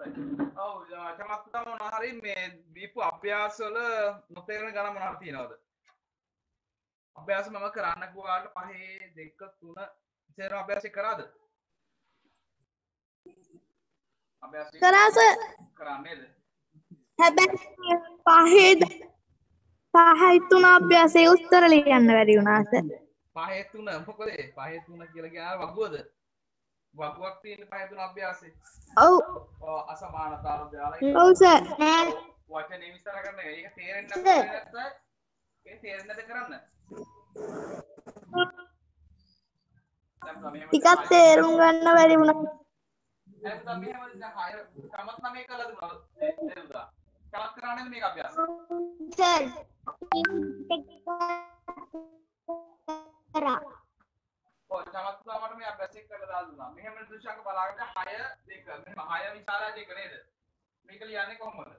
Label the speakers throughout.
Speaker 1: ඔව් චමත්තා මොනවා හරි මේ දීපු අභ්‍යාස වල නොතේරෙන ගණන් මොනවද තියෙනවද? අභ්‍යාස මම කරන්න ගියාට 5 2 3 ඉතින් අභ්‍යාසය කරාද? අභ්‍යාසය
Speaker 2: කරා සර්.
Speaker 1: කරන්නේද?
Speaker 2: හැබැයි 5 3 අභ්‍යාසයේ උත්තර ලියන්න බැරි වුණා සර්.
Speaker 1: 5 3 මොකද 5 3 කියලා කියන වගුවද? වගුවක් තියෙන 5 3 අභ්‍යාසෙ.
Speaker 2: ඔව්.
Speaker 1: අසමානතාව දාලා
Speaker 2: ඔව් සර්.
Speaker 1: වචනේ විස්තර කරන්න ඒක තේරෙන්නේ නැත්නම් ඒ තේරෙන්නේ නැද කරන්න.
Speaker 2: ටිකක් තේරුම් ගන්න බැරි වුණා.
Speaker 1: නැත්නම් මෙහෙම දැන් අය තමත් නම් මේක කළද නේද? තවත් කරන්නේ මේක අභ්‍යාස.
Speaker 2: සර්. කරා.
Speaker 1: ඔය තමත් මට මේ අභ්‍යාසය කරලා දාලා දුන්නා. මෙහෙම දෘශ්‍යංග බලාගෙන 6 2 මෙහෙම 6 විචාරා දෙක නේද? මේක ලියන්නේ කොහොමද?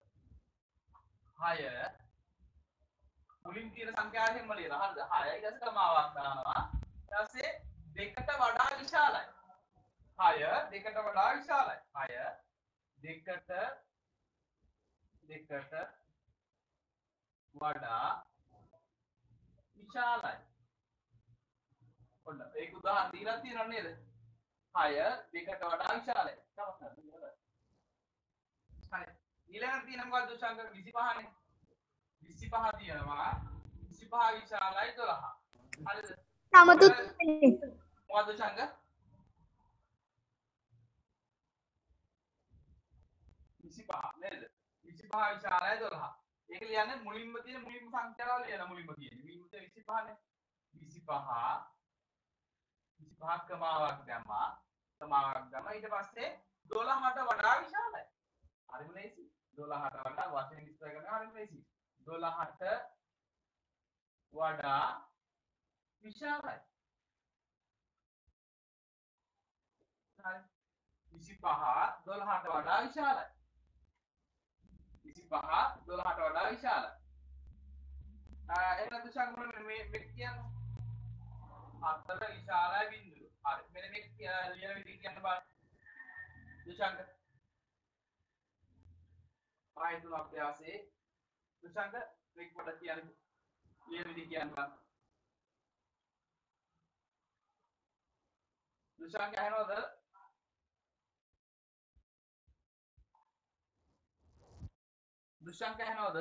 Speaker 1: 6 මුලින් තියෙන සංඛ්‍යාවෙන්ම ලියනවා. හරිද? 6 ඊට පස්සේ කමාවක් දානවා. ඊට පස්සේ දෙකට වඩා විශාලයි. 6 දෙකට වඩා විශාලයි. 6 දෙකට වඩා විශාලයි. ඔන්න ඒක උදාහරණ දීලා තියෙනව නේද? 6 දෙකට වඩා විශාලයි. තමයි. හරි. ඊළඟට තියෙන මොකක්ද දුෂාංග 25 නේ. 25 තියෙනවා 25 විශාලයි 12. හරිද?
Speaker 2: සමතුත්
Speaker 1: මොකද්ද දුෂාංග? 25 නේද? 25 විශාලයි 12. ඒක ලියන්නේ මුලින්ම තියෙන මුලින්ම සංඛ්‍යාව ලියන මුලින්ම තියෙන්නේ. මුලින්ම තියෙන 25 නේ. 25 කමාවක් දැම්මා. ඊට පස්සේ 12ට වඩා විශාලයි. හරිම ලේසි. 12ට වඩා වචන විස්තර කරනවා හරිම ලේසි. 12ට වඩා විශාලයි. හරි. 25 12ට වඩා විශාලයි. 25 12ට වඩා විශාලයි. එහෙනම් දුෂාංග මේ කියන්නේ අතර විශාලයි බිඳුව. හරි. මෙන්න මේ ලියන විදිහ කියන්න බලන්න. දුෂාංග ආයතන අභ්‍යාසයේ දුෂාංග මේක පොඩ්ඩක් කියන්න. ලියන විදිහ කියන්න බලන්න. දුෂාංග අහනවද? දුෂාංග අහනවද?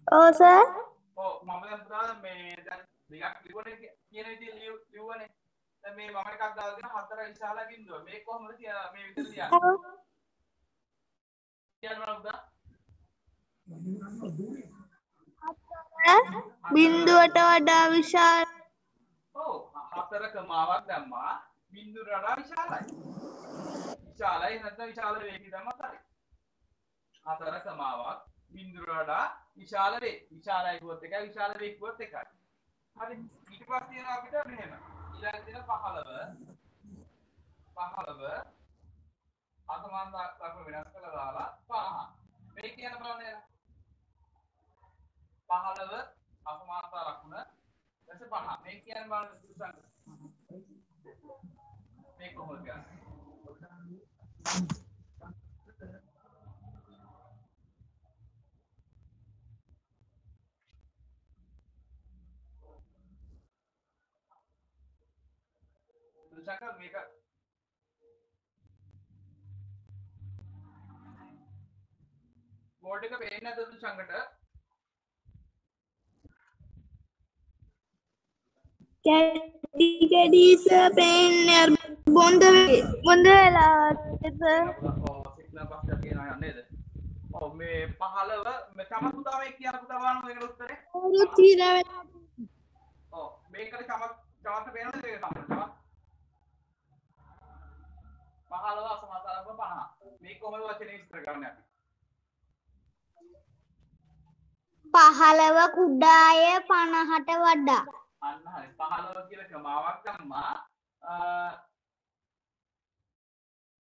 Speaker 2: ඔව් සර්.
Speaker 1: ඔව් මම දැන් පුතා මේ දැන් දෙකක් ලියුවනේ කියන විදිහ ලියුවනේ. දැන් මේ මම එකක් දාලා දෙන 4 විශාල බිඳුව. මේක කොහොමද මේ විදිහට ලියන්නේ? කියන්න පුතා.
Speaker 2: බිඳුවට වඩා විශාල.
Speaker 1: ඔව් 4 කමාවක් දැම්මා බිඳුවට වඩා විශාලයි. විශාලයි නැත්නම් විශාල වේගය දැම්මත් හරි. 4 කමාවක් බිඳුවට වඩා විශාල වේ. විශාලයි කිව්වොත් එකයි විශාල වේ කිව්වොත් එකයි. හරි. ඊට පස්සේ තියෙනවා අපිට මෙහෙම. ඊළඟ තියෙන 15 අසමාන ලක්ෂණ වෙනස් කරලා දාලා 50. මේ කියන බලන්න 15 අසමානතා ලක්ෂණ ඊට 5. මේ කියන බලන්න දුසංග. මේ කොහොමද ගන්නේ? දුසංග මේක බෝඩ් එක පේන්නේ නැද්ද දුසංගට?
Speaker 2: කැඩි සර් පේන්නේ බොන්ද වෙලා සර්.
Speaker 1: සිග්නල් පස්සේ කියනවා නේද? ඔව් මේ 15 මේ තමයි පුතා මේ කියන පුතා බලන්න මේකට උත්තරේ. ඔව් මේකට චමත් පේනවද මේක චමත්? 15 අසමානතාවක 50. මේක කොහොමද වචනේ විස්තර කරන්නේ අපි?
Speaker 2: 15 කුඩාය 50ට වඩා.
Speaker 1: අන්න හරි 15 කියලා ක්‍රමාවක් ගම්මා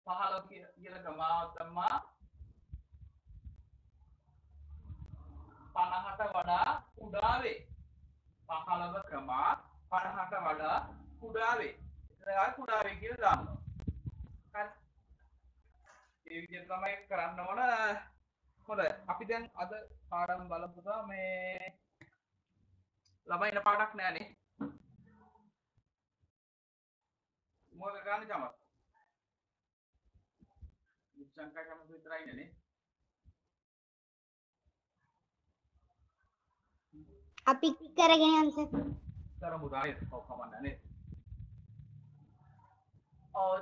Speaker 1: 15 කියලා ක්‍රමාවක් ගම්මා 50ට වඩා කුඩා වේ. 15 ක්‍රමා 50ට වඩා කුඩා වේ. එතන දැන් ආයෙ කුඩා වේ කියලා දානවා. හරි. ඒ විදිහට තමයි කරන්න ඕන. හොඳයි. අපි දැන් අද පාඩම් බලමු පුතා මේ ළමයින පාඩක් නෑනේ. මොකද ගන්න ජමත්? සංකල්ප කරන විතරයි නේ.
Speaker 3: අපි කරගෙන යන්න සර්.
Speaker 1: කරමු ආයෙත් කවන්න නේ.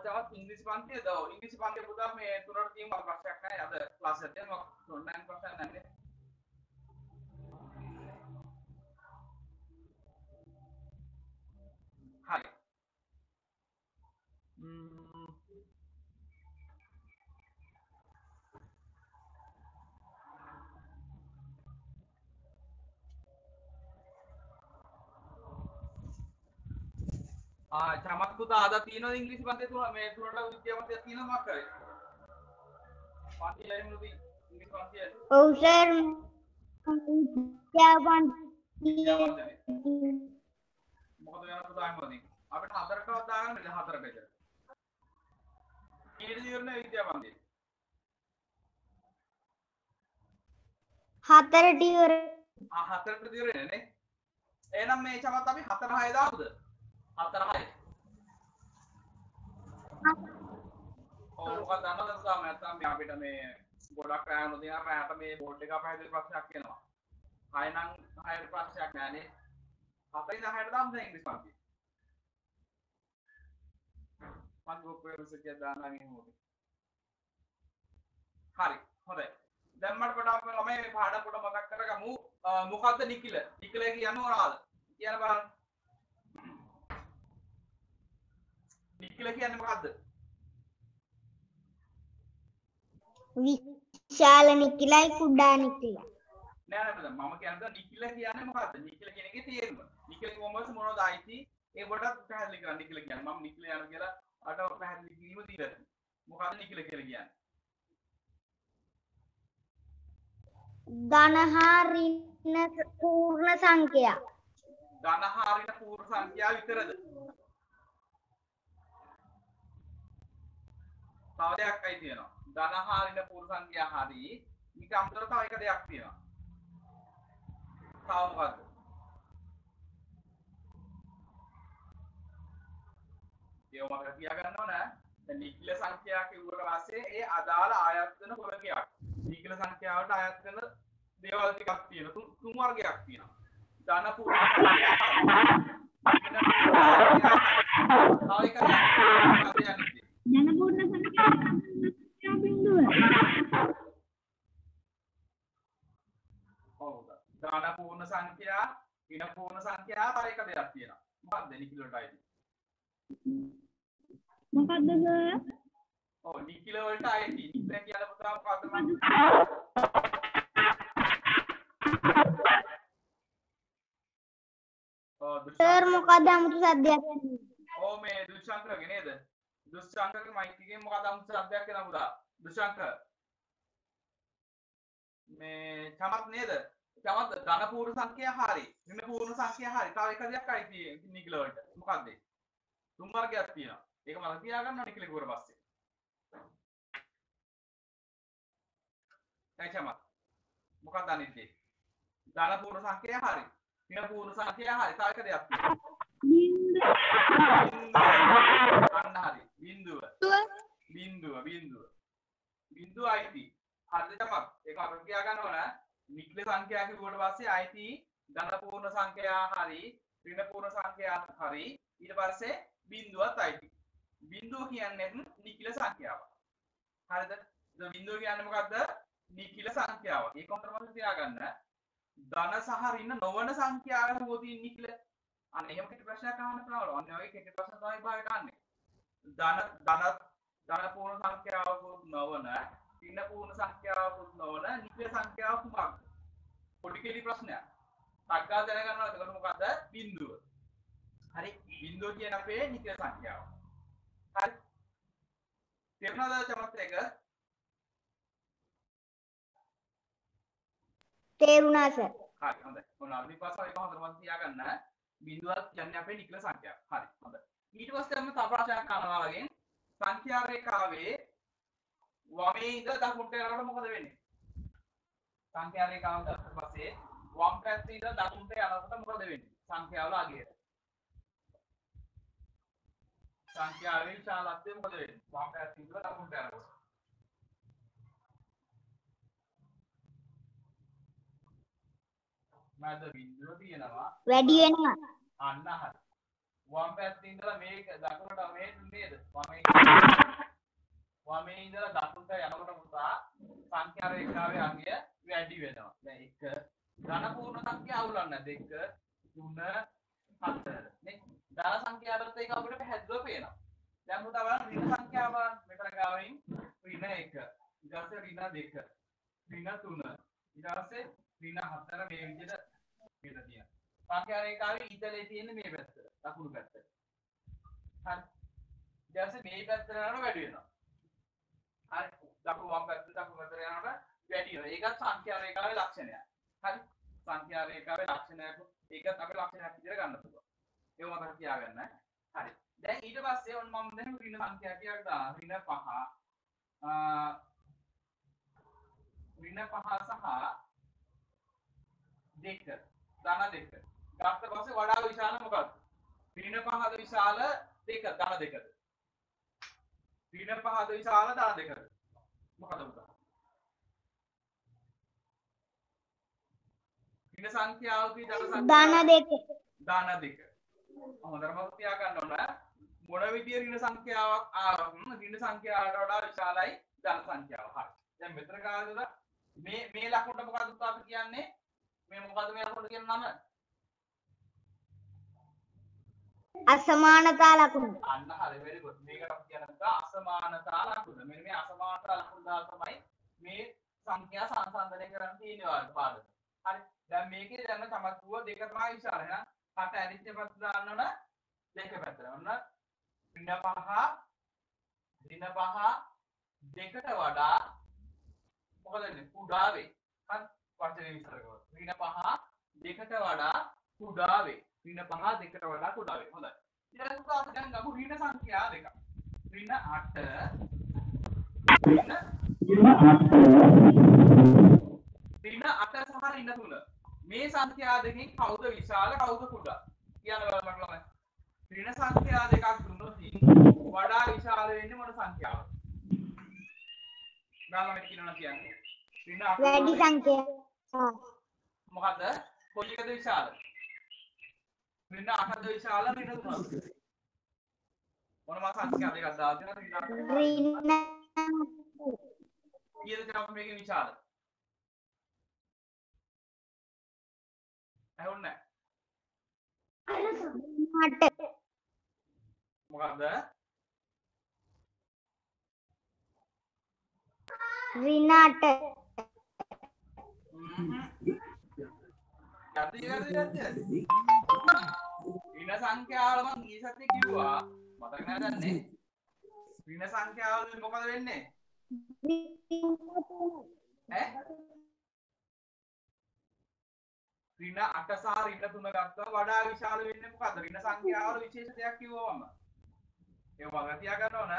Speaker 1: ජමත් ඉංග්‍රීසි පන්තියද? ඉංග්‍රීසි පන්තිය පුතා මේ තුනට තියෙන ප්‍රශ්නයක් නැහැ. අද ක්ලාස් එකේ මම ඔන්ලයින් ප්‍රශ්න නැහැ. හරි. චමත් පුතා අද තියෙනවා ඉංග්‍රීසි පන්තිය තුන මේ තුනට විද්‍යාපන්තියක් තියෙනවා මම කරේ. පන්තිය එමුදී ඉංග්‍රීසි පන්තිය.
Speaker 3: ඔව් සර්. විද්‍යාපන්තිය.
Speaker 1: මොකද වෙන පුතා එමුදී අපිට හතරකවත් දාගන්න බැහැ හතරට විතර. කීයද ඉවරනේ විද්‍යාපන්තිය?
Speaker 3: හතරට ඉවර.
Speaker 1: හතරට ඉවරනේ නේ. එහෙනම් මේ චමත් අපි 4 6 දාමුද? 4 6. ඔව් මොකක්ද දන්නවද පුතා මම නැත්තම් මේ අපිට මේ ගොඩක් රෑන දිනා රෑට මේ බෝඩ් එක අපහැදිලි ප්‍රශ්නයක් එනවා. 6 නම් 6ට ප්‍රශ්නයක් නෑනේ. 4 ඉඳන් 6ට දාමු දැන් ඉංග්‍රීසි පන්තිය. මම ගෲප් එකේ මෙසේජ් එකක් දාන්නම් එහෙම ඕකේ. හරි හොඳයි. දැන් මට පොඩ්ඩක් ළමයි මේ පාඩම පොඩ්ඩක් මතක් කරගමු. මොකද්ද නිකිල? නිකිල කියන්නේ මොනවාද? කියන බලන්න. නිකිල කියන්නේ මොකද්ද?
Speaker 3: විශාල නිකිලයි කුඩා නිකිලයි.
Speaker 1: නෑ නෑ මම කියන්නේ නිකිල කියන්නේ මොකද්ද? නිකිල කියන එකේ තේරුම. නිකිල කොහොමද මොනවද ආйти? ඒ පොඩ්ඩක් පැහැදිලි කරන්න. නිකිල කියන්නේ මම නිකිල යන කියලා අට පැහැදිලි කිරීම දීලා. මොකද්ද නිකිල කියලා කියන්නේ?
Speaker 3: ධන හා ඍණ පූර්ණ සංඛ්‍යා.
Speaker 1: ධන හා ඍණ පූර්ණ සංඛ්‍යා විතරද? තව දෙයක් අයි තියෙනවා. ධන හා ඍණ පූර්ණ සංඛ්‍යා හරි. ඊට අමතරව තව එක දෙයක් තියෙනවා. තව මොකද්ද? ඒව මතක තියාගන්න ඕන. දැන් නිකිල සංඛ්‍යා කිව්වට පස්සේ ඒ අදාළ ආයතන වර්ගයක්. නිකිල සංඛ්‍යාවට ආයත් කරන දේවල් ටිකක් තියෙනවා. තුන් වර්ගයක් තියෙනවා. ධන පූර්ණ සංඛ්‍යා. තව එක දෙයක්.
Speaker 2: ධන පූර්ණ සංඛ්‍යා බිඳුව.
Speaker 1: ඔව්. ධන පූර්ණ සංඛ්‍යා, ඍණ පූර්ණ සංඛ්‍යා තව එක දෙයක් තියෙනවා. මොකක්ද නිකිල වලට අයිති?
Speaker 2: මොකද්ද සර්?
Speaker 1: ඔව් නිකිල වලට අයිති. නිකිල කියලා පුතා මොකද්ද මම?
Speaker 3: සර් මොකද 아무තු සද්දයක් එන්නේ?
Speaker 1: ඔව් මේ දුෂ්ශංකගේ නේද? දුෂ්ශංකගේ මයික් එකේ මොකද 아무තු සද්දයක් එනවා පුතා? දුෂ්ශංක මේ චමත් නේද? චමත් ධන පූර්ණ සංඛ්‍යා හරි. ඍණ පූර්ණ සංඛ්‍යා හරි. තව එක දෙයක් අයිති නිකිල වලට. මොකක්ද? තුන් වර්ගයක් තියෙනවා. ඒක මම තියාගන්නවා නිකිල කිව්වට පස්සේ. දැන් මොකක්ද අනිත් දේ? ධන පූර්ණ සංඛ්‍යා හරි. ඍණ පූර්ණ සංඛ්‍යා හරි. තව එක දෙයක් තියෙනවා. අන්න හරි. බිඳුව. බිඳුව අයිති. හරිද චමත්? ඒක අපිට තියාගන්න ඕන. නිකිල සංඛ්‍යා කිව්වට පස්සේ අයිති ධන පූර්ණ සංඛ්‍යා හරි. ඍණ පූර්ණ සංඛ්‍යා හරි. ඊට පස්සේ බිඳුවත් අයිති. බිඳුව කියන්නේ නිකිල සංඛ්‍යාව. හරිද? බිඳුව කියන්නේ මොකද්ද? නිකිල සංඛ්‍යාව. ඒක උන්ට මතක තියාගන්න. ධන සහ ඍණ නොවන සංඛ්‍යාවක හොතින් නිකිල. අන්න එහෙම කෙටි ප්‍රශ්නයක් අහන්න පුළුවන්. අන්න ඔය කෙටි ප්‍රශ්න තමයි භාගයට ගන්න. ධන පූර්ණ සංඛ්‍යාවකුත් නොවන, ඍණ පූර්ණ සංඛ්‍යාවකුත් නොවන නිකිල සංඛ්‍යාව කුමක්ද? පොඩි කෙටි ප්‍රශ්නයක්. ටක්කා දැනගන්නවා. එතකොට මොකද්ද? බිඳුව. හරි. බිඳුව කියන අපේ නිකිල සංඛ්‍යාව. හරි. තේරුණාද චමත් එක?
Speaker 3: තේරුණා සර්.
Speaker 1: හරි හොඳයි. මොනවා විපස්සනා එක හොඳට මතක තියාගන්න. බිඳුවක් කියන්නේ අපේ නිකිල සංඛ්‍යාව. හරි හොඳයි. ඊට ඊට පස්සේ අපි තව ප්‍රශ්නයක් අහනවා වගේ සංඛ්‍යා රේඛාවේ වමේ ඉඳලා දකුණට යනකොට මොකද වෙන්නේ? සංඛ්‍යා රේඛාව දාලා පස්සේ වම් පැත්තේ ඉඳලා දකුණට යනකොට මොකද වෙන්නේ? සංඛ්‍යාවල අගයට. සංඛ්‍යාවේ විශාලත්වය මොකද වෙන්නේ? වම් පැත්තේ ඉඳලා දකුණට යනකොට. මැද බිඳුව තියෙනවා.
Speaker 3: වැඩි වෙනවා.
Speaker 1: අන්න හරි. වම් පැත්තේ ඉඳලා මේක දකුණට මේ නේද? වමේ ඉඳලා දකුණට යනකොට පුතා සංඛ්‍යා රේඛාවේ අගය වැඩි වෙනවා. දැන් 1 ධන පූර්ණ සංඛ්‍යා අවුලන්නේ 2 3 4 නේ. ධන සංඛ්‍යාවලත් ඒක අපිට පැහැදිලිව පේනවා. දැන් පුතා බලන්න ඍණ සංඛ්‍යාව මෙතන ගාවින් ඍණ 1 ඊට පස්සේ ඍණ 2 ඍණ 3 ඊට පස්සේ ඍණ 4 මේ විදිහට මෙතන තියෙනවා. සංඛ්‍යා රේඛාවේ ඉතලේ තියෙන මේ පැත්ත දකුණු පැත්ත. හරි. ඊට පස්සේ මේ පැත්තට යනකොට වැඩි වෙනවා. හරි. දකුණු වම් පැත්ත දකුණු පැත්තට යනකොට වැඩි වෙනවා. ඒකත් සංඛ්‍යා රේඛාවේ ලක්ෂණයක්. හරි. සංඛ්‍යා රේඛාවේ ලක්ෂණයක්. ඒකත් අපේ ලක්ෂණයක් විදිහට ගන්න පුළුවන්. ඒක මතක තියාගන්න. හරි. දැන් ඊට පස්සේ ඔන්න මම දැන් ඍණ සංඛ්‍යා ටිකක් දානවා. ඍණ 5 ඍණ 5 සහ 2 ධන 2 ගත්ත පස්සේ වඩා විශාල මොකක්ද? ඍණ 5ද විශාල 2 ධන 2ද? ඍණ 5ද විශාල ධන 2ද? මොකද උදා? ඍණ සංඛ්‍යාවකී ධන සංඛ්‍යාව ධන 2. හොඳට මතක තියාගන්න ඕන. මොන විදිය ඍණ සංඛ්‍යාවක් ඍණ සංඛ්‍යාවට වඩා විශාලයි ධන සංඛ්‍යාව. හරි. දැන් මෙතන කාලේද මේ ලකුණට මොකද්ද අපි කියන්නේ? මේ මොකද්ද මේ ලකුණට කියන නම?
Speaker 3: අසමානතා ලකුණ.
Speaker 1: අන්න හරි very good. මේකට අපි කියන අසමානතා ලකුණ. මෙන්න මේ අසමානතා ලකුණ දා තමයි මේ සංඛ්‍යා සංසන්දනය කරන්න තියෙනවා පාඩම. හරි. දැන් මේකේ දැන් සමස්තුව දෙක තමයි විශාල. එහෙනම් කට ඇරිච්ච පැත්ත දාන්න ඕන දෙක පැත්තට. ඔන්න ඍණ 5 දෙකට වඩා මොකද වෙන්නේ? කුඩා වේ. හරි. වචනේ විස්තර කරමු. ඍණ 5 දෙකට වඩා කුඩා වේ. ඍණ 5 දෙකට වඩා කුඩා වේ. හොඳයි. ඊළඟට අපි දැන් ගමු ඍණ සංඛ්‍යා දෙක. ඍණ 8 ඍණ 8 සහ ඍණ 3. මේ සංඛ්‍යා දෙකෙන් කවුද විශාල කවුද කුඩා? කියන්න බලන්න ළමයි. ඍණ සංඛ්‍යා දෙකක් දුන්නොත් වඩා විශාල වෙන්නේ මොන සංඛ්‍යාවද? ගාලමට කියනවා කියන්නේ. ඍණ 8
Speaker 3: වැඩි සංඛ්‍යාව.
Speaker 1: මොකද? කොයි එකද විශාල? ඍණ 8ද විශාල ඍණ 3ද? මොනම සංඛ්‍යා දෙකක් දාලා ඍණ 8 කීයද තමයි මේකේ විශාල? ඇහුන්නේ නැහැ. මොකද්ද?
Speaker 3: ඍණ 8.
Speaker 1: ඍණ සංඛ්‍යාවල මම ඊසත් කිව්වා මතක නැදන්නේ ඍණ සංඛ්‍යාවල මොකද වෙන්නේ ඈ ඍණ 8 සහ ඍණ 3 ගත්තා වඩා විශාල වෙන්නේ මොකද්ද ඍණ සංඛ්‍යාවල විශේෂ දෙයක් කිව්වා මම ඒක වග තියා ගන්න ඕන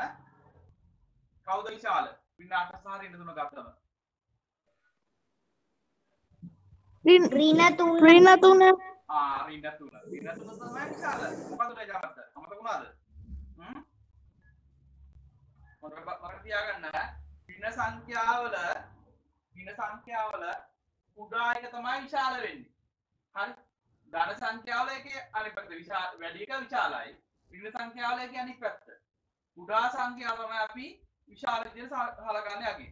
Speaker 1: කවුද විශාල ඍණ 8 සහ ඍණ 3 ගත්තම
Speaker 2: ඍණ 3
Speaker 1: ඍණ 3 තමයි විශාල මොකද මේ ජාමත අමතකුණාද මතක තියාගන්න ඍණ සංඛ්‍යාවල කුඩා එක තමයි විශාල වෙන්නේ හරි ධන සංඛ්‍යාවල එකේ අනිත් පැත්ත විශාල වැඩි එක විශාලයි ඍණ සංඛ්‍යාවල එකේ අනිත් පැත්ත කුඩා සංඛ්‍යාව තමයි අපි විශාල විදිහට හලගන්නේ යකි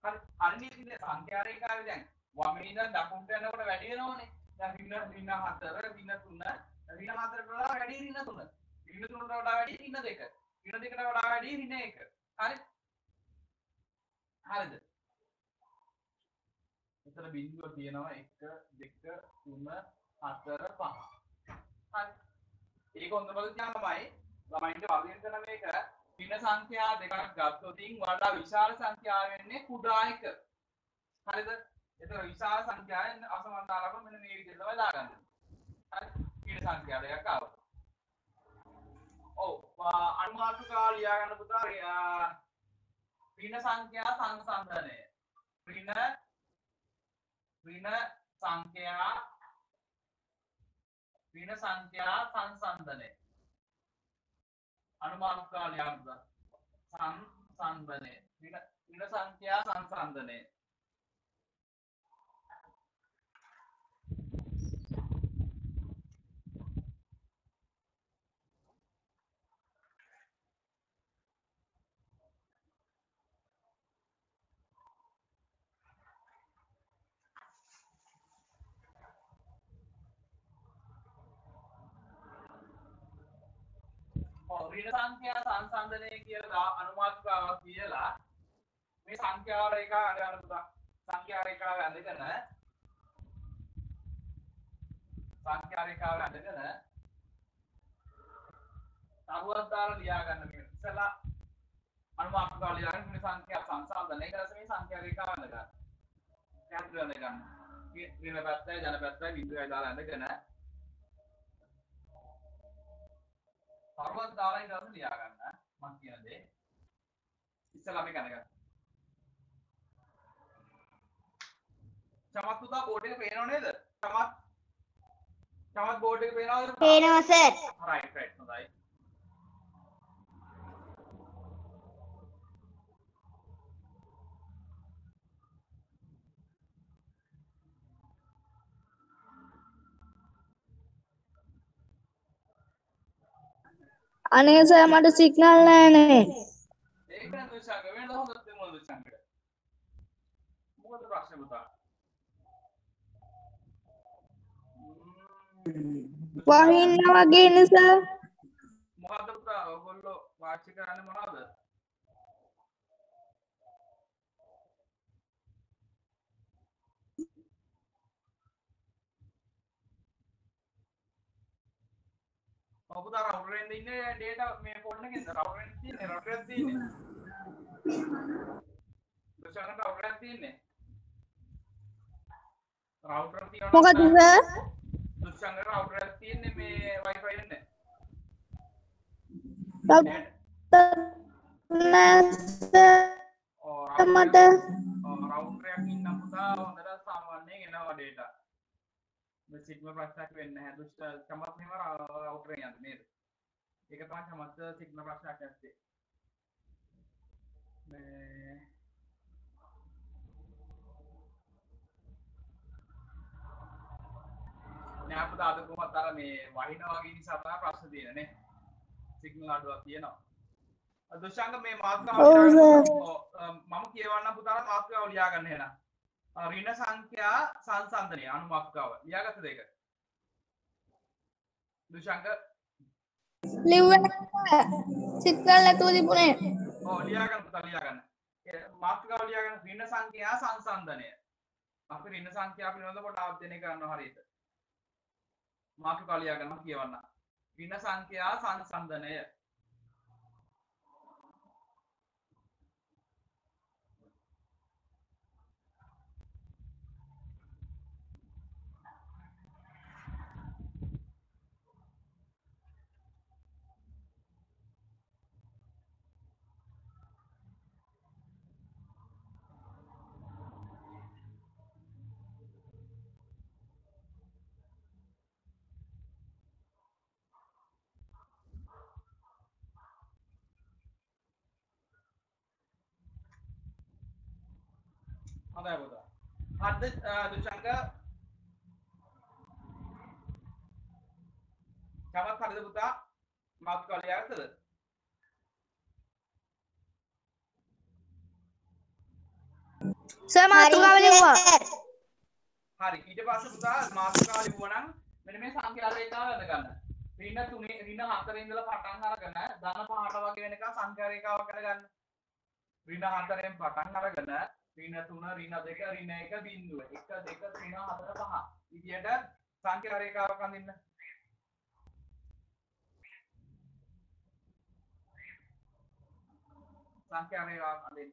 Speaker 1: හරි අනිත් ඉතින් සංඛ්‍යා රේඛාවේ දැන් වමේ ඉඳන් දකුණට යනකොට වැඩි වෙනවනේ දැන් ඍණ 4 ඍණ 3 ඍණ 4ට වඩා වැඩි ඍණ 3 ඍණ 3ට වඩා වැඩි ඍණ 2 ඍණ 2ට වඩා වැඩි ඍණ 1 හරි හරිද මෙතන බිංදුව තියෙනවා 1 2 3 4 5 හරි ඒක හොඳම තමයි ළමයින්ට වර්ගයෙන් කරන මේක ඍණ සංඛ්‍යා දෙකක් ගත්තොත් වඩා විශාල සංඛ්‍යාව වෙන්නේ කුඩා එක හරිද එතන විශාල සංඛ්‍යාවෙන් අසමානතා ලකුණු මෙන්න මේ විදිහට තමයි දාගන්නේ හරි ඍණ සංඛ්‍යා දෙකක් ආවා ඔව් අනුමාත්‍රිකාව ලියා ගන්න පුතා ඍණ සංඛ්‍යා සංසන්දනය ඍණ සංඛ්‍යා සංසන්දනය අනුමාත්‍රිකාව ලියා ගන්න පුතා සංසන්දනය ඍණ සංඛ්‍යා සංසන්දනය ඍණ සංඛ්‍යා සංසන්දනය කියලා අනුමාත්‍රිකාවක් කියලා මේ සංඛ්‍යා රේඛාව අඳගන්න පුතා සංඛ්‍යා රේඛාව අඳගෙන තරුවක් දාලා ලියා ගන්න මේ ඉතලා අනුමාත්‍රිකාව ලියා ගන්න මේ සංඛ්‍යා සංසන්දනය ඊට පස්සේ මේ සංඛ්‍යා රේඛාව අඳගන්න කැන්සල් අඳගන්න ඍණ පැත්තයි ධන පැත්තයි බිඳුවයි දාලා අඳගෙන තරුවක් දාලා ඊට පස්සේ ලියා ගන්න මම කියන දේ ඉතලා මේක අඳගන්න චමත් පුතා බෝඩ් එක පේනව නේද? චමත් බෝඩ් එක පේනවද?
Speaker 3: පේනවා සර්.
Speaker 1: රයිට් හොඳයි.
Speaker 2: අනේ සර් මට සිග්නල් නැහැ.
Speaker 1: ඒක නේද දුෂාංග වෙනද හොඳද මොනවද දුෂාංග? මොකද ප්‍රශ්නේ පුතා?
Speaker 2: වහින්න වගේ නේ සර්.
Speaker 1: මොකද්ද පුතා ඔයගොල්ලෝ වාචික කරන්නේ මොනවද? පුතා රවුටර් එකෙන් ඉන්නේ data මේ ෆෝන් එකෙන්ද රවුටර් එකෙන් තියෙන්නේ රවුටර් එකක් තියෙන්නේ. දුෂාංග රවුටර් එකක් තියෙන්නේ. රවුටර් තියනවා.
Speaker 2: මොකද සර්?
Speaker 1: දුෂාංග රවුටර් එකක් තියෙන්නේ මේ wifi එන්නේ.
Speaker 2: මට
Speaker 1: රවුටර් එකක් ඉන්න පුතා හොඳට සාමාන්‍යයෙන් එනවා data. මේ සිග්නල් ප්‍රශ්නයක් වෙන්නේ නැහැ දුෂ්ට චමත් මෙහෙම රවුටර් එකෙන් යන්නේ නේද? ඒක තමයි චමත් සිග්නල් ප්‍රශ්නයක් නැත්තේ. මේ නෑ පුතා අද කොහොමද අර මේ වහිනා වගේ නිසා තමයි ප්‍රශ්න තියෙන්නේ නේ. සිග්නල් අඩුවක් තියෙනවා. දුෂාංග මේ මාතෘකාව මම කියවන්න පුතාලා මාතෘකාව ලියා ගන්න එහෙනම්. ඍණ සංඛ්‍යා සංසන්දනය අනුමාත්‍රිකාව ලියාගත්තද ඒක? දුෂාංග
Speaker 2: ලිව්වන සිග්නල් නැතුව තිබුණේ.
Speaker 1: ඔව් ලියා ගන්න පුතා ලියා ගන්න. මාතෘකාව ලියා ගන්න ඍණ සංඛ්‍යා සංසන්දනය. අපි ඍණ සංඛ්‍යා පිළිබඳව පොඩ්ඩක් අධ්‍යයනය කරනවා හරියට. මාතෘකාව ලියා ගන්න කියවන්න. ඍණ සංඛ්‍යා සංසන්දනය හොඳයි පුතා. හරිද දුෂාංග? චමත් හරිද පුතා? මාතෘකාව ලියාගත්තද?
Speaker 2: සර් මාතෘකාව ලිව්වා.
Speaker 1: හරි ඊට පස්සේ පුතා මාතෘකාව ලිව්වනම් මෙන්න මේ සංඛ්‍යා රේඛාව අඳ ගන්න. ඍණ 3 ඍණ 4 ඉඳලා පටන් අරගෙන ධන 5ට වගේ වෙනකන් සංඛ්‍යා රේඛාවක් අඳ ගන්න. ඍණ 4ෙන් පටන් අරගෙන ඍණ 3 ඍණ 2 ඍණ 1 බිංදුව 1 2 3 4 5 විදියට සංඛ්‍යා රේඛාවක් අඳින්න. සංඛ්‍යා රේඛාවක් අඳින්න.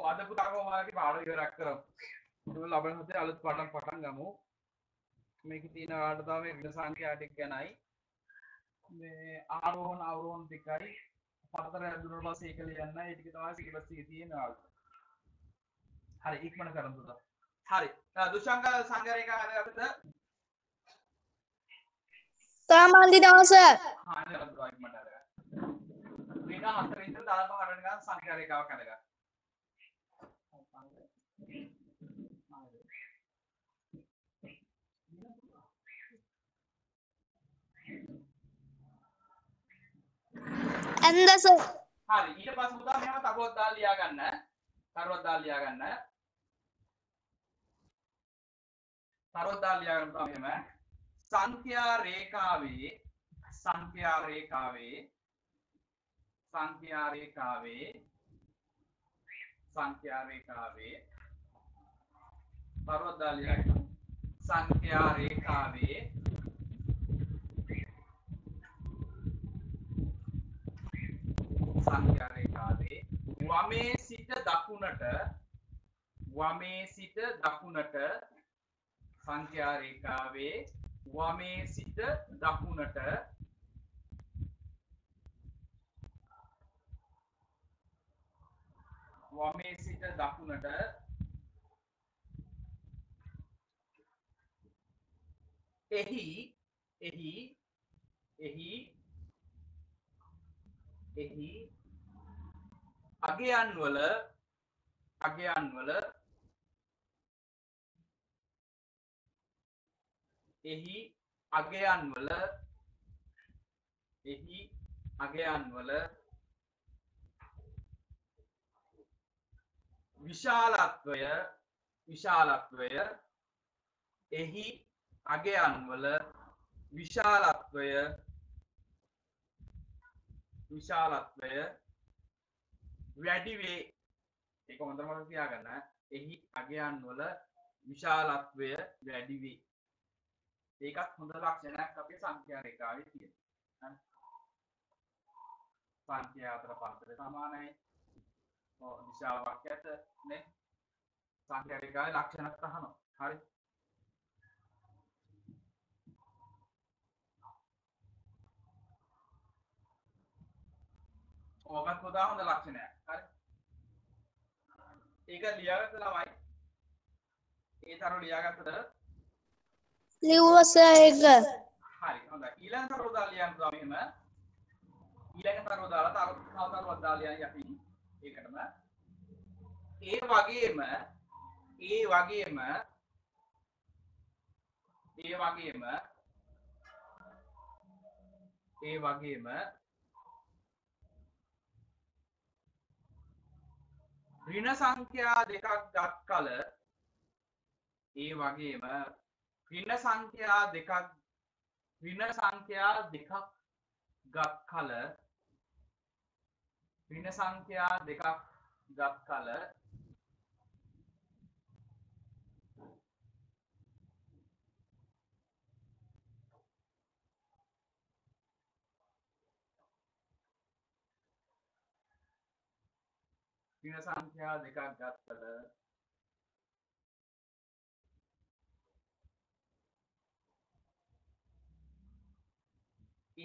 Speaker 1: අද පුතා කොහොමද පාඩම ඉවරක් කරමු. ඒක ලබන හතේ අලුත් පාඩම් පටන් ගමු. මේකේ තියෙන ආඩ තමයි ඍණ සංඛ්‍යා ටික ගැනයි. මේ ආරෝහණ අවරෝහණ ටිකයි පතර ඇදුනට පස්සේ ඒක ලියන්න. ඒ ටික තමයි සිලබස් එකේ තියෙනවා. හරි ඉක්මන කරමු පුතා. හරි. දුෂංග සංගරේක හරියටද?
Speaker 2: සාමාන්‍ය දවස
Speaker 1: හා නේද පුතා ඉක්මනට අරගන්න. ඍණ හතර ඉඳන් 15 වෙනිකන් සංගරේකාවක් අරගන්න.
Speaker 2: ඇන්දස
Speaker 1: හරි ඊට පස්සේ පුතා මෙහෙම තරුවක් දාලා ලියා ගන්න. තරුවක් දාලා ලියා ගන්න. තරුවක් දාලා ලියා ගන්න පුතා මෙහෙම සංඛ්‍යා රේඛාවේ සංඛ්‍යා රේඛාවේ සංඛ්‍යා රේඛාවේ සංඛ්‍යා රේඛාවේ තරුවක් දාලා ලියා ගන්න. සංඛ්‍යා රේඛාවේ සංඛ්‍යා රේඛාවේ වමේ සිට දකුණට සංඛ්‍යා රේඛාවේ වමේ සිට දකුණට එහි අගයන් වල විශාලත්වය වැඩි වේ. ඒක හොඳට මතක තියාගන්න. එහි අගයන් වල විශාලත්වය වැඩි වේ. ඒකත් හොඳ ලක්ෂණයක් අපේ සංඛ්‍යා රේඛාවේ තියෙන. සංඛ්‍යා අතර පරතරය සමානයි. දිශාවක් ඇත නේ. සංඛ්‍යා රේඛාවේ ලක්ෂණක් තහනවා. හරි. ඕකත් පුතා හොඳ ලක්ෂණයක්. හරි. ඒක ලියාගත්ත ළමයි. ඒ තරු ලියාගත්තද?
Speaker 2: ලිව්වස එක
Speaker 1: හරි හොඳයි. ඊළඟ තරුව දාලා ලියන්න පුතා මෙහෙම. ඊළඟ තරුව දාලා තව තරුවක් දාලා ලියන්න යටින්. ඒකටම. ඒ වගේම ඍණ සංඛ්‍යා දෙකක් ගත් කල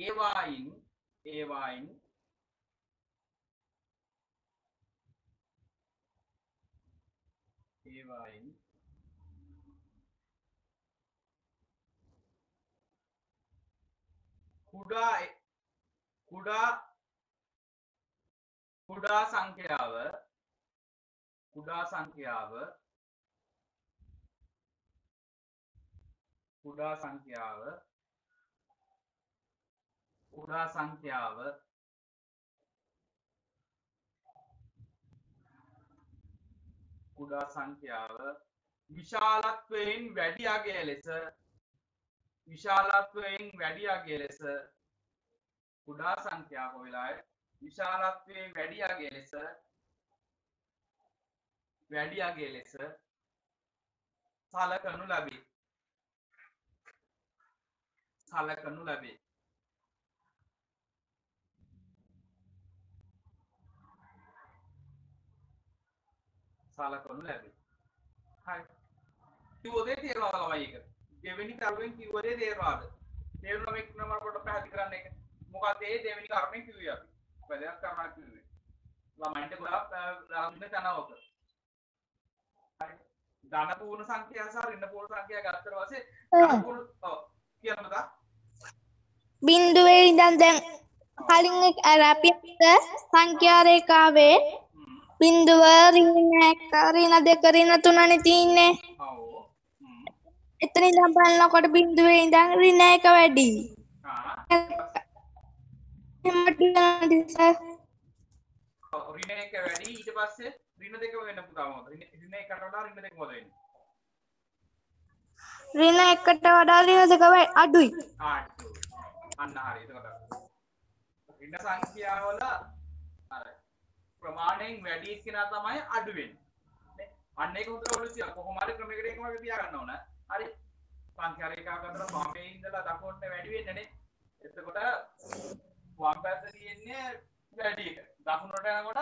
Speaker 1: ඒවායින් කුඩා සංඛ්‍යාව විශාලත්වයෙන් වැඩි අගය ලෙස කුඩා සංඛ්‍යාව වෙලාවේ විශාලත්වයෙන් වැඩි අගය ලෙස සලකනු ලැබේ. සලකනු ලැබේ. හරි. කිව්වොත් තේරෙනවද ළමයි ඒක? දෙවෙනි කරුවෙන් කිව්වොත් තේරෙනවද? තේරුණා මේක නම කොට පැහැදිලි කරන්න එක. මොකද ඒ දෙවෙනි කර්මයෙන් කිව්වේ අපි. වැදගත් කර්මයක් කිව්වේ. ළමයින්ට ගොඩක් රාමුනේ තනවක. හරි. ධන පූර්ණ සංඛ්‍යා සහ ඍණ පූර්ණ සංඛ්‍යා ගත්තට පස්සේ ධන පූර්ණ කියන්නද?
Speaker 2: බිඳුවේ ඉඳන් දැන් කලින් අර අපි සංඛ්‍යා රේඛාවේ බිඳුව ඍණ 1 ඍණ 2 ඍණ 3නේ තියෙන්නේ.
Speaker 1: ඔව්.
Speaker 2: එතන ඉඳන් බලනකොට බිඳුවේ ඉඳන් ඍණ 1 වැඩි.
Speaker 1: ඍණ 1 වැඩි ඊට පස්සේ ඍණ 2 වෙන්න පුතා මොකද? ඍණ 1කට වඩා ඍණ 2 මොකද වෙන්නේ?
Speaker 2: ඍණ 1ට වඩා ඍණ 2 අඩුයි.
Speaker 1: අන්න හරි. එතකොට ඍණ සංඛ්‍යාවල අර ප්‍රමාණයෙන් වැඩි එක්කෙනා තමයි අඩු වෙන්නේ. නේ? අන්න ඒක උතර ඔලු තියා කොහොම හරි ක්‍රමයකට එකම වගේ තියා ගන්න ඕන. හරි. සංඛ්‍යා රේඛාව අතර වමේ ඉඳලා දකුණට වැඩි වෙන්නේ නේ. එතකොට වම් පැත්තේ තියෙන්නේ වැඩි එක. දකුණට යනකොට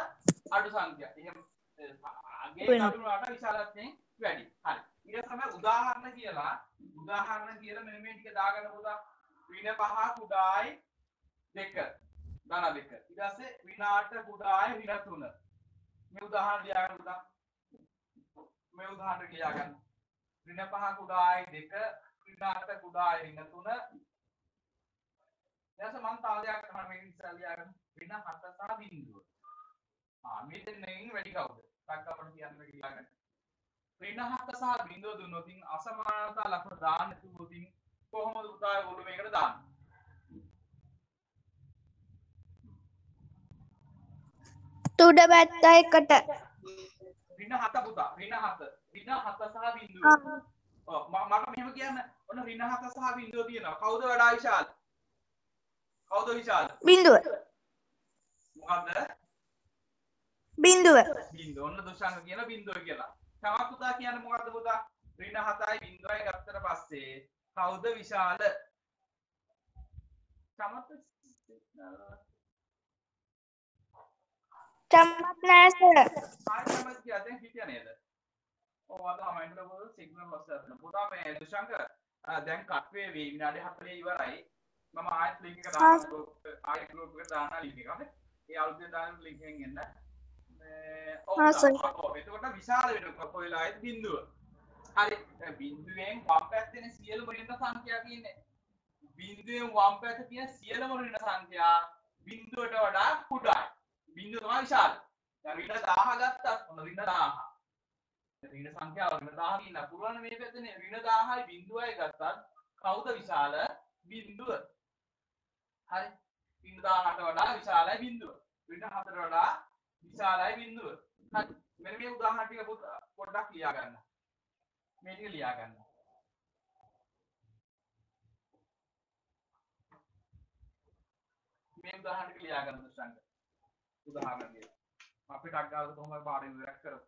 Speaker 1: අඩු සංඛ්‍යා. එහෙම අගේ කරුණාට විශාලත්වයෙන් වැඩි. හරි. ඊට තමයි උදාහරණ කියලා මෙන්න මේ ටික දාගන්න පුතා. ඍණ 5 කුඩායි 2 ධන 2. ඊට පස්සේ ඍණ 8 කුඩායි ඍණ 3. මේ උදාහරණ ලියාගන්න පුතා. මේ උදාහරණ ලියාගන්න. ඍණ 5 කුඩායි 2 ඍණ 8 කුඩායි ඍණ 3. දැන් මම තාලයක් කරනවා මේක ඉස්සෙල්ලා ලියාගන්න. ඍණ 7 සහ බිඳුව. මෙතනින් වැඩි කවුද? ටක්කමට කියන්න මේක ලියාගන්න. ඍණ 7 සහ බිඳුව දුන්නොත් අසමානතා ලක්ෂණ දාන්න කිව්වොත් කොහොමද පුතා ඔයගොල්ලෝ මේකට දාන්නේ?
Speaker 2: තුඩ පැත්ත එකට.
Speaker 1: ඍණ 7 පුතා. ඍණ 7 සහ බිඳුව. ඔව් මම මෙහෙම කියන්න. ඔන්න ඍණ 7 සහ බිඳුව තියෙනවා. කවුද වඩා විශාල? කවුද විශාල?
Speaker 2: බිඳුව.
Speaker 1: මොකද්ද?
Speaker 2: බිඳුව.
Speaker 1: බිඳුව. ඔන්න දුෂාංග කියන බිඳුව කියලා. තවත් පුතා කියන්නේ මොකද්ද පුතා? ඍණ 7යි බිඳුවයි ගත්තට පස්සේ කවුද විශාල?
Speaker 2: චමත් නැස.
Speaker 1: ආයෙත් කියද්දී හිටියා නේද? ඔව් අද අමයින්ට ලොකු සිග්නල් ලොස් එකක් තියෙනවා. පුතා මේ දුෂාංග දැන් කට් වේවි විනාඩි 40 ඉවරයි. මම ආයෙත් ලින්ක් එක දානවා. ආයෙත් ගෲප් එකට දානවා ලින්ක් එක. හරි. ඒ අලුතෙන් දාන ලින්ක් එකෙන් එන්න. ඔව් එතකොට විශාල වෙනවා කොයිලායිත් බිඳුව. හරි. බිඳුවෙන් වම් පැත්තේ සියලුම ඍණ සංඛ්‍යා තියෙන්නේ. බිඳුවෙන් වම් පැත්තේ තියෙන සියලුම ඍණ සංඛ්‍යා බිඳුවට වඩා කුඩායි. බිඳුව තමයි විශාල. දැන් ඍණ 1000 ගත්තත් ඔන්න ඍණ 1000. ඍණ සංඛ්‍යාව ඍණ 1000 ඉන්න පුළුවන් මේ පැත්තේ ඍණ 1000යි බිඳුවයි ගත්තත් කවුද විශාල? බිඳුව. හරි. ඍණ 1000ට වඩා විශාලයි බිඳුව. ඍණ 4ට වඩා විශාලයි බිඳුව. හරි. මෙන්න මේ උදාහරණ ටික පොඩ්ඩක් ලියා ගන්න. මේ ටික ලියා ගන්න. මේ උදාහරණ ටික ලියා ගන්න දුෂාංග. උදාහරණ දෙක. අපි ටක් ගාලා කොහොමද පාඩම ඉවරක් කරමු.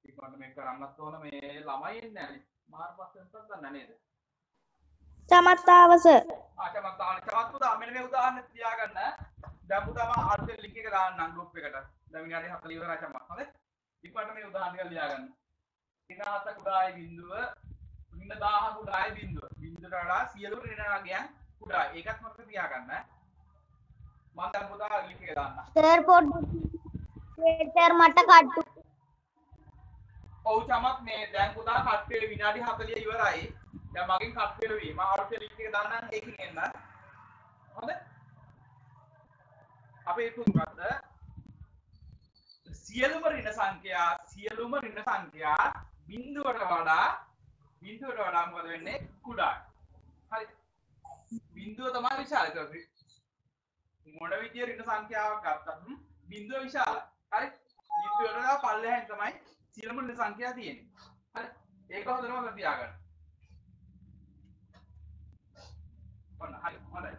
Speaker 1: ඉක්මනට මේක කරන්නත් ඕන මේ ළමයි එන්නේ නැනේ. මාර පස්සෙන්වත් ගන්න නේද?
Speaker 2: චමත්තාවස.
Speaker 1: චමත් පුතා මෙන්න මේ උදාහරණ ලියා ගන්න. දැන් පුතා මම අර්ථ ලින්ක් එක දාන්නම් ගෲප් එකට. දැන් විනාඩි 40 ඉවරයි චමත්. හරි? ඉක්මනට මේ උදාහරණ ටික ලියා ගන්න. ඍණ 7 කුඩායි බිඳුව ඍණ 1000 කුඩායි බිඳුව. බිඳුවට වඩා සියලු ඍණ වර්ගයන් කුඩායි. ඒකත් මතක තියාගන්න. මම දැන් පුතා ලින්ක් එක දාන්නම්.
Speaker 3: සර් පොඩ්ඩක් මට කට්ටු.
Speaker 1: ඔව් චමත් මේ දැන් පුතා කට් වෙලා විනාඩි 40 ඉවරයි. දැන් මගෙන් කට් වෙලා වී. මම අර්ථ ලින්ක් එක දාන්නම් ඒකෙන් එන්න. හොඳ? අපි ඒක මොකද්ද? සියලුම ඍණ සංඛ්‍යා බිඳුවට වඩා මොකද වෙන්නේ? කුඩායි. හරි. බිඳුව තමයි විශාල කරන්නේ. මොන විදිය ඍණ සංඛ්‍යාවක් ගත්තත් බිඳුව විශාලයි. හරි. බිඳුවට වඩා පල්ලෙහෙන් තමයි සියලුම ඍණ සංඛ්‍යා තියෙන්නේ. හරි. ඒක හොඳටම මතක තියාගන්න. ඔන්න හරි. හොඳයි.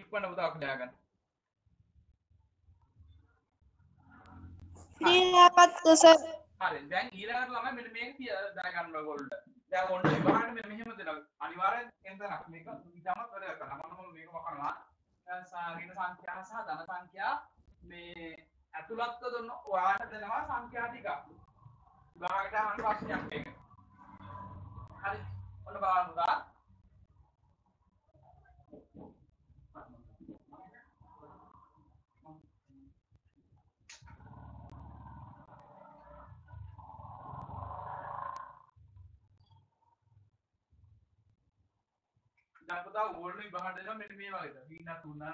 Speaker 1: ඉක්මනට උදා කරලා ගන්න.
Speaker 2: ක්‍රියාපත්ත සර්.
Speaker 1: හරි. දැන් ඊළඟට ළමයි මෙන්න මේක දාගන්න ඕගොල්ලන්ට. දැන් ඔන්න විභාගෙට මෙන්න මෙහෙම දෙනවා. අනිවාර්යෙන් එන්දක් මේක ඉතමත් වැඩ කරනවා. මම මේක වකනවා. ඍණ සංඛ්‍යා සහ ධන සංඛ්‍යා මේ ඇතුළත්ව දුන්න ඔයාලට දෙනවා සංඛ්‍යා ටිකක්. උදාහරණයක් අහන්න ප්‍රශ්නයක් මේක. හරි. ඔන්න බලන්න උදා. දැන් පුතා ඕල්න විභාග දෙනවා මෙන්න මේ වගේද. ඍණ 3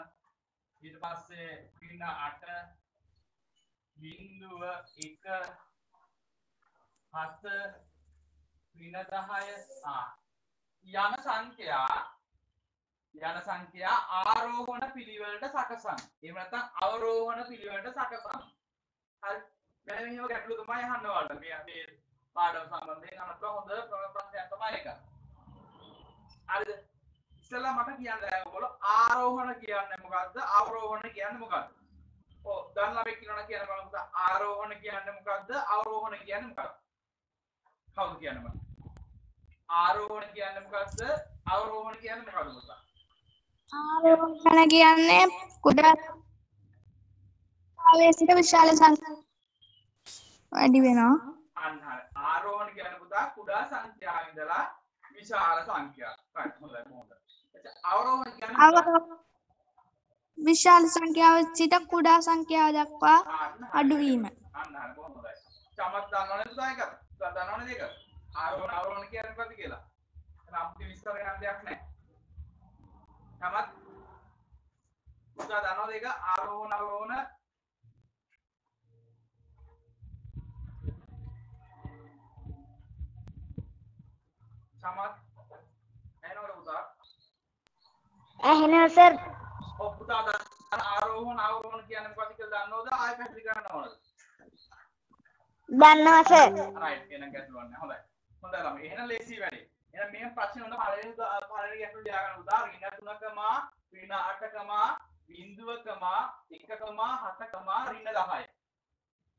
Speaker 1: ඊට පස්සේ ඍණ 8 බිංදුව 1 7 ඍණ 10 යන සංඛ්‍යා ආරෝහණ පිළිවෙලට සකසන්න. එහෙම නැත්නම් අවරෝහණ පිළිවෙලට සකසන්න. හරි. දැන් මෙහෙම ගැටලු තමයි අහන්න ඕන. මේ පාඩම සම්බන්ධයෙන් අහන්න හොඳ ප්‍රශ්නයක් තමයි ඒක. හරිද? ඉස්සෙල්ලා මට කියන්න බෑ ඔයගොල්ලෝ ආරෝහණ කියන්නේ මොකද්ද? අවරෝහණ කියන්නේ මොකද්ද? ඔව් දැන් ළමෙක් කියනවා කියන බලමු ආරෝහණ කියන්නේ මොකද්ද? අවරෝහණ කියන්නේ මොකද්ද? කවුද කියන්නේ මට? ආරෝහණ කියන්නේ මොකද්ද? අවරෝහණ කියන්නේ මොකද්ද පුතා?
Speaker 2: ආරෝහණ කියන්නේ කුඩා කාලයේ සිට විශාල වැඩි වෙනවා.
Speaker 1: අන්න හරි. ආරෝහණ කියන්නේ පුතා කුඩා සංඛ්‍යාව ඉඳලා විශාල සංඛ්‍යාව. right හොඳයි හොඳයි. අවරෝහණ කියන්නේ
Speaker 2: විශාල සංඛ්‍යාව සිට කුඩා සංඛ්‍යාව දක්වා අඩුවීම.
Speaker 1: අන්න හරි බොහොම හොඳයි. චමත් දන්නවනේ පුතා ඒක. පුතා දන්නවනේ ඒක. ආරෝහණ අවරෝහණ කියන්නේ මොකද්ද කියලා? එහෙනම් අපිට විස්තර කරන්න දෙයක් නැහැ. චමත් පුතා දන්නවද ඒක ආරෝහණ අවරෝහණ චමත් එනවද පුතා?
Speaker 3: එහෙනම් සර්
Speaker 1: ඔව් පුතා ආරෝහණ අවරෝහණ කියන්නේ මොකක්ද කියලා දන්නවද? ආයෙ පැහැදිලි කරන්න ඕනද?
Speaker 3: දන්නවා සර්.
Speaker 1: රයිට් එහෙනම් ගැටලුවක් නැහැ. හොඳයි. හොඳයි ළමයි. එහෙනම් ලේසි වැඩේ. එහෙනම් මේ ප්‍රශ්නේ හොඳ පළවෙනි ගැටලුව ලියා ගන්න උදා ඍණ 3කම ඍණ 8කම බිංදුවකම 1කම 7කම ඍණ 10.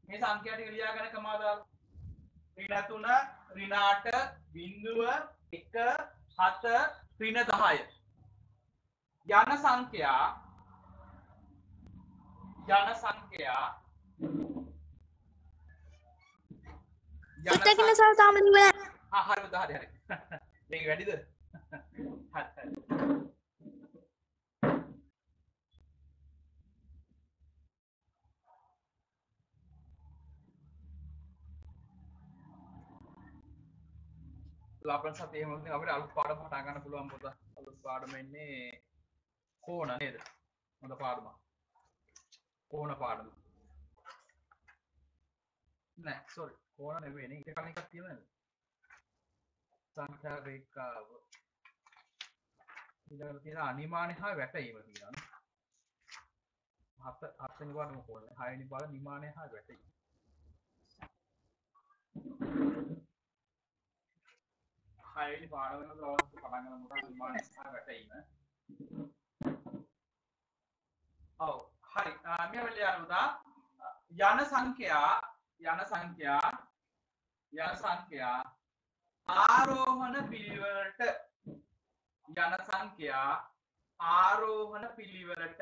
Speaker 1: මේ සංඛ්‍යා ටික ලියා ගන්න කමා දාලා ඍණ 3 ඍණ 8 බිංදුව 1 7 ඍණ 10 යන සංඛ්‍යා
Speaker 2: ඉතකින සල් තාම ලිව්වේ නැහැ.
Speaker 1: හරි පුතා හරි. මේක වැඩිද? හරි. ලබන සතියේ එහෙම නැත්නම් අපිට අලුත් පාඩම පටන් ගන්න පුළුවන් පුතා. අලුත් පාඩම එන්නේ කෝණ නේද? හොඳ පාඩමක්. කෝණ පාඩම. නෑ සෝරි. කෝණ නෙවෙයි නේ. ඊට කලින් එකක් තියෙනවද? සංඛ්‍යා රේඛාව. ඊළඟට තියෙන අනිමානය හා වැටීම කියනවා. 7 වෙනි පාඩම කෝණ. 6 වෙනි පාඩම නිමානය හා වැටීම. හයවෙනි පාඩම වෙන දවස් පටන් ගන්න මොකක්ද නිමානය හා වැටීම. ඔව් හරි. මේ වෙලේ යනවා යන සංඛ්‍යා ආරෝහණ පිළිවෙලට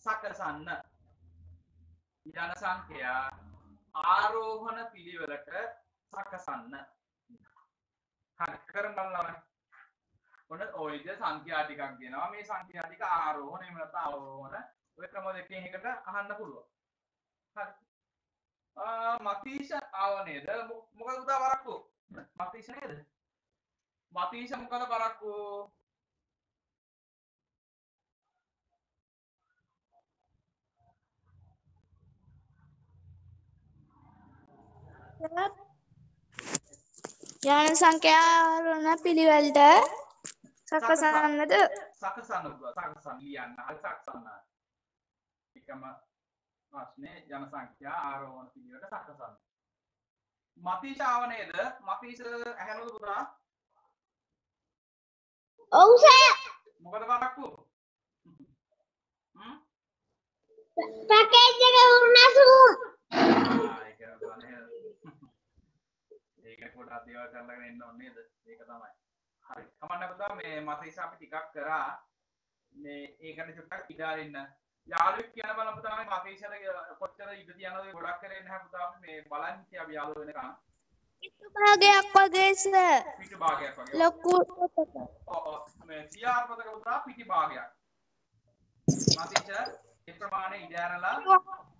Speaker 1: සකසන්න. යන සංඛ්‍යා ආරෝහණ පිළිවෙලට සකසන්න. හරි කරන්න බලන්න. ඔන්න ඔය විදිහට සංඛ්‍යා ටිකක් දෙනවා. මේ සංඛ්‍යා ටික ආරෝහණ එහෙම නැත්නම් අවරෝහණ ඔය ක්‍රම දෙකෙන් එකට අහන්න පුළුවන්. හරි. මතීෂ ආව නේද? මොකද උදා වරක්කු? මතීෂ නේද? මතීෂ මොකද වරක්කු?
Speaker 2: යන සංඛ්‍යා ඍණ පිළිවෙලට සකසන්නද?
Speaker 1: සකසන්න ලියන්න. හරි සකසන්න. එකම ප්‍රශ්නේ යන සංඛ්‍යා ආරෝහණ පිළිවෙලට සකසන්න. මතීෂ ආව නේද? මතීෂ ඇහෙනවද පුතා?
Speaker 3: ඔව් සර්.
Speaker 1: මොකද වරක්කු?
Speaker 3: පැකේජ් එක වුණාසු.
Speaker 1: ඒක පොඩ්ඩක් දේවල් කරලාගෙන එන්න ඕනේ නේද? ඒක තමයි. හරි. කමන්න පුතා මේ මතීෂ අපි ටිකක් කරා. මේ ඒකට චුට්ටක් ඉඩ අරින්න. යාළුවෙක් කියන බලන්න පුතා මේ මතීෂට කොච්චර ඉඩ තියනවද ගොඩක් කරේ නැහැ පුතා මේ බලන්න කිය අපි යාළුවෝ වෙනකන්.
Speaker 2: පිටු භාගයක් වගේ සර්.
Speaker 1: පිටු භාගයක් වගේ.
Speaker 2: ලොකු
Speaker 1: ඔව් මේ සියාර්පතක පුතා පිටි භාගයක්. මතීෂ ඒ ප්‍රමාණය ඉඩ අරලා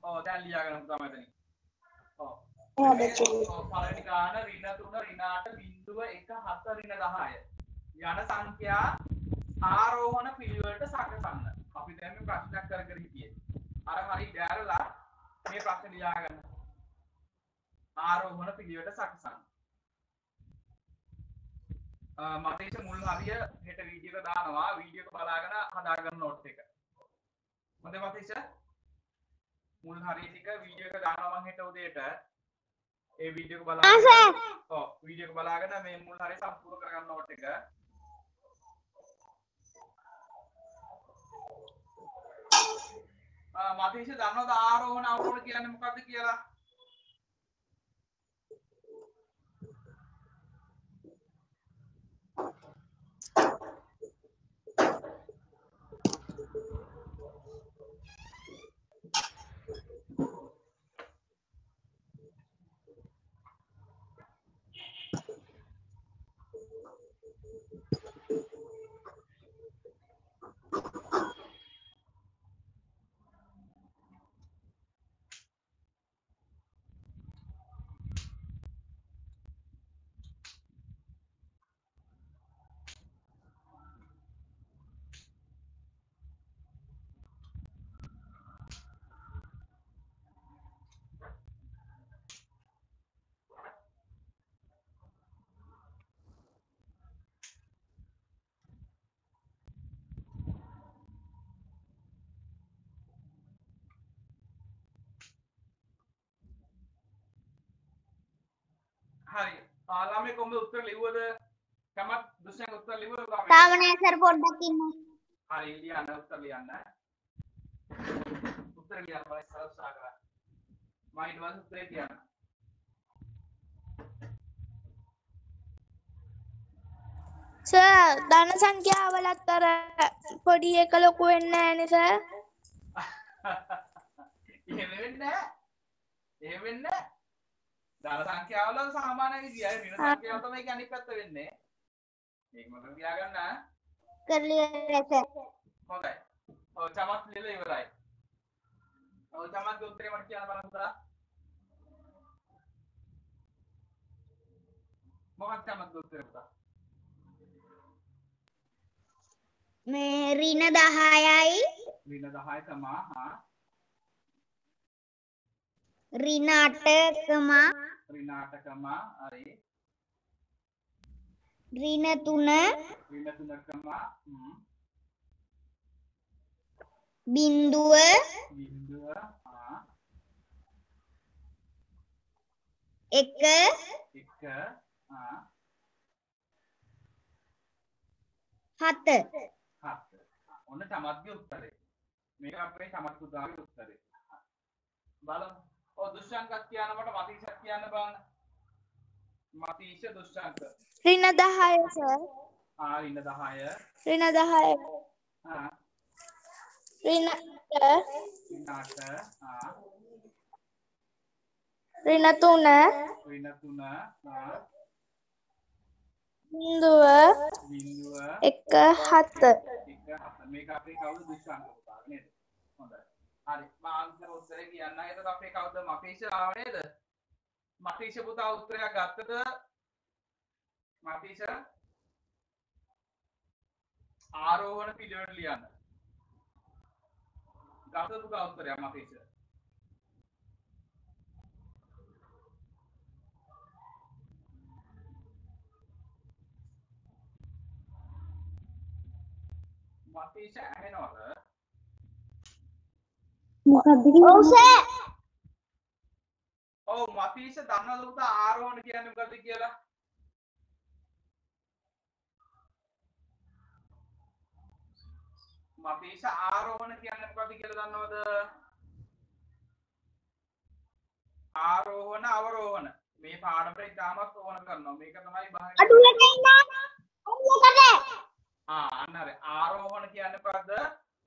Speaker 1: ඔව් දැන් ලියාගන්න පුතා මෙතනින්. ඔව්. පළවෙනි ගාන ඍණ 3 ඍණ 8 බිංදුව 1 7 ඍණ 10 යන සංඛ්‍යා ආරෝහණ පිළිවෙලට සකසන්න. අපි දැන් මේ ප්‍රශ්නයක් කර කර හිටියේ. අර හරි දැරලා මේ ප්‍රශ්නේ ලියාගන්න. ආරෝහණ පිළිවෙලට සකසන්න. මතීෂ මුල් හරිය හෙට වීඩියෝ එක දානවා. වීඩියෝ එක බලාගෙන හදාගන්න නෝට් එක. හොඳයි මතීෂ? මුල් හරිය ටික වීඩියෝ එක දානවා මම හෙට උදේට. ඒ වීඩියෝ එක බලාගෙන ඔව් වීඩියෝ එක බලාගෙන මේ මුල් හරිය සම්පූර්ණ කරගන්න නෝට් එක. මතීෂ දන්නවද ආරෝහණ අවරෝහණ කියන්නේ මොකක්ද කියලා? හරි. ළමයි කොහොමද උත්තර ලිව්වද? කමත් දුෂ්යන්ත උත්තර ලිව්වද ළමයි?
Speaker 3: තාම නෑ සර් පොඩ්ඩක් ඉන්න.
Speaker 1: හරි ලියන්න උත්තර ලියන්න. උත්තර ලියන්න බලන්න සරසා කරා. මම ඊට පස්සේ උත්තරේ කියන්න.
Speaker 2: සර් ධන සංඛ්‍යාවලත් අර පොඩි එක ලොකු වෙන්නේ නැහැ නේ සර්.
Speaker 1: එහෙම වෙන්නේ නැහැ. එහෙම වෙන්නේ නැහැ. ධන සංඛ්‍යාවල සාමාන්‍ය විදියයි ඍණ සංඛ්‍යාව තමයි ඒක අනිත් පැත්ත වෙන්නේ. මේක මතක තියාගන්න.
Speaker 3: කරලිය සර්.
Speaker 1: හොඳයි. ඔව් චමත් ලියලා ඉවරයි. ඔව් චමත් උත්තරේ මට කියන්න බලන්න පුතා. මොකක්ද චමත් උත්තරේ පුතා?
Speaker 3: මේ ඍණ 10යි
Speaker 1: ඍණ 10 තමා හා
Speaker 3: ඍණ 8කමා
Speaker 1: ඍණ 8කමා හරි
Speaker 3: ඍණ 3
Speaker 1: 3කමා
Speaker 3: බිංදුව
Speaker 1: හා
Speaker 3: 1
Speaker 1: හා
Speaker 3: 7
Speaker 1: ඔන්න චමත්ගේ උත්තරේ. මේක අපේ චමත් පුතාගේ උත්තරේ. බලමු. ඔව් දුෂ්යන්තත් කියන්න මට මතීෂත් කියන්න බලන්න. මතීෂ දුෂ්යන්ත.
Speaker 2: ඍණ 10 සර්.
Speaker 1: ඍණ 10.
Speaker 2: ඍණ 10.
Speaker 1: හා
Speaker 2: ඍණ 8.
Speaker 1: ඍණ 8. හා
Speaker 2: ඍණ 3.
Speaker 1: ඍණ 3. හා
Speaker 2: බිංදුව 1 7.
Speaker 1: මේක අපේ කවුද දුෂ්යන්ත පුතා නේද? හොඳයි. හරි. මම අන්තිම උත්තරේ කියන්න. එතකොට අපේ කවුද මතීෂ ආව නේද? මතීෂ පුතා උත්තරයක් ගත්තද? මතීෂ ආරෝහණ පිළිවෙල ලියන්න. ගත්තද පුතා උත්තරයක් මතීෂ? මතීෂ ඇහෙනවද?
Speaker 3: මොකද්ද කියන්නේ? ඔව් සර්.
Speaker 1: ඔව් මතීෂ දන්නවද පුතා ආරෝහණ කියන්නේ මොකද්ද කියලා? මතීෂ ආරෝහණ කියන්නේ මොකද්ද කියලා දන්නවද? ආරෝහණ අවරෝහණ. මේ පාඩමට ඉතාමත් ඕන කරනවා. මේක තමයි බාහිර
Speaker 3: අඩුවට ඉන්න. අඩුවට.
Speaker 1: අන්න හරි. ආරෝහණ කියන්නේ මොකද්ද?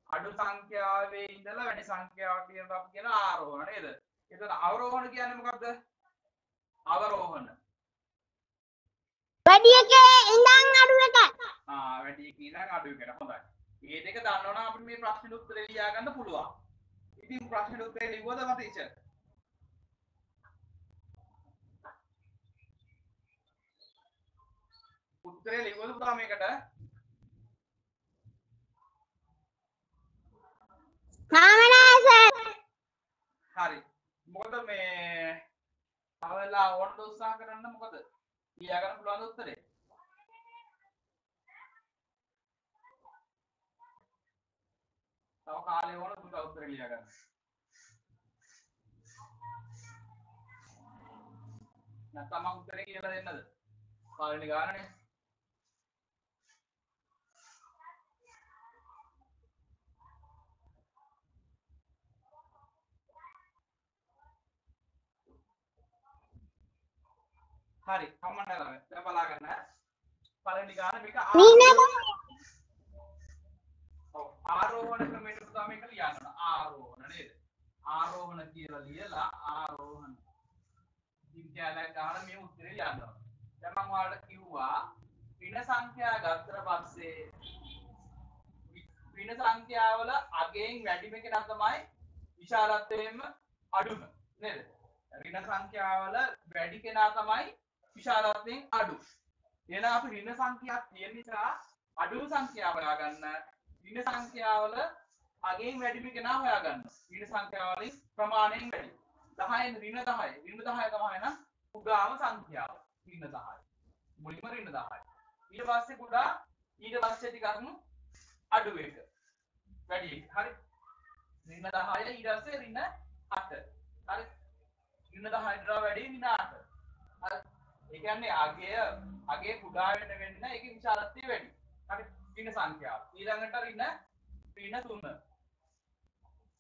Speaker 1: අඩු සංඛ්‍යාවේ ඉඳලා වැඩි සංඛ්‍යාවට කියන අපි කියන ආරෝහණ නේද? එතකොට අවරෝහණ කියන්නේ මොකද්ද? අවරෝහණ.
Speaker 3: වැඩි එකේ ඉඳන් අඩු එක.
Speaker 1: වැඩි එකේ ඉඳන් අඩු එකට. හොඳයි. මේ දෙක දන්නවනම් අපිට මේ ප්‍රශ්නෙට උත්තරේ ලියා ගන්න පුළුවන්. ඉතින් ප්‍රශ්නෙට උත්තරේ ලිව්වද මට ටීචර්? උත්තරේ ලිව්වද පුතා මේකට?
Speaker 3: තාම නෑ සර්.
Speaker 1: හරි. මොකද මේ අවලා ඕනද උත්සාහ කරන්න මොකද? ලියා ගන්න පුළුවන් උත්තරේ? තව කාලේ ඕන පුතා උත්තරේ ලියා ගන්න. නැත්නම් මම උත්තරේ කියලා දෙන්නද? පළවෙනි ගානනේ. හරි කමන්න ළමයි දැන් බලා ගන්න පළවෙනි ගාන මේක ආරෝහණ ක්‍රමයට පුතා මේක ලියන්න ආරෝහණ නේද ආරෝහණ කියලා ලියලා ආරෝහණ ඉතින් කියලා ගාන මේ උත්තරේ ලියන්න දැන් මම ඔයාලට කිව්වා ඍණ සංඛ්‍යා ගත්තට පස්සේ ඍණ සංඛ්‍යාවල අගෙන් වැඩිම කෙනා තමයි විශාලත්වයෙන්ම අඩුම නේද ඍණ සංඛ්‍යාවල වැඩි කෙනා තමයි විශාලත්වයෙන් අඩු. එහෙනම් අපි ඍණ සංඛ්‍යාවක් තියෙන නිසා අඩු සංඛ්‍යාව හොයාගන්න ඍණ සංඛ්‍යාවල අගෙන් වැඩිම කෙනා හොයාගන්න. ඍණ සංඛ්‍යාවලින් ප්‍රමාණයෙන් වැඩි. 10න් ඍණ 10. ඍණ 10 තමයි නම් කුඩාම සංඛ්‍යාව. ඍණ 10. මුලින්ම ඍණ 10. ඊට පස්සේ කුඩා ඊට පස්සේ ටිකක් අඩු එක. වැඩි එක. හරි. ඍණ 10 ඊට පස්සේ ඍණ 8. හරි. ඍණ 10ට වඩා වැඩි ඍණ 8. හරි. ඒ කියන්නේ අගය කුඩා වෙන්න ඒකේ විශාලත්වය වැඩි. හරි. ඍණ සංඛ්‍යාව. ඊළඟට ඍණ 3.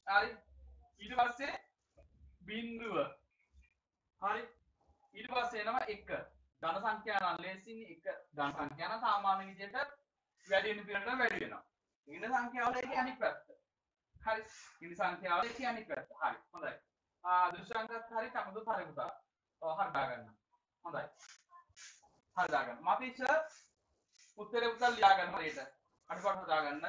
Speaker 1: හරි. ඊට පස්සේ බිංදුව. හරි. ඊට පස්සේ එනවා 1. ධන සංඛ්‍යා නම් ලේසින් 1 ධන සංඛ්‍යා නම් සාමාන්‍ය විදිහට වැඩි වෙන පිළිවෙලට වැඩි වෙනවා. ඍණ සංඛ්‍යාවල ඒකේ අනිත් පැත්ත. හරි. ඍණ සංඛ්‍යාවල ඒකේ අනිත් පැත්ත. හරි. හොඳයි. දෘශ්‍යාංකත් හරි සමදුත් හරි පුතා. හරි දාගන්න. හොඳයි. හරි දාගන්න. මතීෂ උත්තරේ පුතා ලියා ගන්න හරියට. අඩුපාඩු දාගන්න.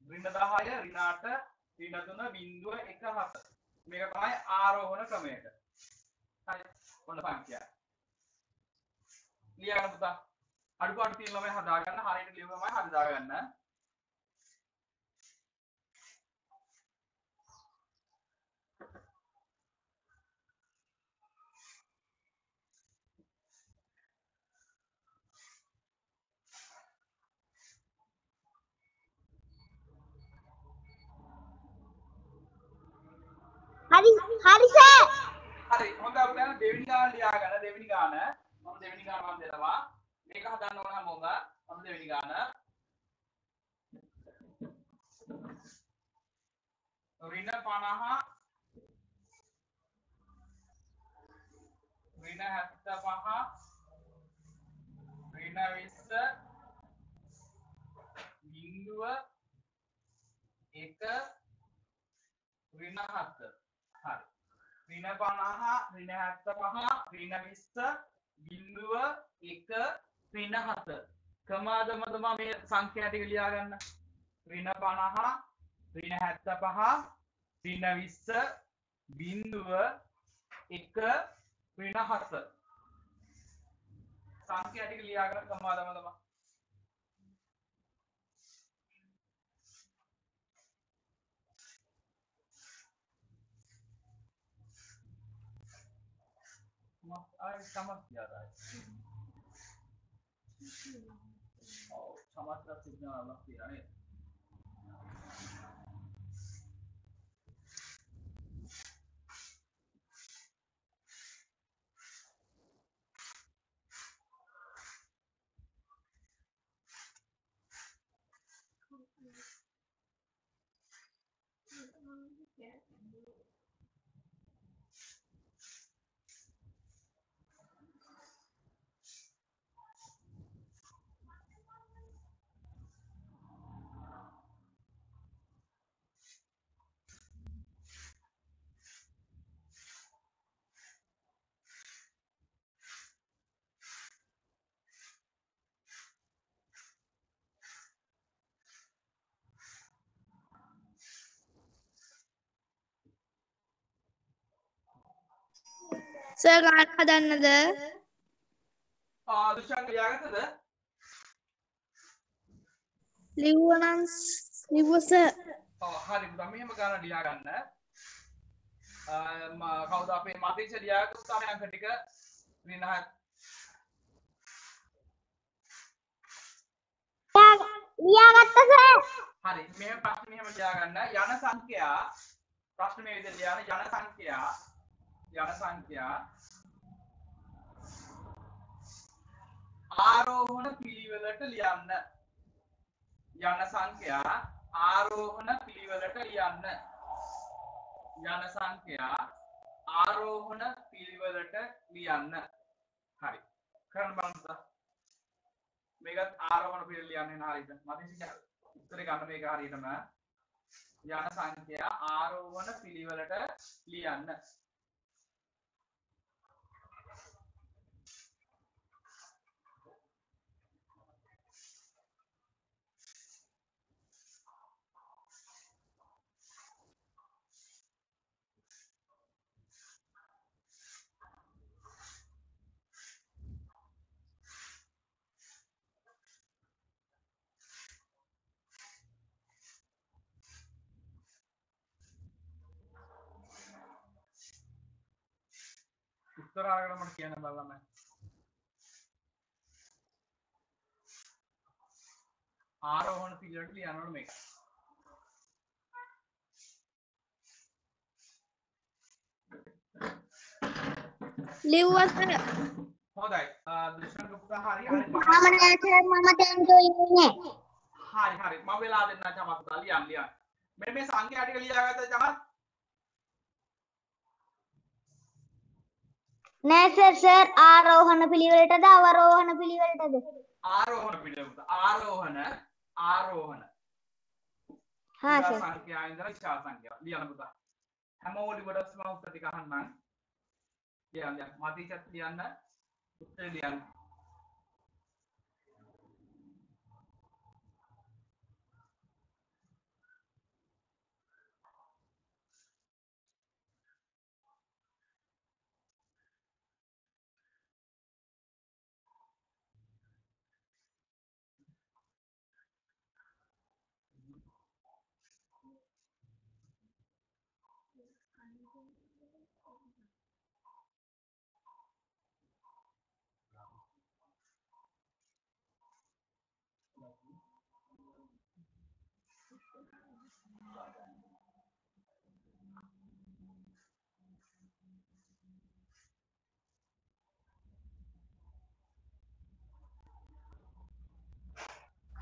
Speaker 1: ඍණ 10 ඍණ 8 ඍණ 3 බිංදුව 1 7. මේක තමයි ආරෝහණ ක්‍රමයට. හරි. ඔන්න සංඛ්‍යා. ලියා ගන්න පුතා. අඩුපාඩු තියෙන ළමයි හදාගන්න. හරියට ලියුවමයි හරි දාගන්න.
Speaker 3: හරි සර්.
Speaker 1: හරි හොඳයි අපි දැන් දෙවෙනි ගාන ලියා ගන්න දෙවෙනි ගාන මම දෙවෙනි ගාන මම දෙනවා මේක හදන්න ඕන නම් මොකද මම දෙවෙනි ගාන ඍණ 50 ඍණ 75 ඍණ 20 බිංදුව 1 ඍණ 7 හරි ඍණ 50 ඍණ 75 ඍණ 20 බිංදුව 1 ඍණ 7 ක්‍රමාදම තමයි මේ සංඛ්‍යා ටික ලියා ගන්න ඍණ 50 ඍණ 75 ඍණ 20 බිංදුව 1 ඍණ 7 සංඛ්‍යා ටික ලියා ගන්න ක්‍රමාදම තමයි समस्या समस्या सिग्नल अलग दिया है
Speaker 2: සර් ගන්න හදන්නද?
Speaker 1: දුෂාන් ලියාගත්තද?
Speaker 2: ලිව්වනම් ලිව්ව සර්.
Speaker 1: හරි පුතා මෙහෙම ගන්න ලියා ගන්න. කවුද අපේ මතීෂ ලියාගත්ත උත්තරේ අංක ටික රිනහත්
Speaker 3: ලියාගත්ත සර්.
Speaker 1: හරි මෙහෙම ප්‍රශ්න මෙහෙම ලියා ගන්න. යන සංඛ්‍යා ප්‍රශ්න මේ විදිහට ලියන්න. යන සංඛ්‍යා ආරෝහණ පිළිවෙලට ලියන්න. යන සංඛ්‍යා ආරෝහණ පිළිවෙලට ලියන්න. යන සංඛ්‍යා ආරෝහණ පිළිවෙලට ලියන්න. හරි. කරන්න බලන්න. මේකත් ආරෝහණ පිළිවෙල ලියන්නේ නැහැ හරිද? මතකද? උත්තරේ ගන්න මේක හරියටම. යන සංඛ්‍යා ආරෝහණ පිළිවෙලට ලියන්න. උත්තර අරගෙන මට කියන්න බලන්න. ආරෝහණ පිළිවෙලට ලියනවනේ මේක.
Speaker 2: ලිව්වා සර්.
Speaker 1: හොඳයි. දුෂාන් පුතා හරි.
Speaker 3: මම නෑ සර් මම දැන් ඉන්නේ.
Speaker 1: හරි. මම වෙලා දෙන්න චමත් පුතා ලියන්න. මෙන්න මේ සංඛ්‍යා ටික ලියාගත්ත චමත්.
Speaker 3: නෑ සර් ආරෝහණ පිළිවෙලටද අවරෝහණ පිළිවෙලටද?
Speaker 1: ආරෝහණ පිළිවෙලට. ආරෝහණ.
Speaker 3: හා සර්.
Speaker 1: සංඛ්‍යා ඉඳලා විශාල සංඛ්‍යාව ලියන්න පුතා. හැමෝම ලිව්වටත් මම උත්තර ටික අහන්නම්. ලියන්න. මතීෂත් ලියන්න. උත්තර ලියන්න.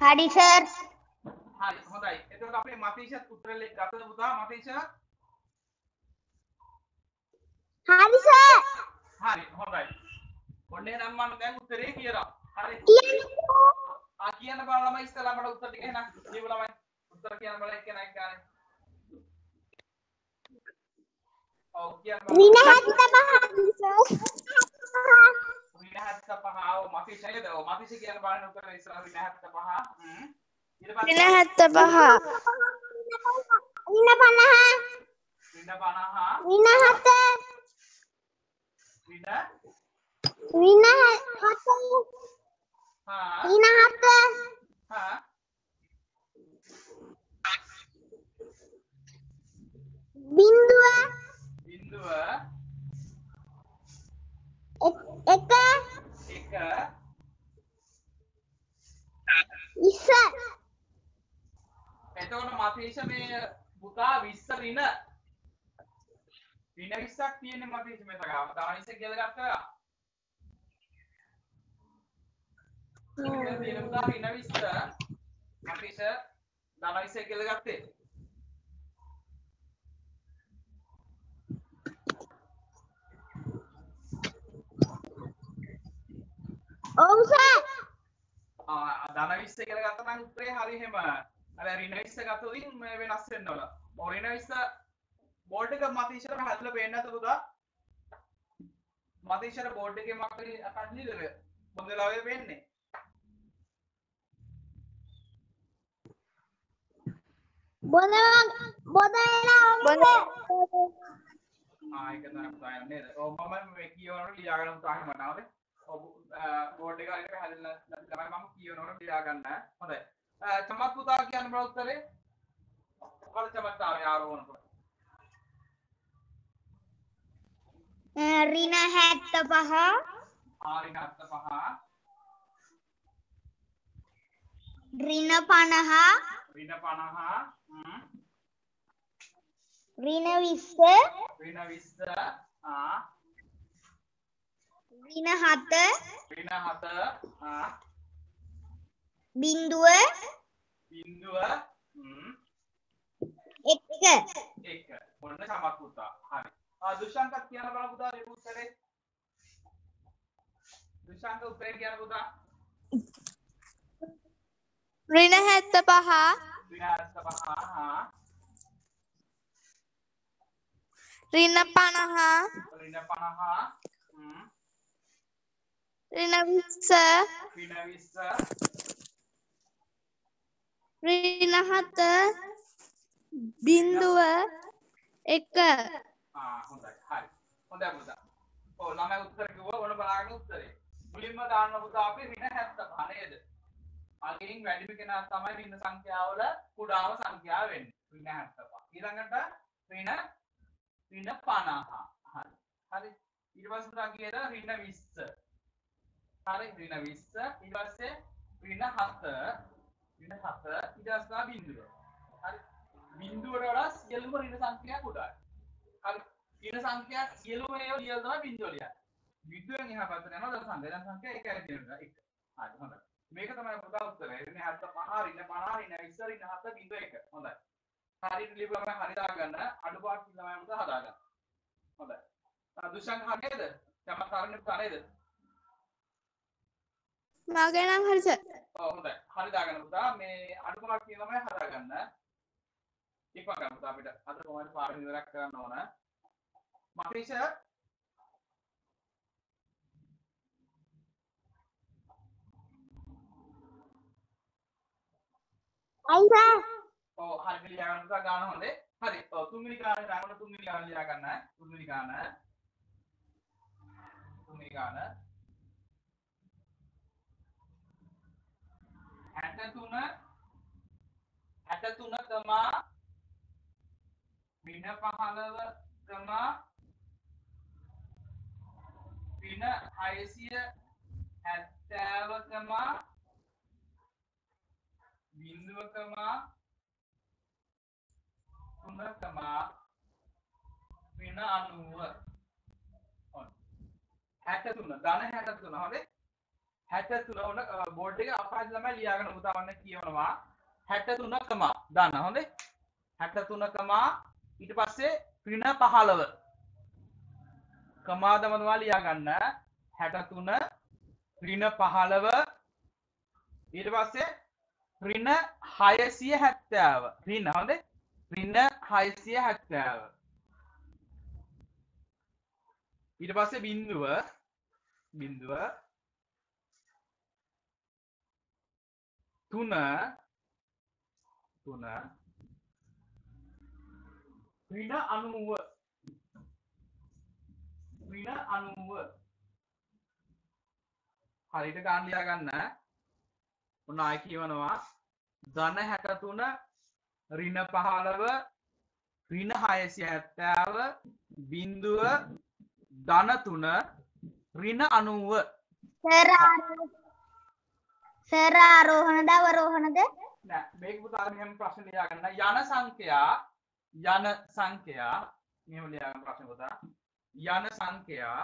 Speaker 3: හරි සර්.
Speaker 1: හරි හොඳයි. එතකොට අපේ මතීෂත් උත්තර ගත්තද පුතා මතීෂ?
Speaker 3: හරි සර්.
Speaker 1: හරි හොඳයි. ඔන්න එහෙනම් මම දැන් උත්තරේ කියනවා. හරි. කියන්න බලන්න ළමයි ඉස්සෙල්ලා මට උත්තර ටික එහෙනම් ලියමු ළමයි. උත්තර කියන්න බලන්න එක්කෙනෙක් ගන්න. ඔව් කියන්න බලන්න. විනාඩි 75 මතීෂ නේද? ඔව් මතීෂ කියන්න බලන්න උත්තර ඉස්සෙල්ලා විනාඩි 75. ඊට පස්සේ
Speaker 2: විනාඩි 75.
Speaker 1: එතකොට මතීෂ මේ පුතා 20 රින 20ක් තියෙන්නේ මතීෂ මේ තගාව. තව 20 කියලා ගත්තා. තියෙන පුතා රින 20 මතීෂ ධන 20 කියලා ගත්තේ.
Speaker 3: ඔව් සර්.
Speaker 1: ධන 20 කියලා ගත්තා නම් උත්තරේ හරි එහෙම. අර රින 20 ගත්තොත් මේ වෙනස් වෙන්න ඕන. රින 20 බෝඩ් එක මතීෂට හැදලා පේන්නේ නැත පුතා. මතීෂට බෝඩ් එකේ මොකක්ද අකඩලිද? මොකද වෙලාවෙ වෙන්නේ? ඒක තමයි පුතා නේද? ඔව් මම මේ කියවනකොට ලියා ගන්න පුතා එහෙම නේද? ඔව් බෝඩ් එක හරියට හැදෙන්න නැති ළමයි මම කියවනකොට ලියා ගන්න. හොඳයි. චමත් පුතා කියන්න බල උත්තරේ. මොකද චමත් ආවේ ආරෝහණ කොට.
Speaker 3: ඍණ 75
Speaker 1: ආරින 75
Speaker 3: ඍණ 50
Speaker 1: ඍණ 50
Speaker 3: ඍණ 20
Speaker 1: ඍණ 20
Speaker 3: ඍණ 7
Speaker 1: ඍණ 7
Speaker 3: බිංදුව
Speaker 1: බිංදුව
Speaker 3: 1
Speaker 1: 1 ඔන්න චමත් පුතා. හරි. දුෂාන්තත් කියන්න බල පුතා මේ උත්තරේ. දුෂාන්ත උත්තරේ කියන්න පුතා.
Speaker 2: ඍණ 75
Speaker 1: ඍණ 75
Speaker 2: ඍණ 50
Speaker 1: ඍණ 50
Speaker 2: ඍණ 20
Speaker 1: ඍණ 20
Speaker 2: ඍණ 7 බිංදුව 1
Speaker 1: හොඳයි. හරි. හොඳයි පුතා. ඔව් ළමයි උත්තර කිව්වා ඕන බලාගෙන උත්තරේ. මුලින්ම දාන්න පුතා අපි ඍණ 75 නේද? අගින් වැඩිම කෙනා තමයි ඍණ සංඛ්‍යාවල කුඩාම සංඛ්‍යාව වෙන්නේ. ඍණ 75. ඊළඟට ඍණ 50. හරි. හරි. ඊට පස්සේ පුතා කියද ඍණ 20. හරි ඍණ 20 ඊට පස්සේ ඍණ 7 ඊට පස්සේ බිංදුව. හරි. බිංදුවට වඩා සියලුම ඍණ සංඛ්‍යා කුඩායි. හරි. ඍණ සංඛ්‍යා සියලුම ඒවා ලියලා තමයි බිංදුව ලියන්නේ. බිංදුවෙන් එහා පැත්තට යනවා දස සංඛ්‍යා. දස සංඛ්‍යා 1යි තියෙනවා 1. හරි හොඳයි. මේක තමයි පුතා උත්තරය. ඍණ 75 ඍණ 50 ඍණ 20 ඍණ 7 බිංදුව 1. හොඳයි. හරියට ලියපුවම හරි දාගන්න අඩුපාඩු ළමයි පුතා හදාගන්න. හොඳයි. දුෂාන් හරියද? චමත් හරියනේ පුතා නේද?
Speaker 2: මගේ නම් හරි සර්.
Speaker 1: ඔව් හොඳයි. හරි දාගන්න පුතා. මේ අඩුපාඩු කියන ළමයි හදාගන්න. ඉක්මන් ගන්න පුතා අපිට අද කොහොමද පාඩම ඉවරක් කරන්න ඕන. මතීෂ
Speaker 3: අයිසා
Speaker 1: ඔව් හරි ලියා ගන්න පුතා ගන්න හොඳේ. හරි. ඔව් තුන්වෙනි ගාන රාගන තුන්වෙනි ගාන ලියා ගන්න. තුන්වෙනි ගාන 63 63 තමා ඍණ 15 තමා ඍණ 670 තමා බිංදුව තමා 3 තමා ඍණ 90 63 ධන 63 හරිද 63 ඔන්න බෝඩ් එකේ අපහාස ළමයි ලියාගෙන පුතා වන්න කියවනවා 63 කමා දාන්න හොඳේ 63 කමා ඊට පස්සේ ඍණ 15 කමා දමනවා ලියා ගන්න 63 ඍණ 15 ඊට පස්සේ ඍණ 670 ඍණ හොඳේ ඍණ 670 ඊට පස්සේ බිංදුව 3 ඍණ 90 හරියට ගන්න ලියා ගන්න ඔන්න ආයි කියවනවා ධන 63 ඍණ 15 ඍණ 670 බිංදුව ධන 3 ඍණ 90
Speaker 3: සර් ආරෝහණද අවරෝහණද
Speaker 1: නෑ මේක පුතා මෙහෙම ප්‍රශ්න ලියා ගන්න යන සංඛ්‍යා මෙහෙම ලියා ගන්න ප්‍රශ්න පුතා යන සංඛ්‍යා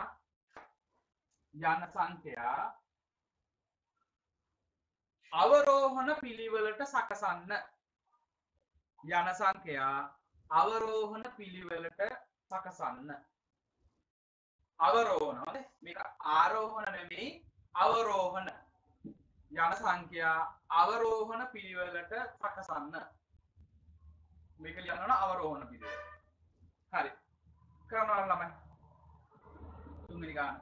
Speaker 1: අවරෝහණ පිළිවෙලට සකසන්න යන සංඛ්‍යා අවරෝහණ පිළිවෙලට සකසන්න අවරෝහණ හරි මේක ආරෝහණ නෙමෙයි අවරෝහණ යන සංඛ්‍යා අවරෝහණ පිළිවෙලට සකසන්න මේක ලියනවා අවරෝහණ පිළිවෙල හරි කරනවා ළමයි තුන්වෙනි ගාන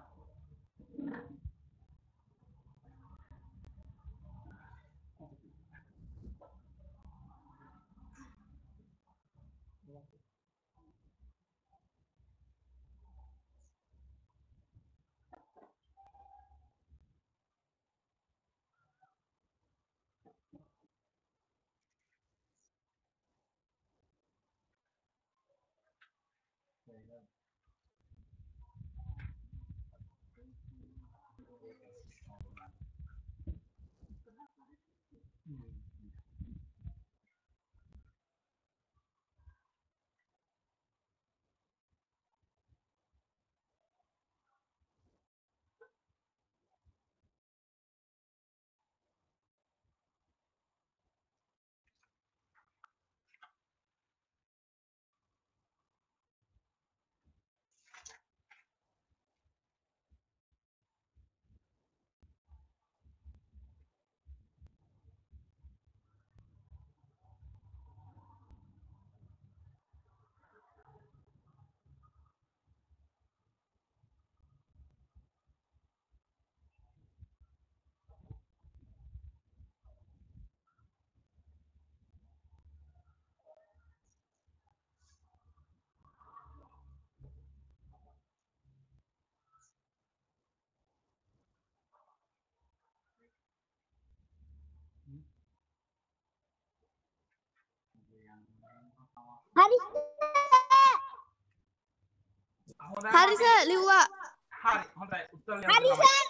Speaker 2: හරි සර් ලිව්වා.
Speaker 1: හරි හොඳයි උත්තර ලියන්න.
Speaker 3: හරි සර්.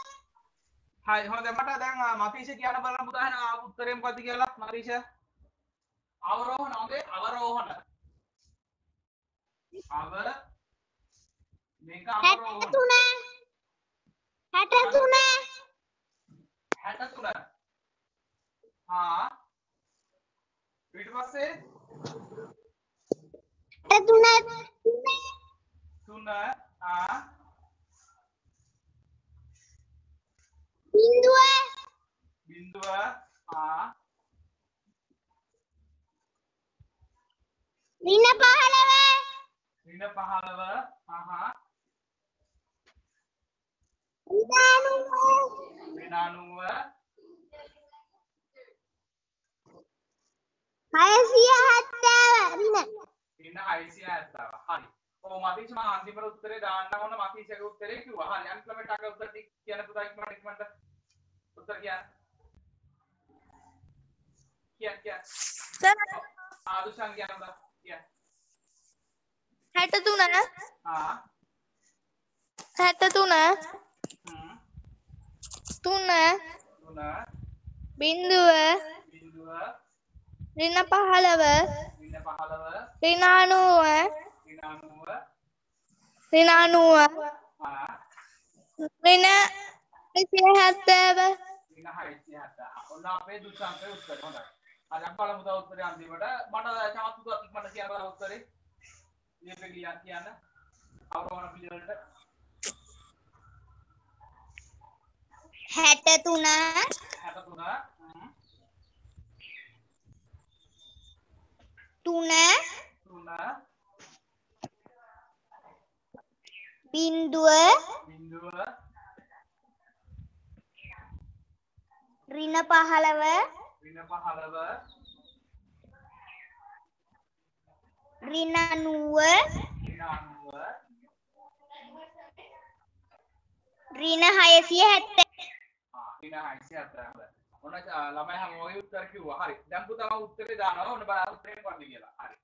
Speaker 1: හරි හොඳයි මට දැන් මතීෂ කියන්න බලන්න පුතා එහෙනම් ආපු උත්තරේ මොකද්ද කියලා මතීෂ. අවරෝහණ හොඳේ අවරෝහණ. මේක අවරෝහණ.
Speaker 3: 63.
Speaker 1: 63. हाँ ඊට පස්සේ 3 බිංදුව
Speaker 3: ඍණ 15.
Speaker 1: ඍණ 15 ඍණ
Speaker 3: 670
Speaker 1: ඍණ 670 හරි. ඔව් මතීෂ මම අන්තිමට උත්තරේ දාන්න ඕන මතීෂගේ උත්තරේ කිව්වා. හරි අනිත් ළමයට අක උත්තර ටික කියන්න පුතා ඉක්මනට උත්තර කියන්න. කියන්න.
Speaker 2: සර්
Speaker 1: ආදුෂන් කියන්න පුතා කියන්න.
Speaker 2: 63
Speaker 1: ආ
Speaker 2: 63 3 බිංදුව ඍණ 15 ඍණ 90 ඍණ 90 ඍණ 670
Speaker 1: ඔන්න අපේ දුෂාන්තේ උත්තරය හොඳයි. හරි අපි බලමු තව උත්තරය අන්තිමට. මට චමත් පුතා ඉක්මනට කියන්න බලන්න උත්තරේ. ලියපෙ කියන්න. අවරෝහණ පිළිවෙලට
Speaker 3: 63 බිංදුව ඍණ 15 ඍණ 90 ඍණ 670.
Speaker 1: ඍණ 670 ඔන්න ළමයි හැමෝගේ උත්තර කිව්වා. හරි. දැන් පුතා මම උත්තරේ දානවා. ඔන්න බලන්න උත්තරේ මොකක්ද කියලා. හරි.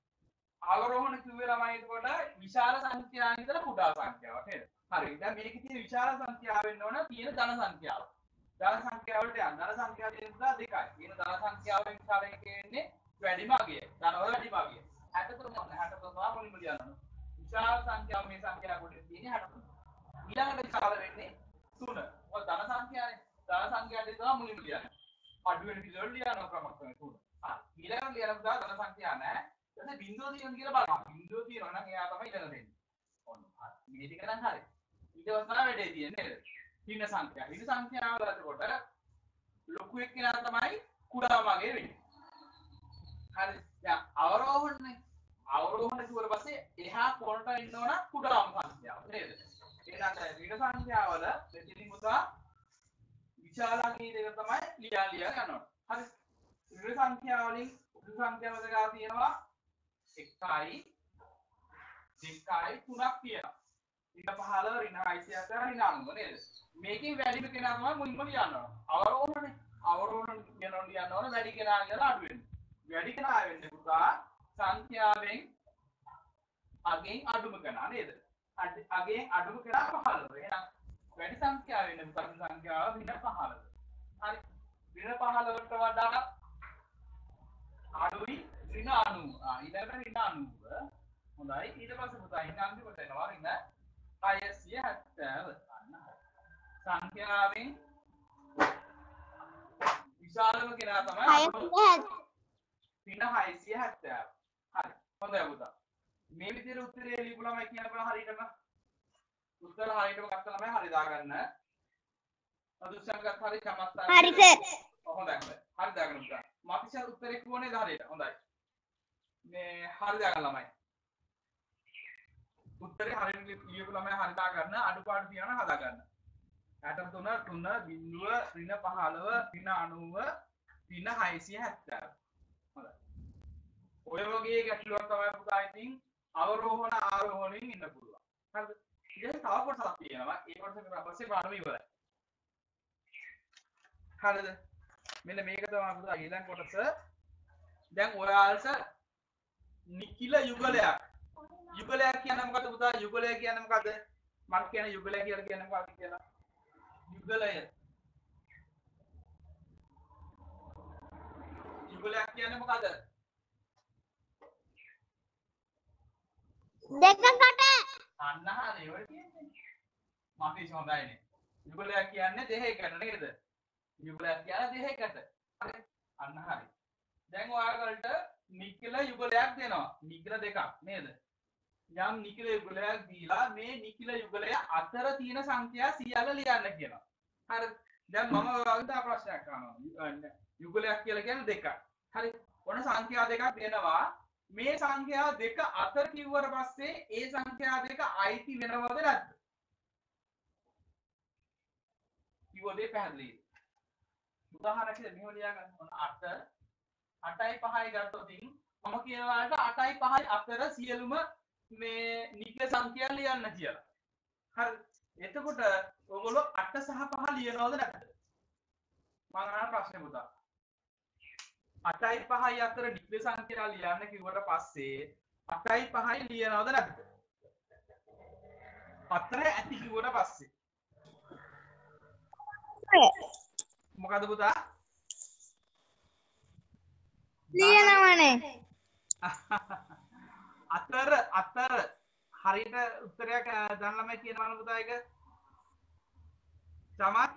Speaker 1: අවරෝහණ කිව්වේ ළමයි එතකොට විශාල සංඛ්‍යාවෙන් ඉඳලා කුඩා සංඛ්‍යාවට නේද? හරි. දැන් මේකේ තියෙන විශාල සංඛ්‍යාව වෙන්න ඕන තියෙන ධන සංඛ්‍යාව. ධන සංඛ්‍යාව වලට යන්න. ධන සංඛ්‍යාව තියෙන පුතා දෙකයි. තියෙන ධන සංඛ්‍යාවෙන් විශාල එකේ එන්නේ වැඩිම අගය. ධනවල වැඩිම අගය. 63 මොකද? 63 මුලින්ම ලියන්න. විශාල සංඛ්‍යාව මේ සංඛ්‍යාව කොටේ තියෙන්නේ 63. ඊළඟට විශාල වෙන්නේ 3. ඔය ධන සංඛ්‍යාවේ ධන සංඛ්‍යාව දෙක තමයි මුලින්ම ලියන්නේ. අඩු වෙන පිළිවෙල ලියනවා ක්‍රමක්‍රමයෙන් 3. ඊළඟට ලියන පුතා ධන සංඛ්‍යාව නැහැ. ඊට බිංදුව තියෙනවා කියලා බලන්න. බිංදුව තියෙනවා නම් එයා තමයි ඉඳලා දෙන්නේ. ඔන්න හරි. මේ ටික නම් හරි. ඊට පස්සේ තමයි වැඩේ තියෙන්නේ නේද? ඍණ සංඛ්‍යාව. ඍණ සංඛ්‍යාව වල එතකොට ලොකු එක්කෙනා තමයි කුඩාම අගේ වෙන්නේ. හරි. දැන් අවරෝහණනේ. අවරෝහණ කිව්වට පස්සේ එහා කොනට ඉන්න ඕන කුඩාම සංඛ්‍යාව නේද? එහෙනම් ඍණ සංඛ්‍යාව වල දෙතින් පුතා විශාලකී දෙක තමයි ලියා යනවා. හරි. ඍණ සංඛ්‍යාව වලින් ඍණ සංඛ්‍යාව දෙක තියෙනවා 1යි 2යි 3ක් තියෙනවා. ඍණ 15 ඍණ 670 ඍණ 90 නේද? මේකේ වැඩිම කෙනා තමයි මුලින්ම ලියනවා. අවරෝහණනේ. අවරෝහණ කියනවා ලියන්න ඕන වැඩි කෙනා කියලා අඩු වෙන්නේ. වැඩි කෙනා වෙන්නේ පුතා සංඛ්‍යාවෙන් අගෙන් අඩුම කෙනා නේද? අගෙන් අඩුම කෙනා 15. එහෙනම් වැඩි සංඛ්‍යාව වෙන්නේ පුතා සංඛ්‍යාව ඍණ 15. හරි. ඍණ 15ට වඩා අඩුයි ඍණ 90. ඊළඟට ඍණ 90. හොඳයි. ඊට පස්සේ පුතා ඉන්න අන්තිමට එනවා ඍණ 670. සංඛ්‍යාවෙන් විශාලම කෙනා තමයි
Speaker 3: 670.
Speaker 1: ඍණ 670. හරි. හොඳයි පුතා. මේ විදිහට උත්තරේ ලියපු ළමයි කියනකොට හරියටම උත්තර හරියටම ගත්ත ළමයි හරි දාගන්න. අදුස්සංගත් හරි චමත්කාර.
Speaker 3: හරි සර්.
Speaker 1: හොඳයි. හරි දාගන්න පුතා. මතිෂා උත්තරේ කිව්වනේ හරියට. හොඳයි. මේ හරි දාගන්න ළමයි. උත්තරේ හරියට ලියපු ළමයි හරි දාගන්න. අඩුපාඩු තියනවා හදාගන්න. 63 3 බිංදුව ඍණ 15 ඍණ 90 ඍණ 670. හොඳයි. ඔය වගේ ගැටලුවක් තමයි පුතා ඉතින් අවරෝහණ ආරෝහණයෙන් ඉන්න පුළුවන්. හරිද? ඊට තව කොටසක් තියෙනවා. ඒ කොටස කරලා පස්සේ බලමු ඉවරයි. හරිද? මෙන්න මේක තමයි පුතා ඊළඟ කොටස. දැන් ඔයාලට නිකිල යුගලයක් යුගලයක් කියන්නේ මොකද්ද පුතා? යුගලය කියන්නේ මොකද්ද? මම කියන යුගලය කියලා කියන්නේ මොකක්ද කියලා? යුගලය. යුගලයක් කියන්නේ මොකද්ද?
Speaker 3: දෙකකට
Speaker 1: අන්න හරි ඔය කියන්නේ. මාකේෂ් හොඳයිනේ. යුගලයක් කියන්නේ දෙකකට නේද? යුගලයක් කියන්නේ දෙකකට. හරි. අන්න හරි. දැන් ඔයාලට නිකිල යුගලයක් දෙනවා. නිකිල දෙකක් නේද? යම් නිකිල යුගලයක් දීලා මේ නිකිල යුගලය අතර තියෙන සංඛ්‍යා සියල්ල ලියන්න කියනවා. හරි. දැන් මම ඔයාලට තව ප්‍රශ්නයක් අහනවා. යුගලයක් කියලා කියන්නේ දෙකක්. හරි. ඔන්න සංඛ්‍යා දෙකක් දෙනවා. මේ සංඛ්‍යා දෙක අතර කිව්වට පස්සේ ඒ සංඛ්‍යා දෙක අයිති වෙනවද නැද්ද? කිව්වොත් ඒ පැහැදිලි. උදාහරණයක් මෙහෙම ලියාගන්න. ඔන්න 8 8යි 5යි ගත්තොත් මම කියනවාට 8යි 5යි අතර සියලුම මේ නිකිල සංඛ්‍යා ලියන්න කියලා. හරි. එතකොට ඔයගොල්ලෝ 8 සහ 5 ලියනවද නැද්ද? මම අහන ප්‍රශ්නේ පුතා. 8යි 5යි අතර නිකිල සංඛ්‍යා ලියන්න කිව්වට පස්සේ 8යි 5යි ලියනවද නැද්ද? අතර ඇති කිව්වට පස්සේ. මොකද පුතා?
Speaker 2: ලියනවනේ.
Speaker 1: අතර හරියට උත්තරයක් දැන් ළමයි කියනවනේ පුතා ඒක. සමත්?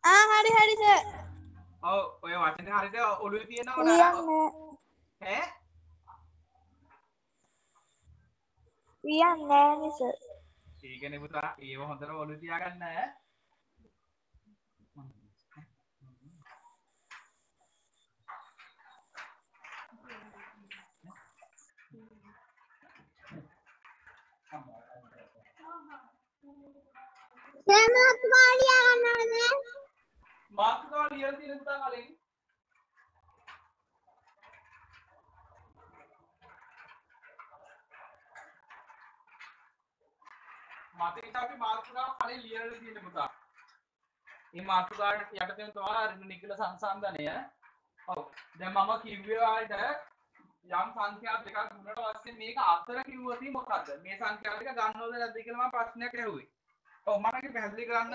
Speaker 2: හරි හරි සර්.
Speaker 1: ඔව් ඔය වචනේ හරියට ඔළුවේ තියෙනවද?
Speaker 2: ලියන්නේ.
Speaker 1: ඈ?
Speaker 2: ලියන්නේ නෑනේ සර්.
Speaker 1: ඒකනේ පුතා ඒව හොඳට ඔළුවේ තියාගන්න ඈ.
Speaker 3: සමාත්මා ලියා ගන්නවද?
Speaker 1: මාතෘකාව ලියලා තියෙන පුතා කලින්. මතකයි අපි මාතෘකාව කලින් ලියලා තියෙන පුතා. මේ මාතෘකාවට යටතේ තමයි නිකිල සංසන්දනය. ඔව්. දැන් මම කිව්වේ ඔයාලට යම් සංඛ්‍යා දෙකක් දුන්නට පස්සේ මේක අතර කිව්වොත් මොකද්ද? මේ සංඛ්‍යා දෙක ගන්නවද නැද්ද කියලා මම ප්‍රශ්නයක් ඇහුවේ. ඔව් මම ඒක පැහැදිලි කරන්න.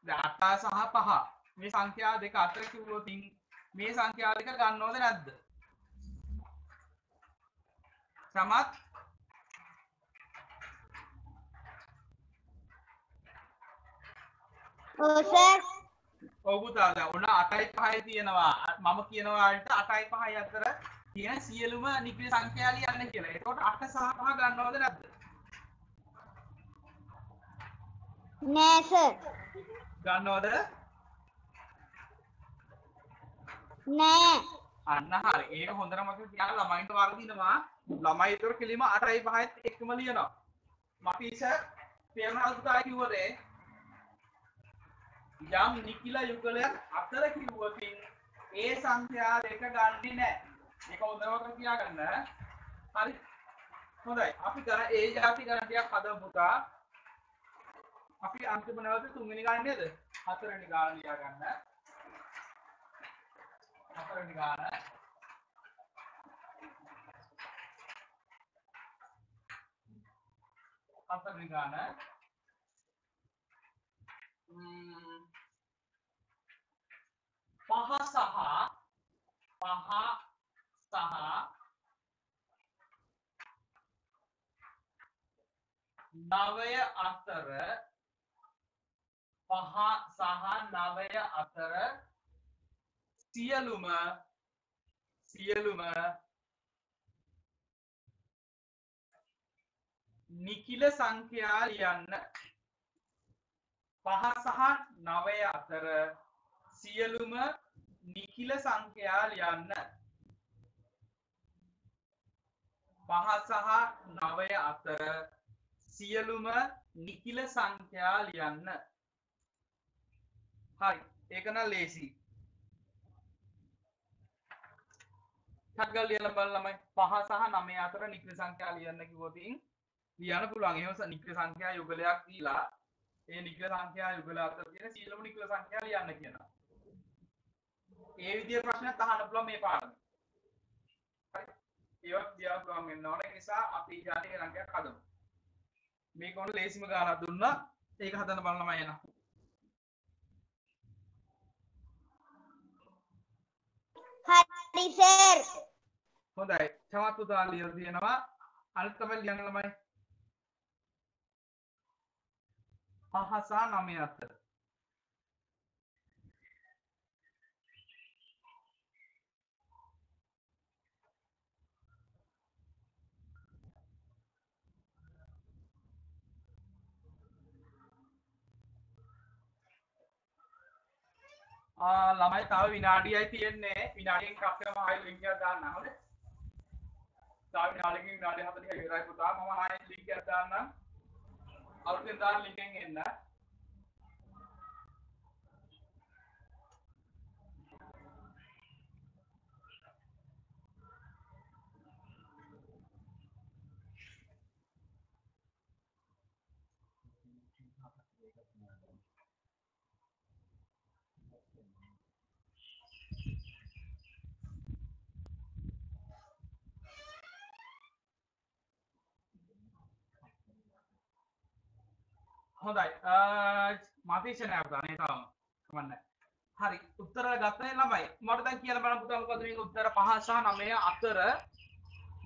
Speaker 1: දැන් 8 සහ 5 මේ සංඛ්‍යා දෙක අතර කිව්වොත් මේ සංඛ්‍යා දෙක ගන්නවද නැද්ද? සමත්?
Speaker 3: ඔව් සර්.
Speaker 1: ඔව් පුතා දැන් ඔන්න 8යි 5යි තියෙනවා. මම කියනවා වලට 8යි 5යි අතර තියෙන සියලුම නිකිල සංඛ්‍යා ලියන්න කියලා. එතකොට 8 සහ 5 ගන්නවද නැද්ද?
Speaker 3: නෑ සර්.
Speaker 1: ගන්නවද?
Speaker 3: නෑ.
Speaker 1: අන්න හරි. ඒක හොඳට මතක තියාගන්න ළමයින්ට වර්ධිනවා. ළමයි ඒතර කෙලිම 8යි 5යි එකම ලියනවා. මපීස තේරුණාද පුතා කිව්වද? යම් නිකිල යුගලයක් අතර කිව්වොත් ඒ සංඛ්‍යා දෙක ගන්නෙ නැහැ. ඒක හොඳට මතක තියාගන්න. හරි. හොඳයි. අපි කරා ඒ જાති ගණන් ටිකක් හදමු පුතා. අපි අන්තිම නැවත තුන්වෙනි ගාන නේද? හතරවෙනි ගාන ලියා ගන්න. හතරවෙනි ගාන. හතරවෙනි ගාන. පහ සහ නවය අතර සියලුම නිකිල සංඛ්‍යා ලියන්න. 5 සහ 9 අතර සියලුම නිකිල සංඛ්‍යා ලියන්න. 5 සහ 9 අතර සියලුම නිකිල සංඛ්‍යා ලියන්න. හරි. ඒක නම් ලේසි. ටග්ගල් ලියලා බලන්න ළමයි. 5 සහ 9 අතර නිකිල සංඛ්‍යා ලියන්න කිව්වොත් ලියන්න පුළුවන්. එහෙම නිකිල සංඛ්‍යා යුගලයක් දීලා ඒ නිකිල සංඛ්‍යා යුගල අතර තියෙන සියලුම නිකිල සංඛ්‍යා ලියන්න කියනවා. ඒ විදිහේ ප්‍රශ්නයක් අහන්න පුළුවන් මේ පාඩමේ. හරි. ඒවත් දියා පුළුවන් වෙන්න ඕන. ඒ නිසා අපි ජාතික අංකයක් හදමු. මේක ඕන ලේසිම ගානක් දුන්නා. ඒක හදන්න බලන්න මම එනවා.
Speaker 3: හරි සර්.
Speaker 1: හොඳයි. චමත් පුතා ලියලා තියෙනවා. අනිත් තමයි ලියන්න ළමයි. 5 සහ 9 අතර. ළමයි තව විනාඩියයි තියෙන්නේ. විනාඩියෙන් පස්සේම ආයෙ ලින්ක් එකක් දාන්න. හරිද? තව විනාඩියකින් විනාඩි 40ක් ඉවරයි පුතා. මම ආයෙ ලින්ක් එකක් දාන්නම්. අලුතෙන් දාන්න ලින්ක් එකෙන් එන්න. හොඳයි. මාතීෂ නෑ පුතා නේ තාම. කමන්නේ. හරි. උත්තර ගත්තනේ ළමයි. මට දැන් කියන්න බලන්න පුතා මොකද මේක උත්තර 5 සහ 9 අතර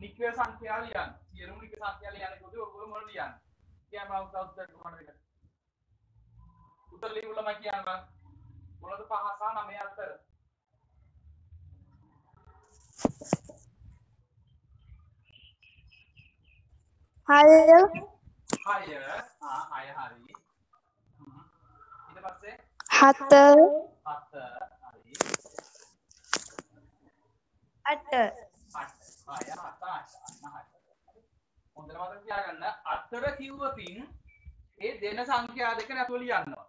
Speaker 1: නික්ව සංඛ්‍යා ලියන්න. සියලුම නික්ව සංඛ්‍යා ලියන්න කිව්වොත් ඔයගොල්ලෝ මොනවද ලියන්නේ? කියන්න මම උත්තර කොහොමද දෙන්නේ? උත්තර ලියන්න ළමයි කියන්න බලන්න. මොනවද 5 සහ 9 අතර?
Speaker 2: 6
Speaker 1: 6 6 හරි. ඊට පස්සේ
Speaker 2: 7
Speaker 1: 7 හරි.
Speaker 2: 8
Speaker 1: 8 හොඳට මතක තියාගන්න අතර කිව්වොතින් ඒ දෙන සංඛ්‍යා දෙක නැතුව ලියන්නවා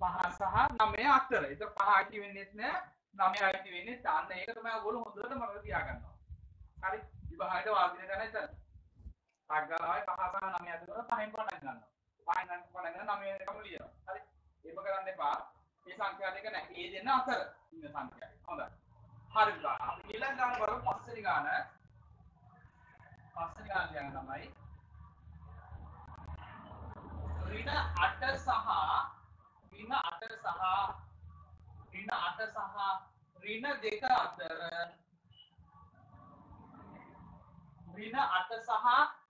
Speaker 1: 5 සහ 9 අතර. ඒක 5 අයිති වෙන්නේත් නෑ 9 අයිති වෙන්නේ දාන්න. ඒක තමයි ඔයගොල්ලෝ හොඳට මතක තියාගන්නවා. හරි. විභාගයට වාදින තැන එතන. තාග්ගාලාවේ 5 සහ 9 අතර 5න් පටන් ගන්නවා. 5න් පටන් ගන්න 9 එකම ලියනවා. හරි. ඒක කරන්න එපා. මේ සංඛ්‍යා දෙක නෑ. ඒ දෙන්න අතර ඉන්න සංඛ්‍යා. හොඳයි. හරි පුතා. අපි ඊළඟ ගාන බලමු පස්වෙනි ගාන. පස්වෙනි ගාන ලියන්න තමයි. ඍණ 8 සහ ඍණ 8 සහ ඍණ 8 සහ ඍණ 2 අතර ඍණ 8 සහ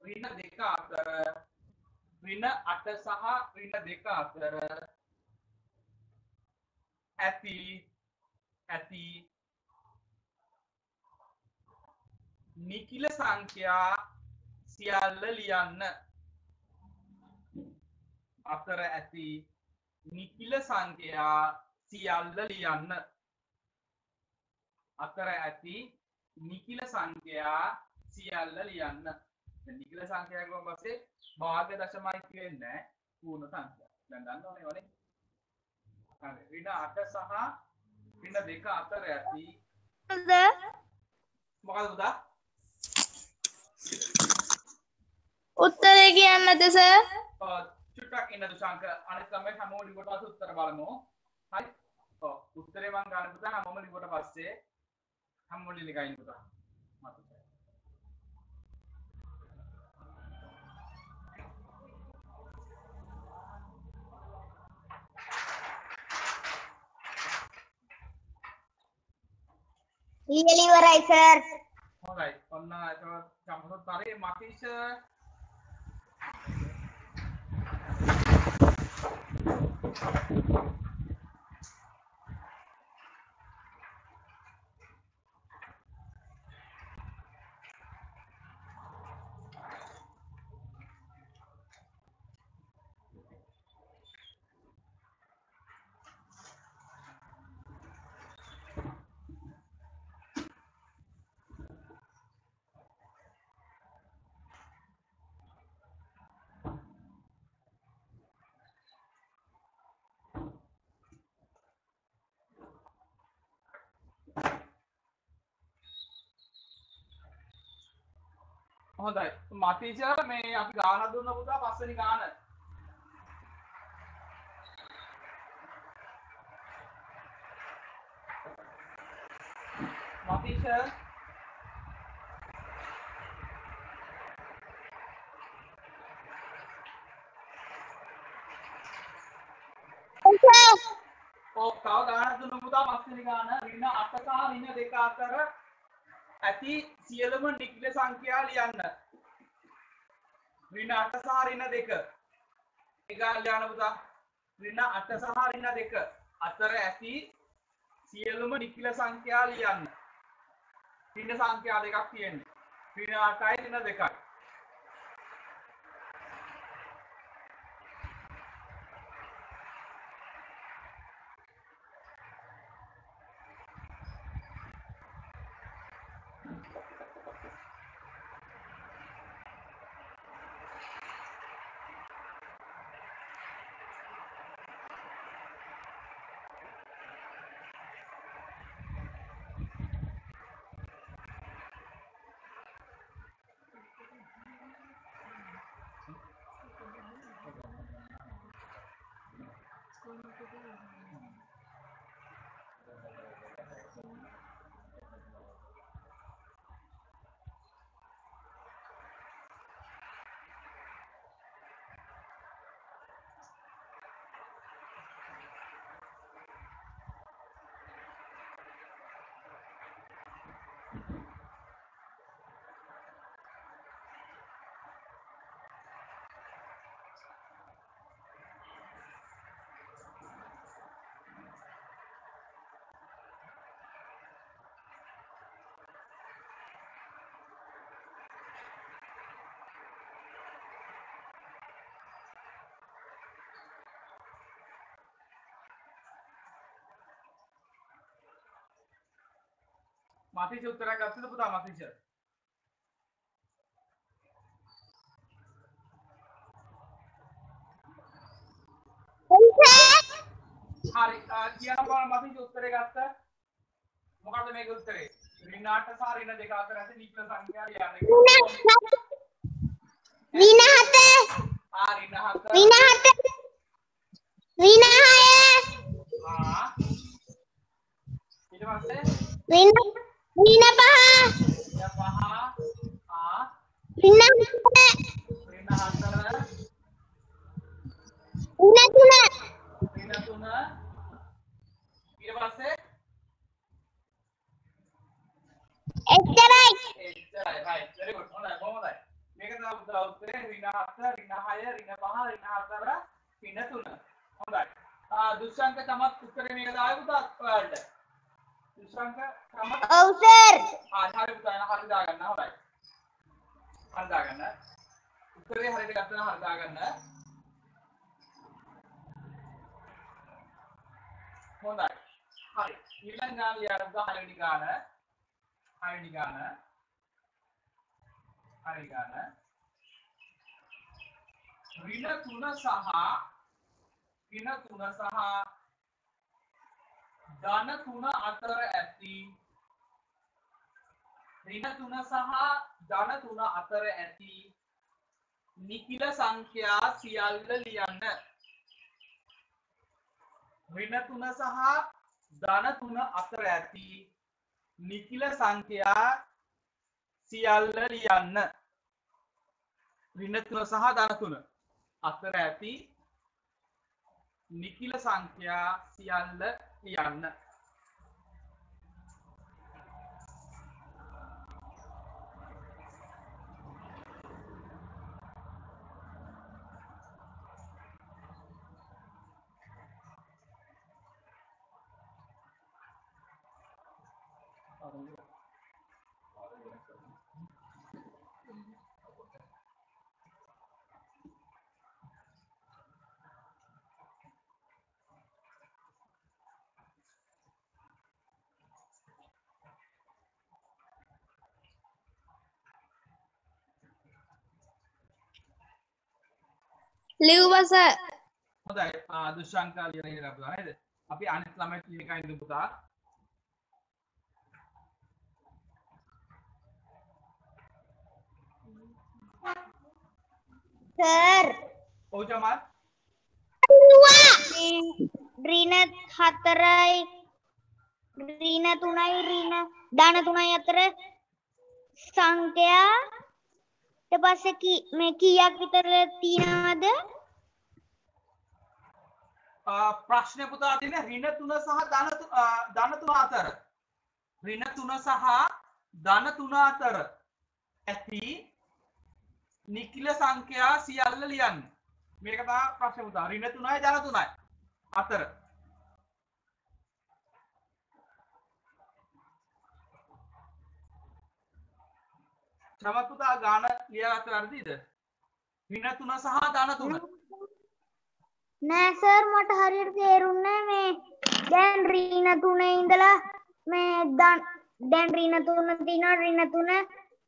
Speaker 1: ඍණ 2 අතර ඍණ 8 සහ ඍණ 2 අතර ඇති නිකිල සංඛ්‍යා සියල්ල ලියන්න. අතර ඇති නිකිල සංඛ්‍යා සියල්ල ලියන්න. අතර ඇති නිකිල සංඛ්‍යා සියල්ල ලියන්න. නිකිල සංඛ්‍යා ගොම පස්සේ භාග දශමයි කියන්නේ පූර්ණ සංඛ්‍යා. දැන් දන්න ඕනේ වනේ. හරි. ඍණ 8 සහ ඍණ 2 අතර ඇති මොකද පුතා?
Speaker 2: උත්තරේ කියන්නද සර්?
Speaker 1: චුට්ටක් ඉන්න දුෂාංක අනිත් ළමයි හැමෝම ලිවට පස්සේ උත්තර බලමු. හරි. ඔව් උත්තරේ මම ගන්න පුතා හැමෝම ලිවට පස්සේ හැමෝම ලියලා පුතා. මතකයි.
Speaker 3: ලියලා ඉවරයි සර්.
Speaker 1: හොඳයි. ඔන්න ඒක සම්පූර්ණ තරේ මාතීෂ හොඳයි. මාතීෂ මේ අපි ගාන දුන්න පුතා පස්වෙනි ගාන. මාතීෂ ඔව් තව ගානක් දුන්නු පුතා පස්වෙනි ගාන ඍණ 8 සහ ඍණ 2 අතර ඇති සියලුම නිකිල සංඛ්‍යා ලියන්න. ඍණ 8 සහ ඍණ 2. ඒ ගාන ලියන්න පුතා. ඍණ 8 සහ ඍණ 2 අතර ඇති සියලුම නිකිල සංඛ්‍යා ලියන්න. ඍණ සංඛ්‍යා දෙකක් තියෙන්නේ. ඍණ 8යි ඍණ 2යි. मातीचे उत्तर गත්තද පුතා मातीचे හරි කියන බල මාතිච උත්තරේ ගත්ත මොකද්ද මේක උත්තරේ ඍණ 8 සහ ඍණ 2 අතර ඇති නික්ල සංඛ්‍යා ලියන්න
Speaker 3: ඍණ 7 ඍණ 7
Speaker 1: ඍණ 7
Speaker 3: ඍණ 7 ඍණ 6
Speaker 1: ඊට පස්සේ
Speaker 3: ඍණ 5
Speaker 1: ඍණ 5
Speaker 3: ඍණ 7
Speaker 1: ඍණ 4
Speaker 3: ඍණ 3
Speaker 1: ඍණ 3 ඊට පස්සේ
Speaker 3: එච්චරයි
Speaker 1: right very good හොඳයි කොහොමදයි මේක තමයි පුතා උත්තරේ ඍණ 7 ඍණ 6 ඍණ 5 ඍණ 4 ඍණ 3 හොඳයි දුෂ්‍යංක තමත් උත්තරේ මේක දායි පුතා ඔයාලට දුෂ්‍යංක තමත්
Speaker 3: ඔව් සර්
Speaker 1: හරි පුතා එන හරි දාගන්න හොඳයි හරි දාගන්න උත්තරේ හරියට ගත්තා නම් හරි දාගන්න හොඳයි හරි ඊළඟ ගාන ලියන්න 6වෙනි ගාන 6වෙනි ගාන හරි ගාන ඍණ 3 සහ ධන 3 අතර ඇති ඍණ 3 සහ ධන 3 අතර ඇති නිකිල සංඛ්‍යා සියල්ල ලියන්න ඍණ 3 සහ ධන 3 අතර ඇති නිකිල සංඛ්‍යා සියල්ල ලියන්න ඍණ 3 සහ ධන 3 අතර ඇති නිකිල සංඛ්‍යා සියල්ල ලියන්න
Speaker 2: ලිව්වස
Speaker 1: හොඳයි දුෂ්‍යංක ලියන එක අපිට නේද අපි අනිත් ළමයිට ලියන එකයි ඉඳපු පුතා
Speaker 3: සර්
Speaker 1: ඔව් ජමාල්
Speaker 3: ඍණ 4යි ඍණ 3යි ඍණ ධන 3යි අතර සංඛ්‍යා ඊට පස්සේ මේ කීයක් විතර තියෙනවද
Speaker 1: ප්‍රශ්නේ පුතා තියෙන්නේ ඍණ 3 සහ ධන 3 අතර. ඍණ 3 සහ ධන 3 අතර ඇති නිකිල සංඛ්‍යා සියල්ල ලියන්න. මේක තමයි ප්‍රශ්නේ පුතා. ඍණ 3යි ධන 3යි අතර. චමත් පුතා ගාන ලියාගත්ත වැරදිද? ඍණ 3 සහ ධන 3.
Speaker 3: නෑ සර් මට හරියට තේරුන්නේ මේ දැන් ඍණ 3 ඉඳලා මේ දැන් ඍණ 3 තියෙනවා ඍණ 3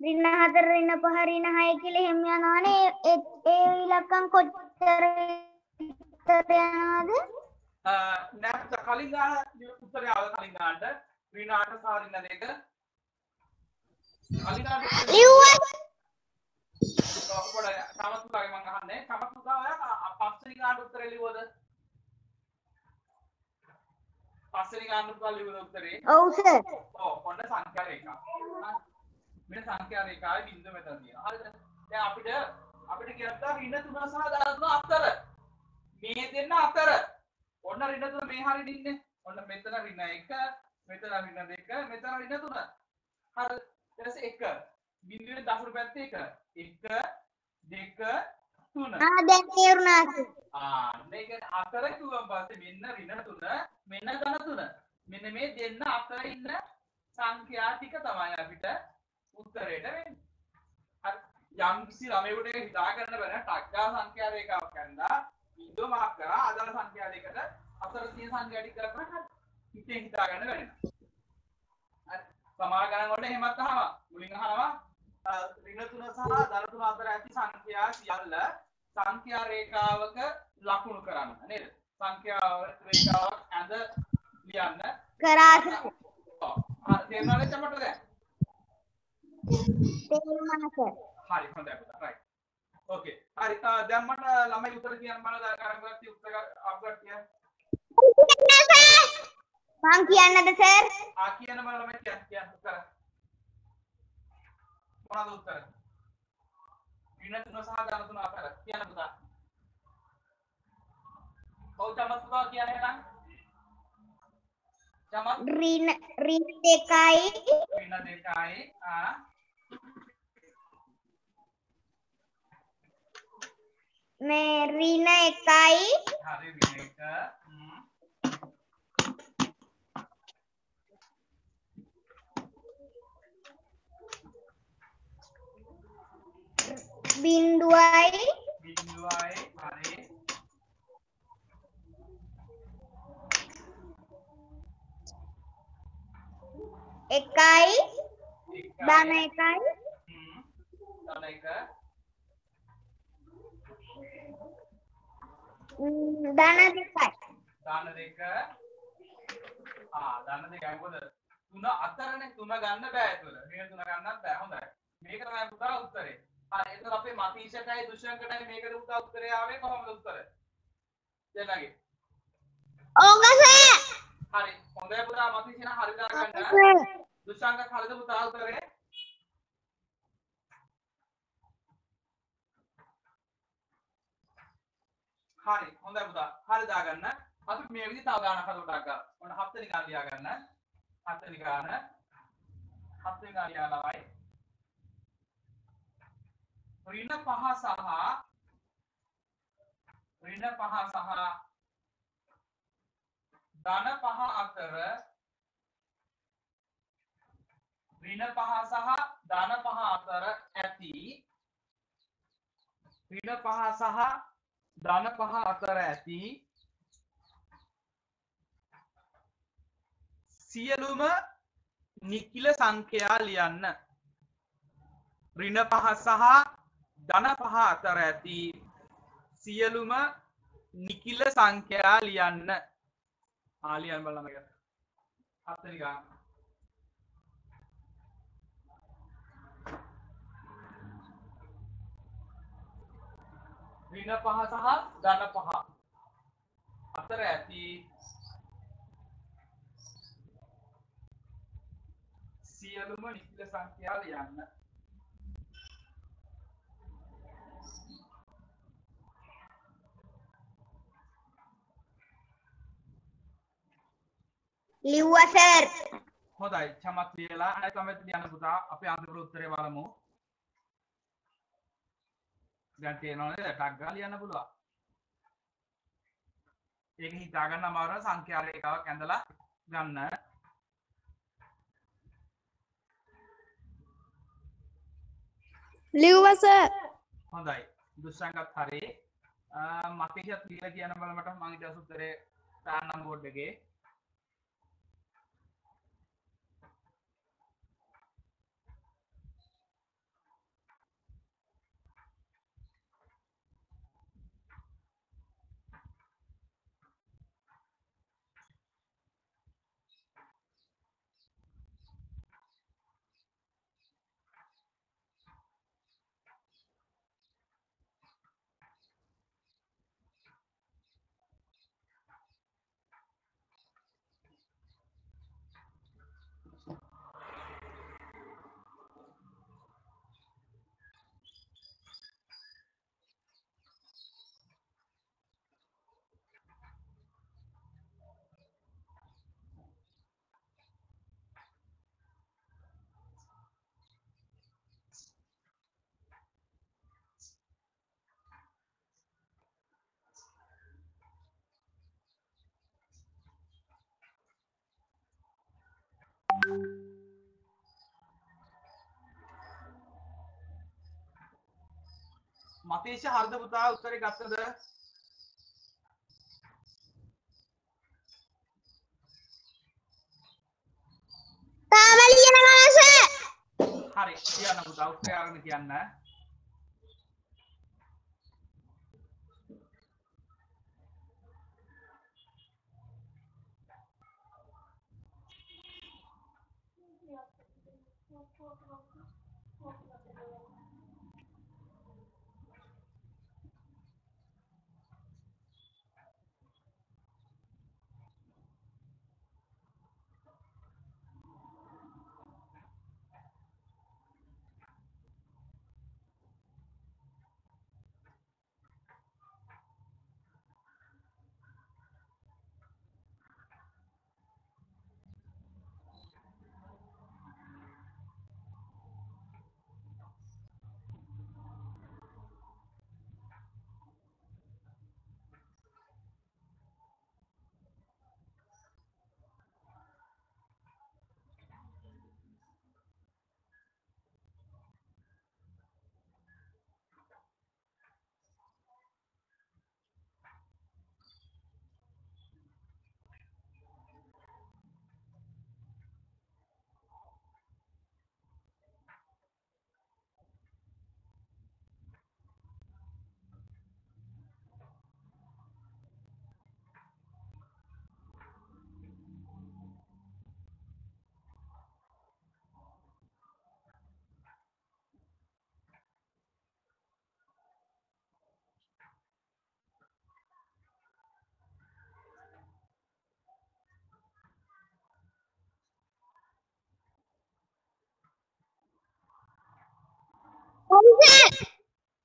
Speaker 3: ඍණ 4 ඍණ 5 ඍණ 6 කියලා එහෙම යනවානේ ඒ ඉලක්කම් කොච්චර යනවාද?
Speaker 1: නෑ පුතා කලින් ගාන උත්තරය ආව කලින් ගානට ඍණ 8 සහ ඍණ 2 කලින් ගානට
Speaker 3: ලිව්වා
Speaker 1: පොඩ චමත් පුතාගේ මම අහන්නේ චමත් පුතා ඔයා පස්වෙනි ගානට උත්තරේ ලිව්වද? පස්වෙනි ගානට පුතා ලිව්වද උත්තරේ?
Speaker 3: ඔව් සර්
Speaker 1: ඔව් ඔන්න සංඛ්‍යා රේඛා. මෙන්න සංඛ්‍යා රේඛාවේ බිඳුව මෙතන තියෙනවා. හරිද? දැන් අපිට කියත්තා ඍණ 3 සහ ධන 3 අතර. මේ දෙන්න අතර. ඔන්න ඍණ 3 මේ හරියට ඉන්නේ. ඔන්න මෙතන ඍණ 1, මෙතන ඍණ 2, මෙතන ඍණ 3. හරි. ඊට පස්සේ 1. බිඳුවේ දකුණු පැත්තේ 1. 1 2 3.
Speaker 3: දැන් තේරුණා
Speaker 1: මේක අතර කිව්වන් පස්සේ මෙන්න ඍණ 3 මෙන්න ධන 3. මෙන්න මේ දෙන්න අතර ඉන්න සංඛ්‍යා ටික තමයි අපිට උත්තරේට වෙන්නේ. හරි. යම් කිසි ළමයෙකුට හිතා ගන්න බැහැ ටග්ගා සංඛ්‍යා රේඛාවක් ගන්නවා. බිඳුව මාක් කරා අදාළ සංඛ්‍යා දෙකට අතර තියෙන සංඛ්‍යා ටික කරලා හරි. හිතේ හිතා ගන්න බැහැ. හරි. සමාන ගණන් වලට එහෙමත් අහනවා. මුලින් අහනවා ඍණ 3 සහ ධන 3 අතර ඇති සංඛ්‍යා සියල්ල සංඛ්‍යා රේඛාවක ලකුණු කරන්න නේද? සංඛ්‍යා රේඛාවක් ඇඳ ලියන්න.
Speaker 3: කරා සර්
Speaker 1: තේරුණාද චමට දැන්?
Speaker 3: තේරුණා සර්
Speaker 1: හරි හොඳයි පුතා. රයිට්. ඕකේ. හරි. දැන් මට ළමයි උත්තර කියන්න මම ගණන් උත්තර අපගත් කියන්න.
Speaker 3: මං කියන්නද සර්?
Speaker 1: කියන්න මම ළමයි කියන්න උත්තර. මොනවද උත්තර? ඍණ 3 සහ ධන 3 අතර කියන්න පුතා. ඔව් චමත් පුතා කියන්නේ නම් චමත්
Speaker 3: ඍණ 2යි
Speaker 1: ඍණ 2යි
Speaker 3: මේ ඍණ 1යි
Speaker 1: හරි ඍණ
Speaker 3: 1 බිඳුවයි
Speaker 1: හරි
Speaker 3: එකයි ධන 1යි
Speaker 1: ධන 1
Speaker 3: ධන 2යි
Speaker 1: ධන 2 ධන 2යි මොකද 3 අතරනේ 3 ගන්න බෑ ඒතර. ඍණ 3 ගන්නත් බෑ. හොඳයි. මේක තමයි පුතා උත්තරේ. හරි. එතකොට අපේ මතීෂටයි දුෂ්‍යංකටයි මේකද පුතා උත්තරේ ආවේ කොහොමද උත්තරේ? දෙන්නගේ.
Speaker 3: ඕක සර්
Speaker 1: හරි. හොඳයි පුතා මතීෂ නම් හරි දාගන්න. දුෂ්‍යංක හරිද පුතා උත්තරේ? හරි. හොඳයි පුතා. හරි දාගන්න. අපි මේ විදිහට තව ගානක් හදලා ගන්න. ඔන්න 7 වෙනි ගාන ලියා ගන්න. 7 වෙනි ගාන. 7 වෙනි ගාන ලියා ළමයි. ඍණ 5 සහ ධන 5 අතර ඍණ 5 සහ ධන 5 අතර ඇති ඍණ 5 සහ ධන 5 අතර ඇති සියලුම නිකිල සංඛ්‍යා ලියන්න. ඍණ 5 සහ ධන 5 අතර ඇති සියලුම නිකිල සංඛ්‍යා ලියන්න. ලියන්න බලන්න එක. 7 වෙනි ගාන. ඍණ 5 සහ ධන 5 අතර ඇති සියලුම නිකිල සංඛ්‍යා ලියන්න.
Speaker 3: लिव्वा सर
Speaker 1: හොඳයි චමත් ලියලා අය කමෙන්ට් ලියන්න පුතා අපි අන්තිම උත්තරේ බලමු දැන් තේරෙනවද ටක් ගාලා ලියන්න පුළුවන් ඒක හිතා ගන්න අමාරුයි සංඛ්‍යා රේඛාවක් ඇඳලා ගන්න
Speaker 2: लिव्वा सर
Speaker 1: හොඳයි දුස්සංගත් හරි මතේෂත් ලියලා කියන්න බලමට මම ඊට පස්සේ උත්තරේ දාන්නම් බෝඩ් එකේ මතේෂ හරිද පුතා උත්තරේ ගත්තද
Speaker 3: තාම ලියනවා සර්
Speaker 1: හරි කියන්න පුතා උත්තරය අරගෙන කියන්න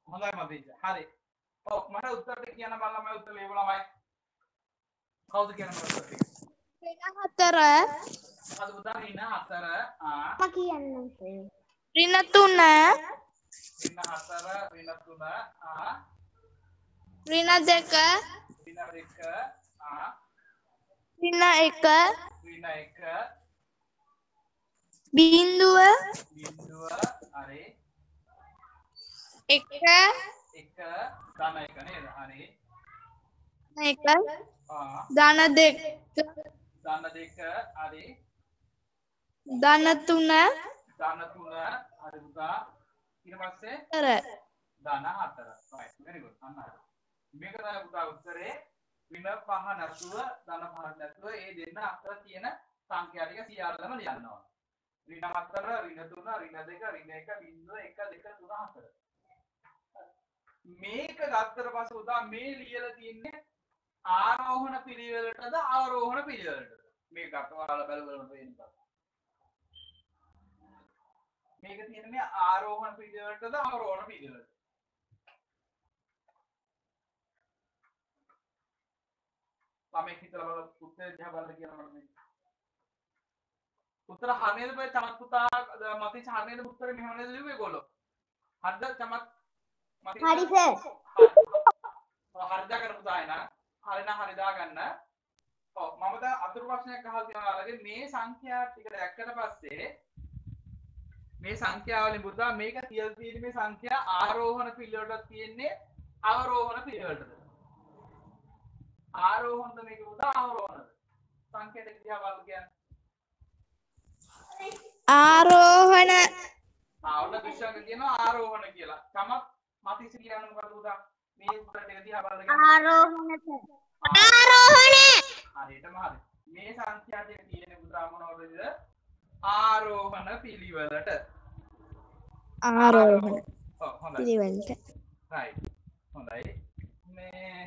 Speaker 1: හොඳයි මතේෂ හරි ඔව් මට උත්තර ටික කියන්න බලන්න මම උත්තර ලියවලමයි කවුද කියන මට උත්තර ටික
Speaker 2: ඍණ 4
Speaker 1: මොකද පුතා ඍණ 4
Speaker 3: මම කියන්නම් සර්
Speaker 2: ඍණ 3
Speaker 1: ඍණ 4 ඍණ 3
Speaker 2: ඍණ 2
Speaker 1: ඍණ 2
Speaker 2: ඍණ 1
Speaker 1: ඍණ 1
Speaker 2: බිංදුව
Speaker 1: බිංදුව හරි
Speaker 2: 1
Speaker 1: 1 ධන 1 නේද හරි
Speaker 2: 1 ධන 2
Speaker 1: ධන 2 හරි
Speaker 2: ධන 3
Speaker 1: ධන 3 හරි පුතා ඊට පස්සේ
Speaker 2: 4
Speaker 1: ධන 4 right very good අන්න හරි මේක තමයි පුතා උත්තරේ ඍණ 5 නැතුව ධන 5 නැතුව ඒ දෙන්න අතර තියෙන සංඛ්‍යා ටික සියල්ලම ලියන්න ඕන ඍණ 4 ඍණ 3 ඍණ 2 ඍණ 1 බිංදුව 1 2 3 4 මේක ගත්තට පස්සේ උදා මේ ලියලා තියන්නේ ආරෝහණ පිළිවෙලටද අවරෝහණ පිළිවෙලටද මේක ගත්ත ඔයාලා බලවලම පේනවා මේක තියෙන්නේ ආරෝහණ පිළිවෙලටද අවරෝහණ පිළිවෙලටද ළමෙක් හිතලා බලලා උත්තර දිහා බලලා කියනවා මම උත්තර හරියද බයි චමත් පුතා මතින් හරියද උත්තරේ මෙහෙම නේද ලිව්වේ ඒගොල්ලෝ හරිද චමත් මතින්
Speaker 3: හරි සර්.
Speaker 1: හරි දාගන්න පුතා එන හරි නම් හරි දාගන්න ඔව් මම දැන් අතුරු ප්‍රශ්නයක් අහලා තියෙනවා ඔයාලගේ මේ සංඛ්‍යා ටික දැක්කට පස්සේ මේ සංඛ්‍යාවලින් පුතා මේක කියලා තියෙන මේ සංඛ්‍යා ආරෝහණ පිළිවෙලට තියෙන්නේ අවරෝහණ පිළිවෙලටද ආරෝහණද මේක පුතා අවරෝහණද සංඛ්‍යා දෙක දිහා බලලා කියන්න
Speaker 2: ආරෝහණ
Speaker 1: ඔන්න දුෂ්‍යංග කියනවා ආරෝහණ කියලා. තමත් මතිස් කියන්නේ මොකද පුතා? මේ උත්තර ටික දිහා බලලා කියන්න.
Speaker 3: ආරෝහණ සර්. ආරෝහණ.
Speaker 1: හරියටම හරි. මේ සංඛ්‍යා ටික තියෙන පුතා මොනවද? ආරෝහණ පිළිවෙලට.
Speaker 2: ආරෝහණ
Speaker 1: ඔව් හොඳයි.
Speaker 2: පිළිවෙලට.
Speaker 1: right. හොඳයි. මේ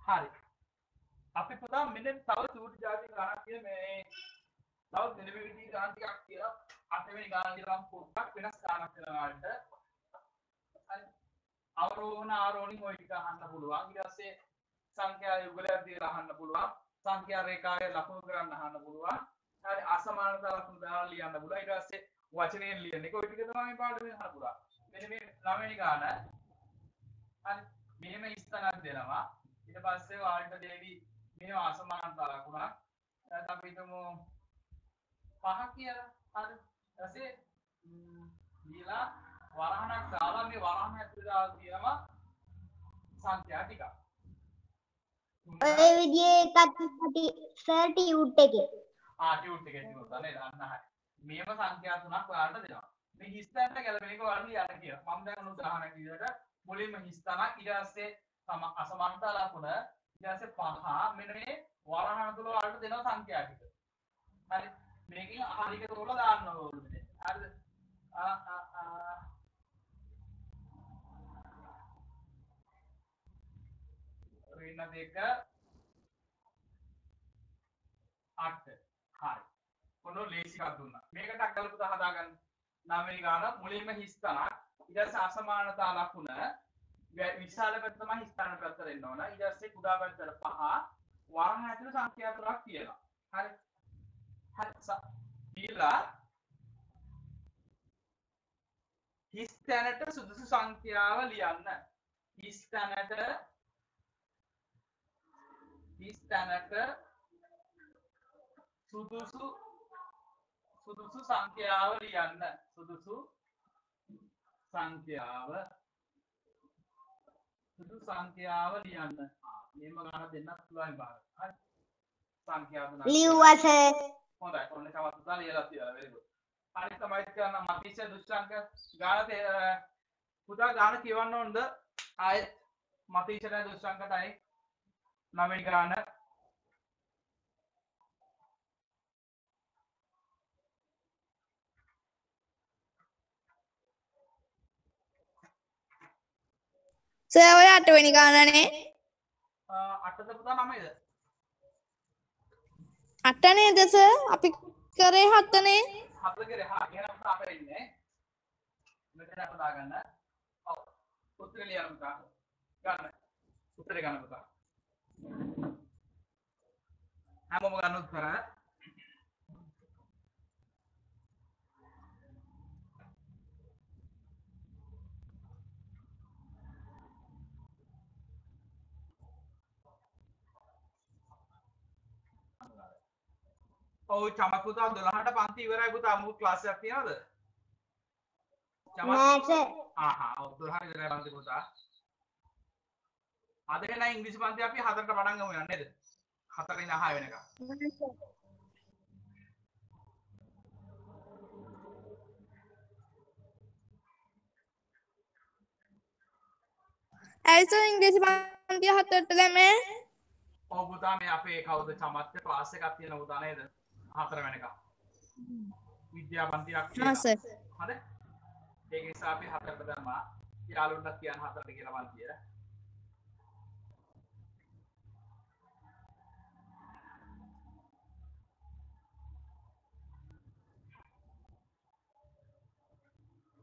Speaker 1: හරි. අපි පුතා මෙන්න තව සූටි જાති ගණන් කියන මේ තව දෙන විවිධ ගණන් ටිකක් කියලා අටවෙනි ගණන් කියලා පොඩ්ඩක් වෙනස් ගණනක් වෙනවා වලට හරි අවරෝහණ ආරෝහණ ඔය ටික අහන්න පුළුවන් ඊට පස්සේ සංඛ්‍යා යුගලයක් දීලා අහන්න පුළුවන් සංඛ්‍යා රේඛාවේ ලකුණු කරන්න අහන්න පුළුවන් හරි අසමානතා ලකුණු දාලා ලියන්න පුළුවන් ඊට පස්සේ වචනයෙන් ලියන්න එක ඔය ටික තමයි මේ පාඩමෙන් අහන්න පුළුවන් මෙන්න මේ 9 වෙනි ගාන හරි මෙහෙම ඉස්තනක් දෙනවා ඊට පස්සේ වාල්ට දෙවි මේ අසමානතා ලකුණක් දැන් අපි හිතමු 5 කියලා හරි ඊපස්සේ දීලා වරහණක් දාලා මේ වරහණ ඇතුලේ දාලා තියෙනවා සංඛ්‍යා ටිකක්
Speaker 3: ඔය විදිහේ එකක් අපි සර් ටියුට් එකේ.
Speaker 1: ටියුට් එකේ තියෙනවා නේද අන්න හරි මේම සංඛ්‍යා තුනක් ඔයාලට දෙනවා මේ හිස්තැනට ගැලපෙන එක ඔයාලට ලියන්න කියලා මම දැන් උදාහරණයක් විදිහට මුලින්ම හිස්තැනක් ඊට පස්සේ අසමානතා ලකුණ ඊට පස්සේ 5 මෙන්න මේ වරහණ තුල වලට දෙන සංඛ්‍යා ටික. හරි. මේකෙන් හරියට තෝරලා දාන්න ඕනේ. හරිද? ඍණ දෙක 8. හරි. මොන ලේසිකක් දුන්නා. මේකට අක්කල පුතා හදාගන්න. 9 වෙනි ගාන මුලින්ම හිස්තනක් ඊට පස්සේ අසමානතා ලකුණ විශාල පැත්ත තමයි හිස්තන පැත්තට එන්න ඕන. ඊට පස්සේ කුඩා පැත්තට 5 වරහණ ඇතුළේ සංඛ්‍යා තුනක් තියෙනවා. හරි. හරි. ඊළා හිස්තැනට සුදුසු සංඛ්‍යාව ලියන්න. හිස්තැනට සුදුසු සංඛ්‍යාව ලියන්න. සුදුසු සංඛ්‍යාව ලියන්න. මේම ගන්න දෙන්නත් පුළුවන් බාර. හරි. සංඛ්‍යා තුනක්.
Speaker 3: ලිව්වා සර්.
Speaker 1: හොඳයි. ඔන්න තවත් පුතා ලියලා තියලා. very good. හරි තමයි කරන මතිෂ දුෂ්ටංක ගාන පුතා ගාන කියවන්න ඕනද? ආයෙත් මතිෂට දුෂ්ටංකටයි 9 වෙනි ගාන
Speaker 2: සර් ඔය 8 වෙනි ගානනේ
Speaker 1: 8ද පුතා 9ද?
Speaker 2: 8 නේද සර්? අපි කරේ 7 නේ.
Speaker 1: 7 කරේ හා එහෙනම් පුතා අපේ ඉන්නේ. මෙතන අපදා ගන්න. ඔව්. උත්තරේ ලියන්න පුතා. ගන්න. උත්තරේ ගන්න පුතා. හැමෝම ගන්න උත්තර. ඔව් චමත් පුතා 12ට පන්ති ඉවරයි පුතා මොකක් ක්ලාස් එකක් තියනවද?
Speaker 3: නෑ සර්.
Speaker 1: ඔව් 12ට ඉවරයි පන්ති පුතා. අද වෙන ඉංග්‍රීසි පන්ති අපි 4ට පටන් ගමු යන්නේ නේද? 4 ඉඳන් 6 වෙනකම්.
Speaker 2: ඇයිසර් ඉංග්‍රීසි පන්තිය 7ට දැම්මේ?
Speaker 1: ඔව් පුතා මේ අපේ කවුද චමත්ගේ ක්ලාස් එකක් තියෙන පුතා නේද? 4 වෙනකම්. විද්‍යා පන්තියක්
Speaker 2: හා සර්.
Speaker 1: හරි? ඒක නිසා අපි 4ට දැම්මා. යාළුවන්ට කියන්න 4ට කියලා පන්තිය.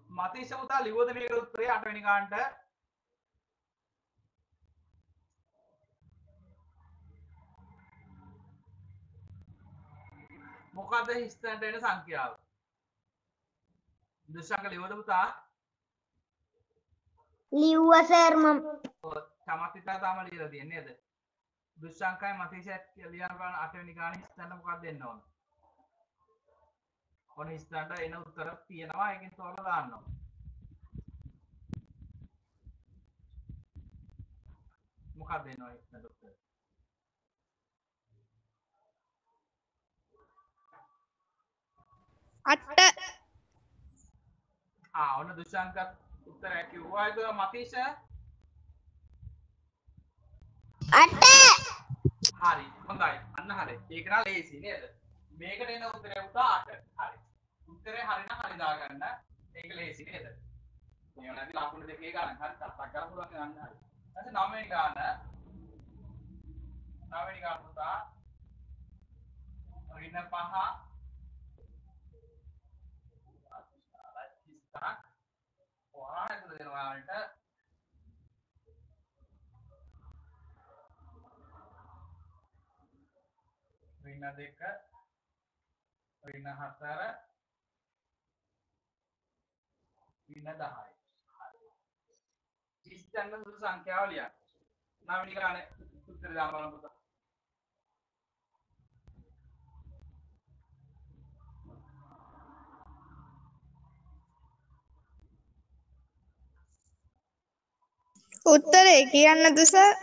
Speaker 1: මතීෂ පුතා ලිව්වද මේකට උත්තරේ 8 වෙනි ගානට? මොකද හිස්තැනට එන සංඛ්‍යාව? දුෂ්ටංක ලියවද පුතා?
Speaker 3: लिव्वा सर मम
Speaker 1: චමත්ිතා තාම ලියලා තියෙන්නේ නේද? දුෂ්ටංකයි මතීෂයත් ලියන බලන 8 වෙනි ගානේ හිස්තැනට මොකක්ද දෙන්න ඕන? ඔන්න හිස්තැනට එන උත්තර තියෙනවා ඒකෙන් තෝරලා දාන්න ඕන. මොකක්ද දෙනවා හිස්තැනට උත්තර? ඔන්න දුෂ්ටංක උත්තරය කිව්වා. ඒක මතීෂ හරි හොඳයි අන්න හරි ඒක නම් ලේසි නේද මේකට එන උත්තරය උතා 8 හරි උත්තරේ හරිනම් හරි දාගන්න ඒක ලේසි නේද මේ වලදී ලකුණු දෙකේ ගන්න හරි ටක් කරලා පුළුවන් ගන්න හරි ඊට 9 වෙනි ගාන පුතා ඍණ 5 ඉස්තක් ඔයාලට දෙනවා වලට ऋण 2 ऋण 4 ऋण 10 ඉස්තන්න සුදු සංඛ්‍යාව ලියන්න 9 වෙනි ගානේ උත්තර දාන්න බලන්න පුතා
Speaker 2: උත්තරේ කියන්නද සර්?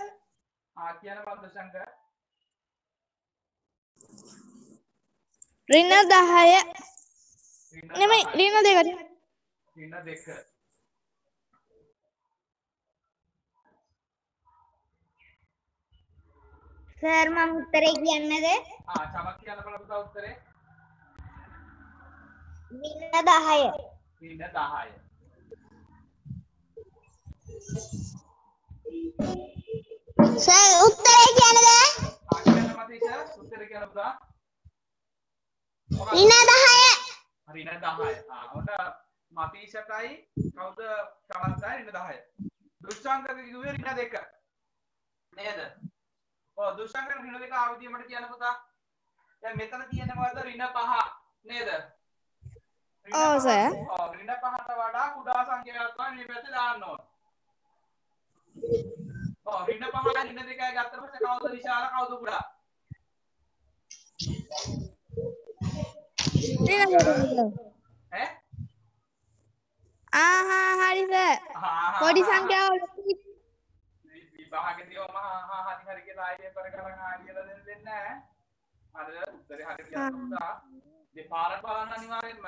Speaker 1: කියන බලන්න සංඛ්‍ය
Speaker 2: ඍණ 10 නෙමෙයි ඍණ 2
Speaker 1: ඍණ 2
Speaker 3: सर मम उत्तरे කියන්නද
Speaker 1: චමත් කියන්න බලන්න පුතා උත්තරේ
Speaker 3: ऋण 10
Speaker 1: ඍණ 10
Speaker 3: सर उत्तरे කියන්නද
Speaker 1: කියන මතීෂ උත්තරේ කියන්න පුතා
Speaker 3: ඍණ 10
Speaker 1: ඍණ 10 ඔන්න මතීෂටයි කවුද චමත්ටයි ඍණ 10 දුෂ්ටංක කිව්වේ ඍණ 2 නේද දුෂ්ටංක ඍණ 2 ආවිදිය මට කියන්න පුතා දැන් මෙතන තියෙන්නේ මොකද්ද ඍණ 5 නේද
Speaker 2: ඔව් සර්
Speaker 1: ඍණ 5ට වඩා කුඩා සංඛ්‍යාවක් තමයි මේ පැත්තේ දාන්න ඕන ඍණ 5 ඍණ 2යි ගත්තට පස්සේ කවුද විශාල කවුද කුඩා
Speaker 2: හරි සර් පොඩි සංඛ්‍යාව
Speaker 1: විභාගෙදී ඔම හරි කියලා ආයෙ කරගෙන ආයෙලා දෙන්නේ නැහැ. හරිද? උත්තරේ හරියට කියන්න පුතා. දෙපාරක් බලන්න අනිවාර්යෙන්ම.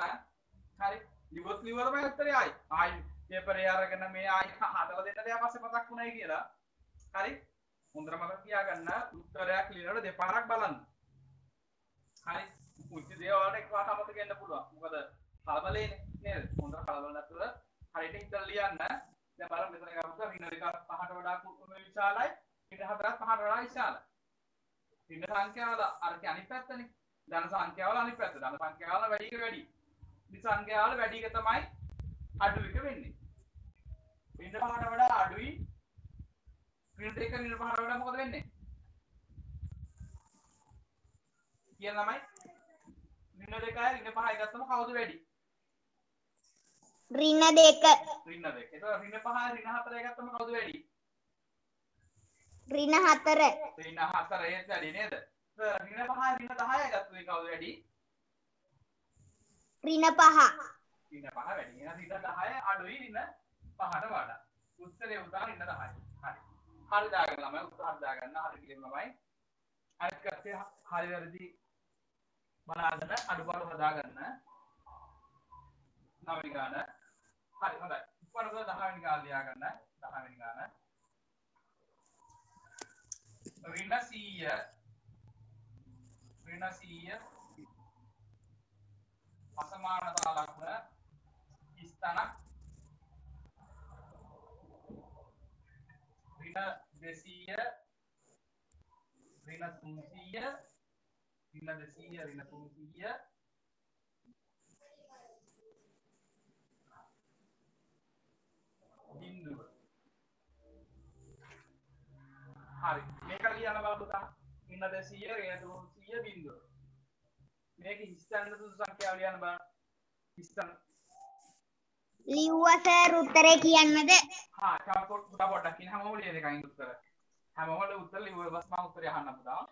Speaker 1: හරි. ලිව්වොත් ලිව්වරම උත්තරේ ආයි. ආයි පේපරේ අරගෙන මේ ආයි හදලා දෙන්න දෙයක් පස්සේ මතක් වුණයි කියලා. හරි. හොඳට මතක තියාගන්න උත්තරයක් ලියනකොට දෙපාරක් බලන්න. හරි. මුචි දේවල්ට එකපාරට අමතක වෙන්න පුළුවන්. මොකද කලබලේනේ නේද? හොඳට කලබල නැතුව හරියට හිතලා ලියන්න. දැන් බලන්න මෙතන ගමු ඍණ 2ක් 5ට වඩා විශාලයි ඍණ 4ක් 5ට වඩා විශාලයි ඍණ සංඛ්‍යාවල අර අනිත් පැත්තනේ ධන සංඛ්‍යාවල අනිත් පැත්ත ධන සංඛ්‍යාවල වැඩි එක වැඩි ඉතින් සංඛ්‍යාවල වැඩි එක තමයි අඩු එක වෙන්නේ ඍණ 5ට වඩා අඩුයි ඍණ 2 ඍණ 5ට වඩා මොකද වෙන්නේ කියන ළමයි ඍණ 2යි ඍණ 5යි ගත්තම කවුද වැඩි
Speaker 3: ඍණ 2
Speaker 1: ඍණ 2. ඒතකොට ඍණ 5 ඍණ 4 ගත්තම කවුද වැඩි?
Speaker 3: ඍණ 4.
Speaker 1: ඍණ 4 ඒත් වැඩි නේද? ඍණ 5 ඍණ 10 ගත්තම කවුද වැඩි?
Speaker 3: ඍණ 5.
Speaker 1: ඍණ 5 වැඩි. එහෙනම් ඍණ 10 අඩුයි ඍණ 5ට වඩා. උත්තරේ උදා ඍණ 10යි. හරි. හරි දාගන්න ළමයි උත්තර හරි දාගන්න. හරි කියන ළමයි. අනිත් කට්ටිය හරි වැරදි බලාගෙන අඩුපාඩු හදාගන්න. 9 වෙනි ගාන හරි හොඳයි. ඉක්මනට 10 වෙනි ගාන ලියා ගන්න. 10 වෙනි ගාන. ඍණ 100 අසමානතා ලකුණ ස්ථානක් ඍණ 200 ඍණ 300 ඍණ 200 ඍණ 300 බිඳුව හරි මේක ලියන්න බලන්න පුතා ඍණ 200 ඍණ 300 බිඳුව මේක හිස්තන්න සුසු සංඛ්‍යාව ලියන්න බලන්න. හිස්තන්න.
Speaker 3: ලිව්වා සර් උත්තරේ කියන්නද?
Speaker 1: හා පුතා පොඩ්ඩක් ඉන්න හැමෝම ලියන එකයි උත්තර. හැමෝම උත්තර ලිව්වා බස් මම උත්තරය අහන්න පුතා.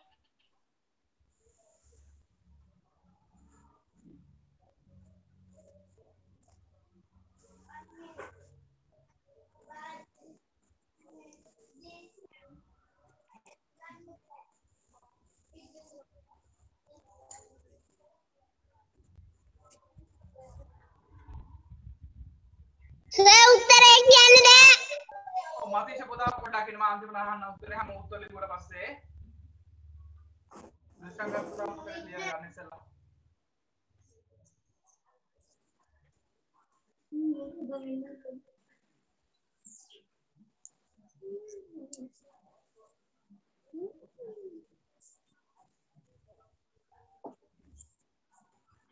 Speaker 3: සර් උත්තරේ කියන්නද?
Speaker 1: මතීෂ පුතා පොඩ්ඩක් ඉන්න මම අන්තිමට අහන්න උත්තරේ හැම උත්තර ලිව්වට පස්සේ දුෂ්කර පුතා උත්තරේ ලියන්න ගන්න ඉස්සෙල්ලා.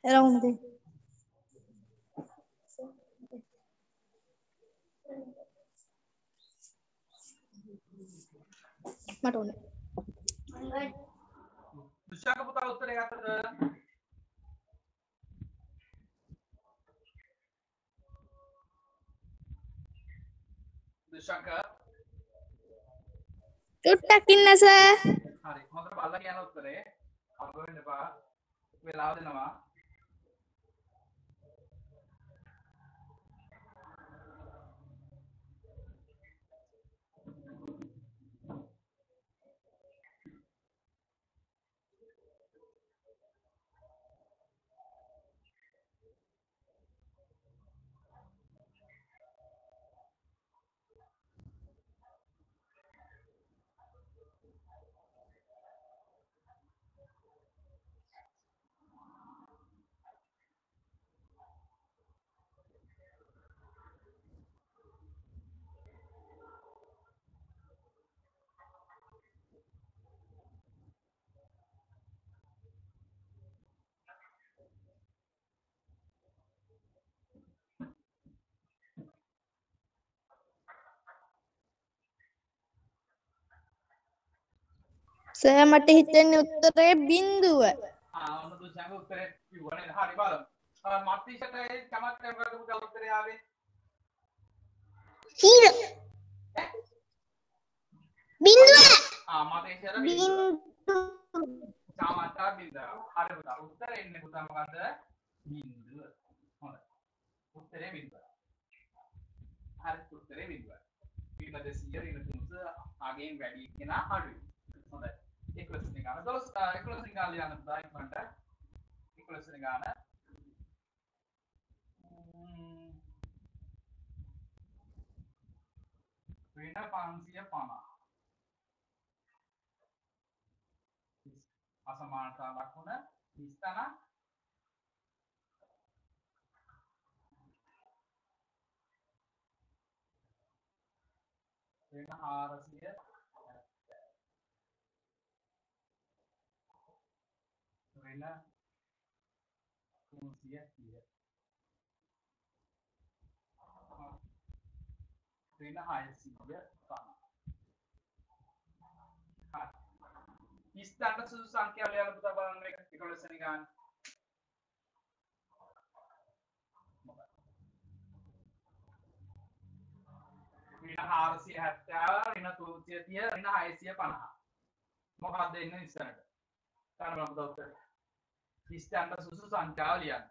Speaker 2: Around the මට ඕනේ.
Speaker 1: දුෂ්කර පුතා උත්තරේ ගත්තද? දුෂ්කර
Speaker 2: චුට්ටක් ඉන්න සර්.
Speaker 1: හරි හොඳට බලලා කියන උත්තරේ අබ වෙන්න එපා වෙලාව දෙනවා
Speaker 2: සර් මට හිතෙන්නේ උත්තරේ බිඳුව.
Speaker 1: ඔන්න දුෂ්කර උත්තරේ කිව්වා නේද හරි බලමු මතීෂට ඒ චමත්කාර කරපු පුතා උත්තරේ ආවේ
Speaker 3: 0 බිඳුව
Speaker 1: මතීෂට
Speaker 3: බිඳුව
Speaker 1: චමත්කාර බිඳුව හරි පුතා උත්තරේ එන්නේ පුතා මොකද්ද බිඳුව හොඳයි උත්තරේ බිඳුව හරි උත්තරේ බිඳුව ඊට 200 ඊට 300 ආගෙන් වැඩි කෙනා අඩුයි හොඳයි 11 වෙනි ගාන 11 වෙනි ගාන ලියන්න පුතා ඉක්මනට 11 වෙනි ගාන වෙන 550 අසමානතා ලකුණ 30 වෙන 400 වෙන 330 වෙන 650 ඉස්තන්න සුසු සංඛ්‍යාව ලියලා පුතා බලන්න මේක 11 වෙනි ගාන වෙන 470 වෙන 330 වෙන 650 මොකක්ද එන්නේ ඉස්සරහට ගන්න බලමු පුතා උත්තරේ ඉස්තන්න සුසු සංඛ්‍යාව ලියන්න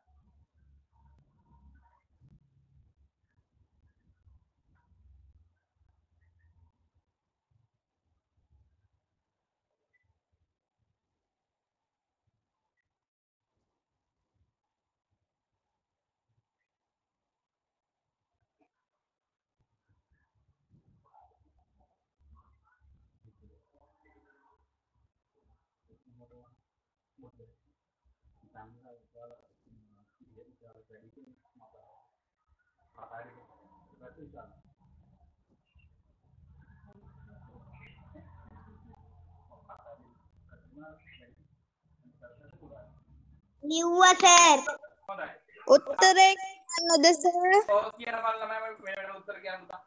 Speaker 3: ලිව්වා සර්
Speaker 1: හොඳයි
Speaker 2: උත්තරේ කියන්නද සර්?
Speaker 1: ඔව් කියන බලලා මම වෙන උත්තර කියන්න පුතා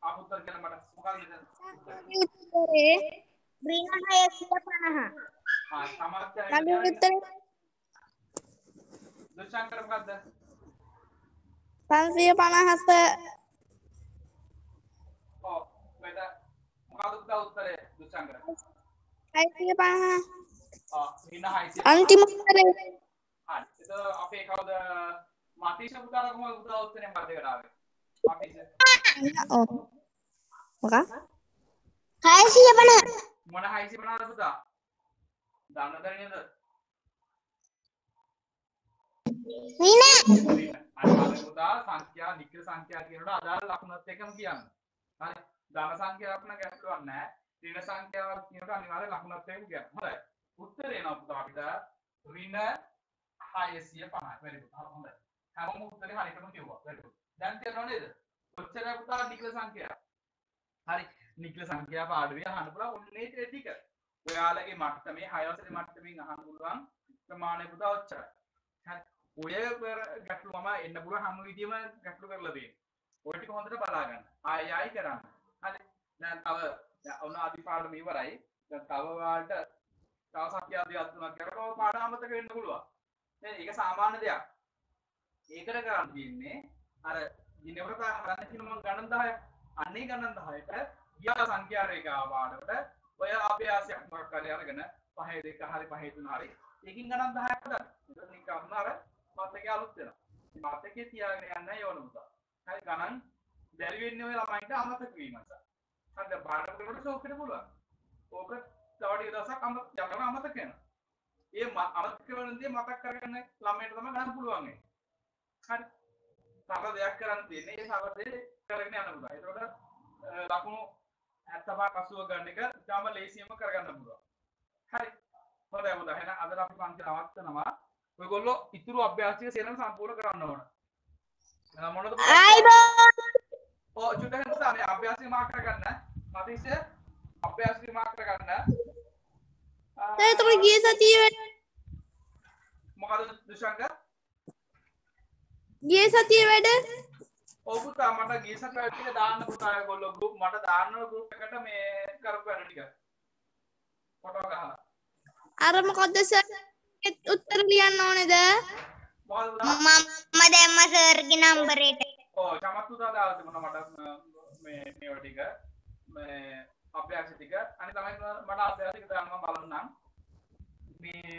Speaker 1: ආපු උත්තර කියන්න මට මොකක්ද
Speaker 2: උත්තරේ
Speaker 3: ඍණ 650
Speaker 1: සමාජය
Speaker 2: මගේ උත්තරේ
Speaker 1: දුෂාංකර මොකද්ද?
Speaker 2: 550.
Speaker 1: ඔව් මෙතන මොකද්ද පුතා උත්තරේ දුෂාංකර?
Speaker 2: 650.
Speaker 1: රින 650.
Speaker 2: අන්තිම උත්තරේ.
Speaker 1: හරි. ඒක අපේ කවුද? මතීෂ පුතාලා කොහොමද පුතා උත්තරේ මොකක්ද ඒකට ආවේ? මතීෂ.
Speaker 2: ඔව්. මොකක්?
Speaker 3: 650.
Speaker 1: මොන 650ද පුතා? දන්නද නේද?
Speaker 3: රින.
Speaker 1: අනිවාර්ය පුතා සංඛ්‍යා නික්ල සංඛ්‍යා කියනකොට අදාළ ලකුණත් එකම කියන්න. හරි. ධන සංඛ්‍යාවක් නම් ගැටලුවක් නැහැ. ඍණ සංඛ්‍යාවක් කියනකොට අනිවාර්ය ලකුණත් එකම කියන්න. හොඳයි. උත්තරේ එනවා පුතා අපිට ඍණ 650. very good. හොඳයි. හැමෝම උත්තරේ හරියටම කිව්වා. very good. දැන් තේරෙනව නේද? ඔච්චර පුතා නික්ල සංඛ්‍යාව. හරි. නික්ල සංඛ්‍යා පාඩුවේ අහන්න පුළුවන් ඔන්නේ ඒ ටික. ඔයාලගේ මට්ටමේ 6 වසරේ මට්ටමින් අහන්න පුළුවන් ප්‍රමාණය පුතා ඔච්චරයි. හරි. ඔය ගැටලුවම එන්න පුළුවන් හැම විදියම ගැටලු කරලා දෙන්න. ඔය ටික හොඳට බලා ගන්න. ආයි කරන්න. හරි. දැන් තව ඔන්න ආදි පාඩම ඉවරයි. දැන් තව වාට තව සංඛ්‍යාදියක් තුනක් කරලා ඔය පාඩම අමතක වෙන්න පුළුවන්. නේද? ඒක සාමාන්‍ය දෙයක්. ඒකට කරන්න තියෙන්නේ අර දිනවලට හරන්න තියෙන මම ගණන් 10ක්. අන්නේ ගණන් 10ට ගියා සංඛ්‍යා රේඛාව පාඩමට ඔය අභ්‍යාසයක් මොකක් හරි අරගෙන 5 2 හරි 5 3 හරි ඒකින් ගණන් 10ක් හදන්න. ඒක නිකම්ම අර මතකයේ අලුත් වෙනවා. මේ මතකයේ තියාගෙන යන්න ඕන පුතා. හරි ගණන් බැරි වෙන්නේ ඔය ළමයින්ට අමතක වීම නිසා. හරිද? පාඩම කරනකොට ෂෝක්කට පුළුවන්. ඕක තව ටික දවසක් අමතක වෙනවා. ඒ අමතක වෙන දේ මතක් කරගන්න ළමයින්ට තමයි ගන්න පුළුවන් වෙන්නේ. හරි. සමහර දෙයක් කරන්න තියෙන්නේ ඒ සමහර දේ කරගෙන යන්න පුළුවන්. ඒකට ලකුණු 75 80 ගන්න එක තාම ලේසියෙන්ම කරගන්න පුළුවන්. හරි. හොඳයි පුතා. එහෙනම් අද අපි පන්ති නවත්තනවා. ඔයගොල්ලෝ ඉතුරු අභ්‍යාසික සේරම සම්පූර්ණ කරන්න ඕන. මොනවද පුතා? ඔව් චුට්ටක් පුතා මේ අභ්‍යාසික මාක් කරගන්න. මතීෂ අභ්‍යාසික මාක් කරගන්න.
Speaker 2: ඒක ගිය සතියේ
Speaker 1: මොකද දුෂාංක?
Speaker 2: ගිය සතියේ වැඩ
Speaker 1: ඔව් පුතා මට ගිය සතියේ ටික දාන්න පුතා ඔයගොල්ලෝ group මට දාන්න group එකට මේ කරපු වෙන ටික. ෆොටෝ ගහලා.
Speaker 2: අර මොකද්ද සර් උත්තර ලියන්න ඕනේද?
Speaker 1: මොකද පුතා?
Speaker 3: මම දැම්ම සර්ගේ නම්බර් එක.
Speaker 1: ඔව් චමත් පුතා දාලා තිබුණා මට මේ ටික මේ අභ්‍යාස ටික. අනිත් තමයි මට අභ්‍යාස ටික දාන්න මම බලන්නම්. මේ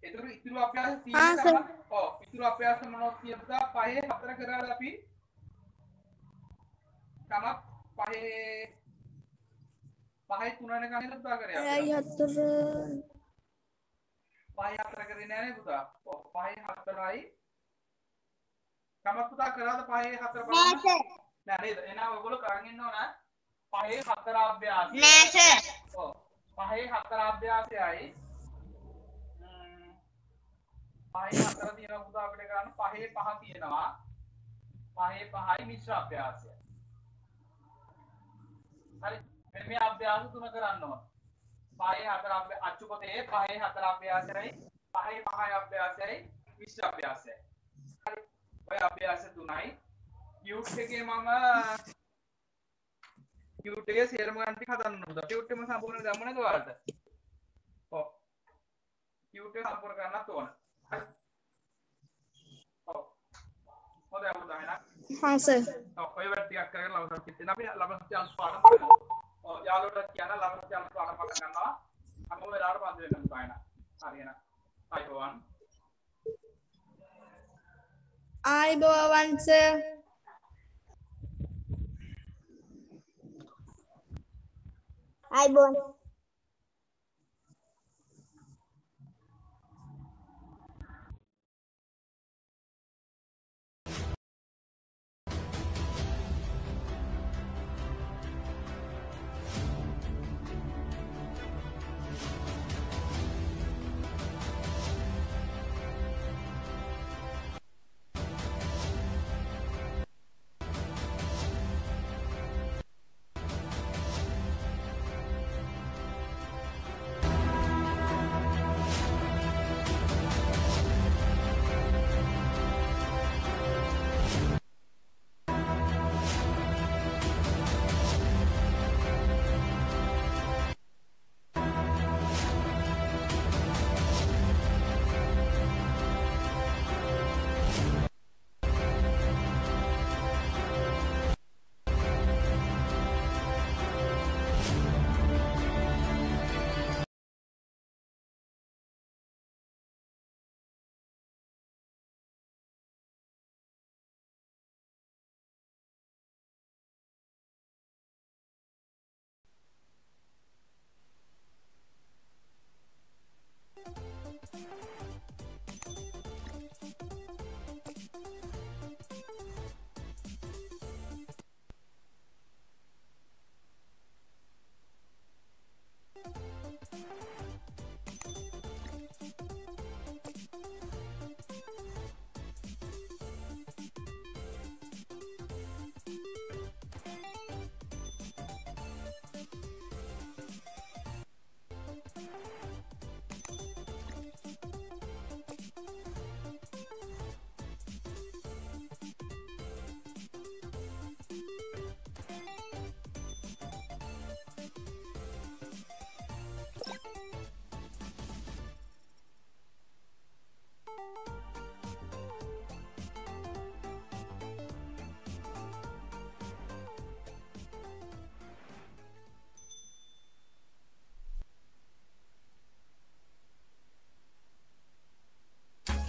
Speaker 1: ඉතුරු අභ්‍යාස තියෙන තමයි. ඔව් ඉතුරු අභ්‍යාස මොනවද කියන පුතා 5 4 කරලා අපි තමත් 5 3 වෙනකන් ඉඳලා පුතා කරේ අපි. 5 4 කරේ නෑ නේ පුතා. ඔව් 5 4යි. තමත් පුතා කරාද 5 4 බලන්න? නෑ නේද? එහෙනම් ඔයගොල්ලෝ කරන් ඉන්න ඕන 5 4 අභ්‍යාසය.
Speaker 3: නෑ සර්.
Speaker 1: ඔව් 5 4 අභ්‍යාසයයි 5 4 තියෙනවා පුතා අපිට කරන්න 5 5 තියෙනවා 5 5යි මිශ්‍ර අභ්‍යාසය. හරි මෙන්න මේ අභ්‍යාස තුන කරන්න ඕන 5 4 අච්චු පොතේ 5 4 අභ්‍යාසයයි 5 5 අභ්‍යාසයයි මිශ්‍ර අභ්‍යාසයයි. හරි ඔය අභ්‍යාස තුනයි ටියුට් එකේ මම ටියුට් එකේ සේරම ගන්න ටික හදන්න ඕනද ටියුට් එකම සම්පූර්ණ දැම්ම නේද ඔයාලට? ඔව් ටියුට් එක සම්පූර්ණ කරන්නත් ඕන. හොඳයි පුතා එහෙනම්.
Speaker 2: හා සර්.
Speaker 1: ඔව් ඔය වැඩ ටිකක් කරගෙන ලබන සතියේ අපි ලබන සතිය අලුත් පාඩම් කරනවා. ඔව් යාළුවෝට කියන ලබන සතිය අලුත් පාඩම් පටන් ගන්නවා. හැමෝම වෙලාවට පන්ති වෙන්න පුතා එහෙනම්. හරි එහෙනම්. ආයිබෝවන්.
Speaker 2: ආයිබෝවන් සර්.
Speaker 3: අයිබෝන්.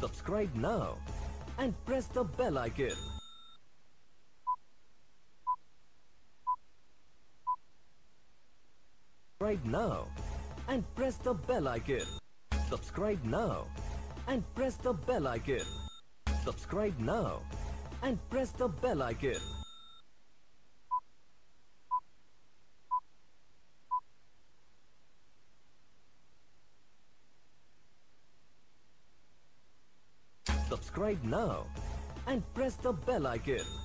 Speaker 4: Subscribe now and press the bell icon. Subscribe now and press the bell icon. Subscribe now and press the bell icon. Subscribe now and press the bell icon. Subscribe now and press the bell icon.